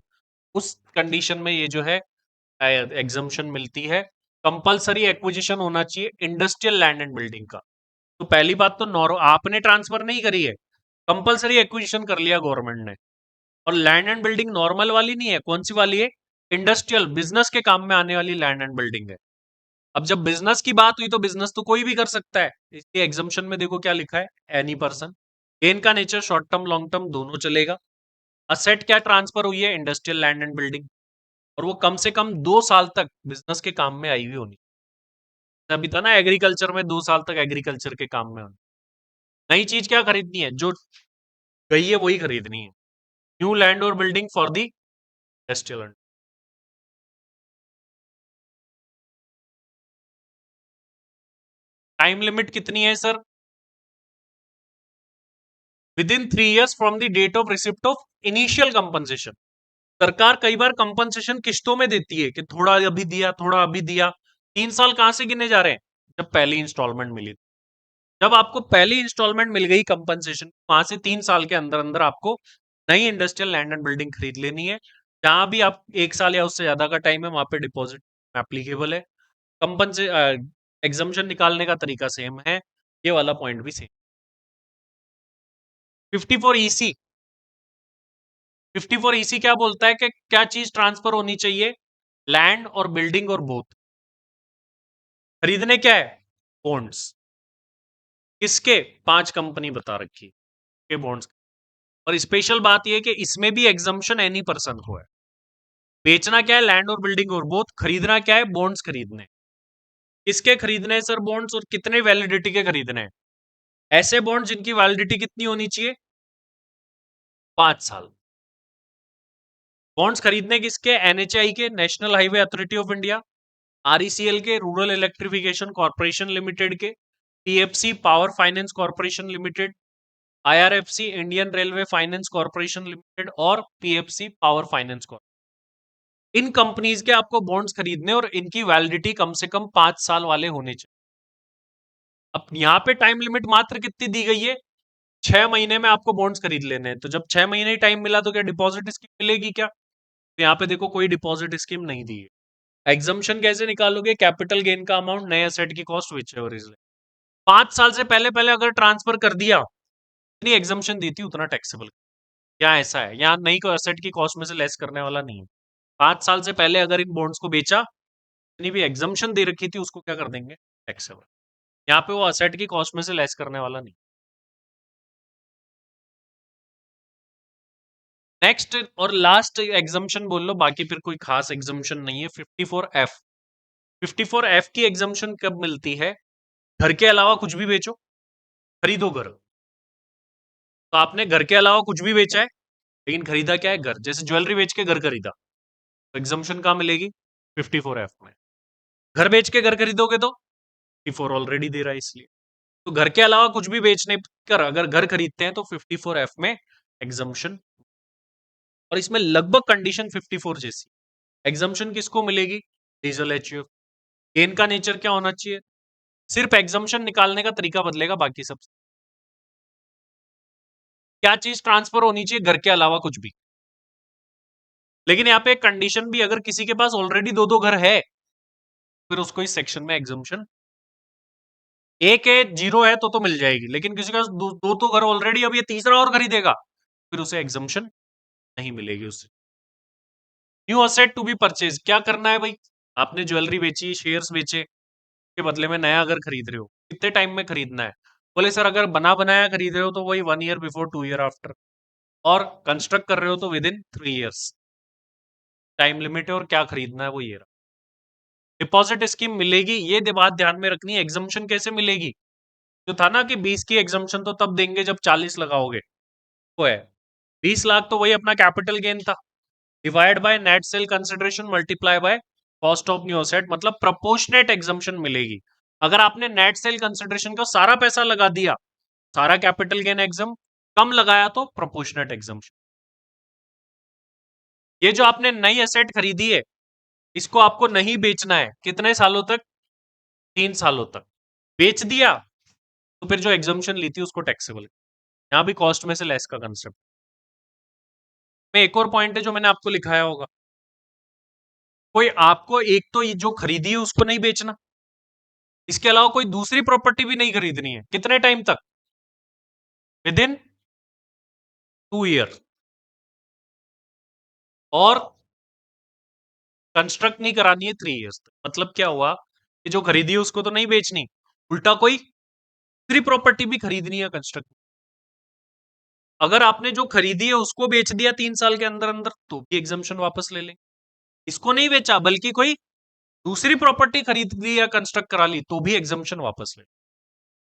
उस कंडीशन में ये जो है एग्जम्पशन मिलती है। कंपलसरी एक्विजिशन होना चाहिए इंडस्ट्रियल लैंड एंड बिल्डिंग का। तो पहली बात तो आपने ट्रांसफर नहीं करी है, कंपलसरी एक्विजिशन कर लिया गवर्नमेंट ने। और लैंड एंड बिल्डिंग नॉर्मल वाली नहीं है, कौन सी वाली है? इंडस्ट्रियल, बिजनेस के काम में आने वाली लैंड एंड बिल्डिंग है। अब जब बिजनेस की बात हुई तो बिजनेस तो कोई भी कर सकता है, इसलिए एग्जम्पशन में देखो क्या लिखा है, एनी पर्सन। गेन का nature short term long term दोनों चलेगा। असेट क्या ट्रांसफर हुई है? इंडस्ट्रियल लैंड एंड बिल्डिंग, और वो कम से कम 2 साल तक बिजनेस के काम में आई हुई होनी। अभी था ना एग्रीकल्चर में, 2 साल तक एग्रीकल्चर के काम में होनी। नई चीज क्या खरीदनी है? जो गई है वही खरीदनी है। न्यू लैंड और building for the industrial. Time limit कितनी है sir? Within 3 years from the date of receipt of initial compensation. सरकार कई बार कंपनसेशन किश्तों में देती है, कि थोड़ा अभी दिया, थोड़ा अभी दिया। 3 साल कहां से गिने जा रहे हैं? जब पहली इंस्टॉलमेंट मिली। जब आपको पहली इंस्टॉलमेंट मिल गई कंपनसेशन, वहां से 3 साल के अंदर अंदर आपको नई इंडस्ट्रियल लैंड एंड बिल्डिंग खरीद लेनी है। जहां भी आप 1 साल या उससे ज्यादा का टाइम है, वहां पे डिपॉजिट एप्लीकेबल है। कंपनसे एग्जम्पशन निकालने का तरीका सेम है, ये वाला पॉइंट भी सेम। 54 EC, 54 EC क्या बोलता है कि क्या चीज ट्रांसफर होनी चाहिए? लैंड और बिल्डिंग और बोथ। खरीदने क्या है? बॉन्ड्स। किसके? 5 कंपनी बता रखी के बॉन्ड्स। और स्पेशल बात यह कि इसमें भी एग्जम्पशन एनी पर्सन को है। बेचना क्या है? लैंड और बिल्डिंग और बोथ। खरीदना क्या है? बॉन्ड्स खरीदने। किसके खरीदने हैं सर बॉन्ड्स, और कितने वैलिडिटी के खरीदने हैं? ऐसे बॉन्ड जिनकी वैलिडिटी कितनी होनी चाहिए? 5 साल। बॉन्ड्स खरीदने किसके? एनएचआई के, National Highway Authority of India, RECL के, रूरल इलेक्ट्रिफिकेशन कॉर्पोरेशन लिमिटेड के, PFC Power Finance Corporation Limited, IRFC Indian Railway Finance Corporation Limited, और पीएफसी पावर फाइनेंस कॉर्पोरेशन। इन कंपनीज के आपको बॉन्ड्स खरीदने, और इनकी वैलिडिटी कम से कम 5 साल वाले होने चाहिए। अब यहाँ पे टाइम लिमिट मात्र कितनी दी गई है? 6 महीने में आपको बॉन्ड्स खरीद लेने हैं। तो जब 6 महीने ही टाइम मिला, तो क्या डिपॉजिट स्कीम मिलेगी क्या? तो यहाँ पे देखो कोई डिपॉजिट स्कीम नहीं दी है। एग्जम्पशन कैसे निकालोगे? कैपिटल गेन का अमाउंट, नए एसेट की कॉस्ट, विच एवर इज। 5 साल से पहले पहले अगर ट्रांसफर कर दिया, इतनी एग्जम्पशन दी थी उतना टैक्सेबल। यहाँ ऐसा है, यहाँ नई को एसेट की कॉस्ट में से लेस करने वाला नहीं है। 5 साल से पहले अगर इन बॉन्ड्स को बेचा, इतनी भी एग्जम्पशन दे रखी थी, उसको क्या कर देंगे? टैक्सेबल। यहाँ पे वो असेट की कॉस्ट में से लेस करने वाला नहीं। नेक्स्ट और लास्ट एग्जम्पशन बोल लो, बाकी फिर कोई खास एग्जम्पशन नहीं है। 54F। 54F की एग्जम्पशन कब मिलती है? घर के अलावा कुछ भी बेचो, खरीदो घर। तो आपने घर के अलावा कुछ भी बेचा है, लेकिन खरीदा क्या है? घर। जैसे ज्वेलरी बेच के घर खरीदा, तो एग्जम्पशन कहां मिलेगी? 54F में। घर बेच के घर खरीदोगे तो 54 ऑलरेडी दे रहा है, इसलिए। तो घर के अलावा कुछ भी बेचने कर अगर घर खरीदते हैं, तो 54F में एग्जम्पशन। और इसमें लगभग कंडीशन 54 जैसी। एग्जम्पशन किसको मिलेगी? Diesel HUF. गेन का नेचर क्या होना चाहिए? सिर्फ एग्जम्पशन निकालने का तरीका बदलेगा, बाकी सब। क्या चीज ट्रांसफर होनी चाहिए? घर के अलावा कुछ भी। लेकिन यहाँ पे एक कंडीशन भी, अगर किसी के पास ऑलरेडी 2-2 घर है, फिर उसको इस सेक्शन में एग्जम्पशन एक है, जीरो है तो मिल जाएगी, लेकिन किसी का दो तो घर ऑलरेडी, अब ये तीसरा और खरीदेगा, फिर उसे एग्जम्पशन नहीं मिलेगी उससे। New asset to be purchase, क्या करना है भाई, आपने ज्वेलरी बेची, शेयर्स बेचे, के बदले में नया घर खरीद रहे हो, कितने टाइम में खरीदना है? बोले सर अगर बना बनाया खरीद रहे हो तो वही 1 ईयर बिफोर, 2 ईयर आफ्टर, और कंस्ट्रक्ट कर रहे हो तो with in 3 years time limit है, और क्या खरीदना है वो ये रहा। डिपॉजिट स्कीम मिलेगी, ये बात ध्यान में रखनी है। एग्जम्पशन कैसे मिलेगी? जो था ना कि 20 की एग्जम्पशन तो तब देंगे जब 40 लगाओगे, वो है 20 लाख, तो वही अपना कैपिटल गेन था, divide by net sale consideration multiply by cost of new asset, मतलब प्रोपोर्शनेट एग्जम्पशन मिलेगी। अगर आपने नेट सेल कंसिडरेशन का सारा पैसा लगा दिया, सारा कैपिटल गेन एग्जाम, कम लगाया तो प्रोपोर्शनेट एग्जम्पशन। ये जो आपने नई एसेट खरीदी है, इसको आपको नहीं बेचना है, कितने सालों तक? 3 सालों तक। बेच दिया तो फिर जो एग्जम्पशन ली थी उसको टैक्सेबल, यहां भी कॉस्ट में से लेस का कंसेप्ट में। एक और पॉइंट है जो मैंने आपको लिखाया होगा, कोई आपको एक तो ये जो खरीदी है उसको नहीं बेचना, इसके अलावा कोई दूसरी प्रॉपर्टी भी नहीं खरीदनी है, कितने टाइम तक? विद इन 2 ईयर, और कंस्ट्रक्ट नहीं करानी है 3 ईयर्स तक। मतलब क्या हुआ कि जो खरीदी है उसको तो नहीं बेचनी, उल्टा कोई दूसरी प्रॉपर्टी भी खरीदनी है कंस्ट्रक्ट। अगर आपने जो खरीदी है उसको बेच दिया 3 साल के अंदर अंदर तो भी एग्जम्पशन वापस ले लेंगे। इसको नहीं बेचा बल्कि कोई दूसरी प्रॉपर्टी खरीद ली या कंस्ट्रक्ट करा ली तो भी एग्जम्पशन वापस ले।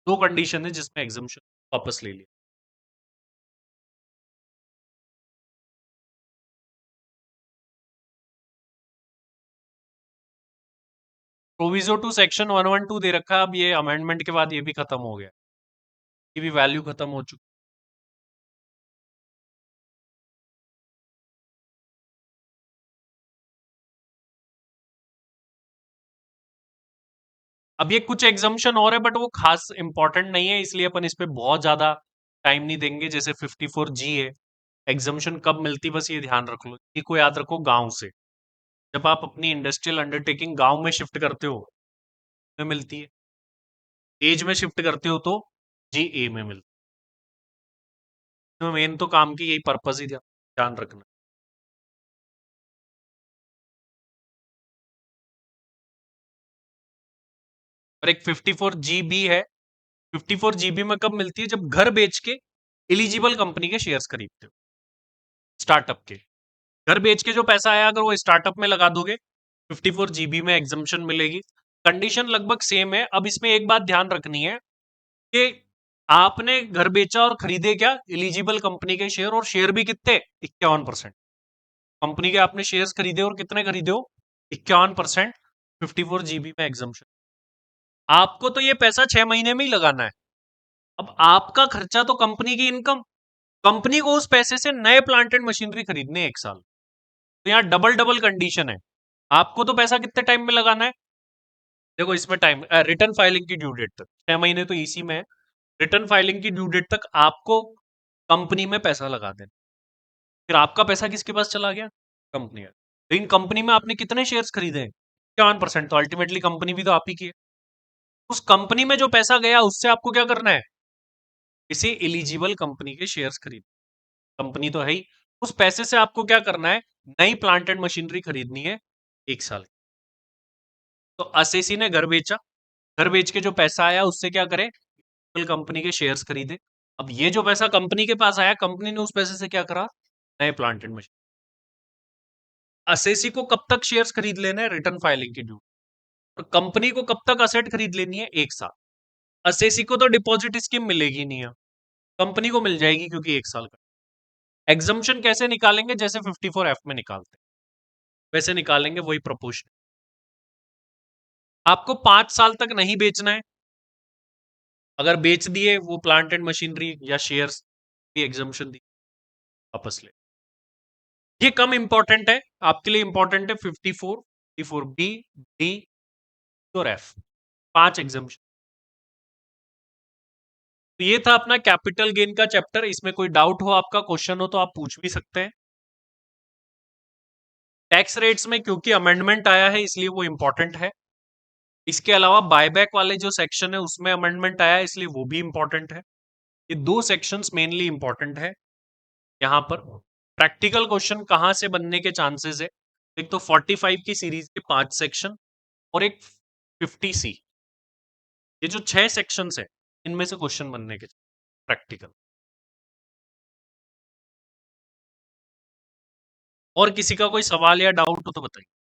दो कंडीशन है जिसमें एग्जम्पशन वापस ले लिया। प्रोविजो टू सेक्शन 112 दे रखा है, अब ये अमेंडमेंट के बाद ये भी खत्म हो गया, ये भी वैल्यू खत्म हो चुकी। अब ये कुछ एग्जम्पशन और है बट वो खास इंपॉर्टेंट नहीं है, इसलिए अपन इस पे बहुत ज्यादा टाइम नहीं देंगे। जैसे 54G है, एग्जम्पशन कब मिलती, बस ये ध्यान रख लो, ये को याद रखो, गांव से जब आप अपनी इंडस्ट्रियल अंडरटेकिंग गांव में शिफ्ट करते हो में मिलती है, एज में शिफ्ट करते हो तो GA में मिलती है। मेन तो काम की यही पर्पज ही ध्यान रखना। और एक 54GB है, 54GB में कब मिलती है? जब घर बेच के एलिजिबल कंपनी के शेयर्स खरीदते हो, स्टार्टअप के। घर बेच के जो पैसा आया अगर वो स्टार्टअप में लगा दोगे, 54GB में एग्जम्पशन मिलेगी। कंडीशन लगभग सेम है। अब इसमें एक बात ध्यान रखनी है कि आपने घर बेचा और खरीदे क्या? एलिजिबल कंपनी के शेयर, और शेयर भी कितने? 51%। कंपनी के आपने शेयर्स खरीदे, और कितने खरीदे हो? 51%। 54GB में एग्जम्पशन। आपको तो ये पैसा 6 महीने में ही लगाना है। अब आपका खर्चा तो कंपनी की इनकम, कंपनी को उस पैसे से नए प्लांट एंड मशीनरी खरीदने 1 साल, तो यहाँ डबल डबल कंडीशन है। आपको तो पैसा कितने टाइम में लगाना है? देखो इसमें टाइम, रिटर्न फाइलिंग की ड्यू डेट तक 6 महीने तो इसी में है। रिटर्न फाइलिंग की ड्यू डेट तक आपको कंपनी में पैसा लगा देना। फिर आपका पैसा किसके पास चला गया? कंपनी। लेकिन कंपनी में आपने कितने शेयर्स खरीदे? 51%, तो अल्टीमेटली कंपनी भी तो आप ही की है। उस कंपनी में जो पैसा गया उससे आपको क्या करना है? किसी एलिजिबल कंपनी के शेयर्स खरीद, कंपनी तो है ही, उस पैसे से आपको क्या करना है? नई प्लांट एंड मशीनरी खरीदनी है 1 साल। तो असेसी ने घर बेचा, घर बेच के जो पैसा आया उससे क्या करे? कंपनी के शेयर्स खरीदे। अब ये जो पैसा कंपनी के पास आया, कंपनी ने उस पैसे से क्या करा? नए प्लांट एंड मशीन। असेसी को कब तक शेयर्स खरीद लेना है? रिटर्न फाइलिंग की ड्यू। और कंपनी को कब तक असेट खरीद लेनी है? 1 साल। असेसी को तो डिपॉजिट स्कीम मिलेगी नहीं है, कंपनी को मिल जाएगी क्योंकि 1 साल का। एग्जम्पशन कैसे निकालेंगे? जैसे 54F में निकालते हैं वैसे निकालेंगे, वही प्रपोर्शन। आपको 5 साल तक नहीं बेचना है, अगर बेच दिए वो प्लांट एंड मशीनरी या शेयर्स की एग्जम्पशन दी, वापस ले। ये कम इंपॉर्टेंट है, आपके लिए इंपॉर्टेंट है 54, 54B, D और F, 5 एग्जम्पशन। तो ये था अपना कैपिटल गेन का चैप्टर। इसमें कोई डाउट हो, आपका क्वेश्चन हो तो आप पूछ भी सकते हैं। टैक्स रेट्स में क्योंकि अमेंडमेंट आया है इसलिए वो इंपॉर्टेंट है, इसके अलावा बायबैक वाले जो सेक्शन है उसमें अमेंडमेंट आया, इसलिए वो भी इंपॉर्टेंट है। ये दो सेक्शंस मेनली इंपॉर्टेंट है। यहाँ पर प्रैक्टिकल क्वेश्चन कहाँ से बनने के चांसेस है? एक तो 45 की सीरीज के 5 सेक्शन और एक 50C, ये जो 6 सेक्शंस है इनमें से क्वेश्चन बनने के प्रैक्टिकल। और किसी का कोई सवाल या डाउट हो तो बताइए।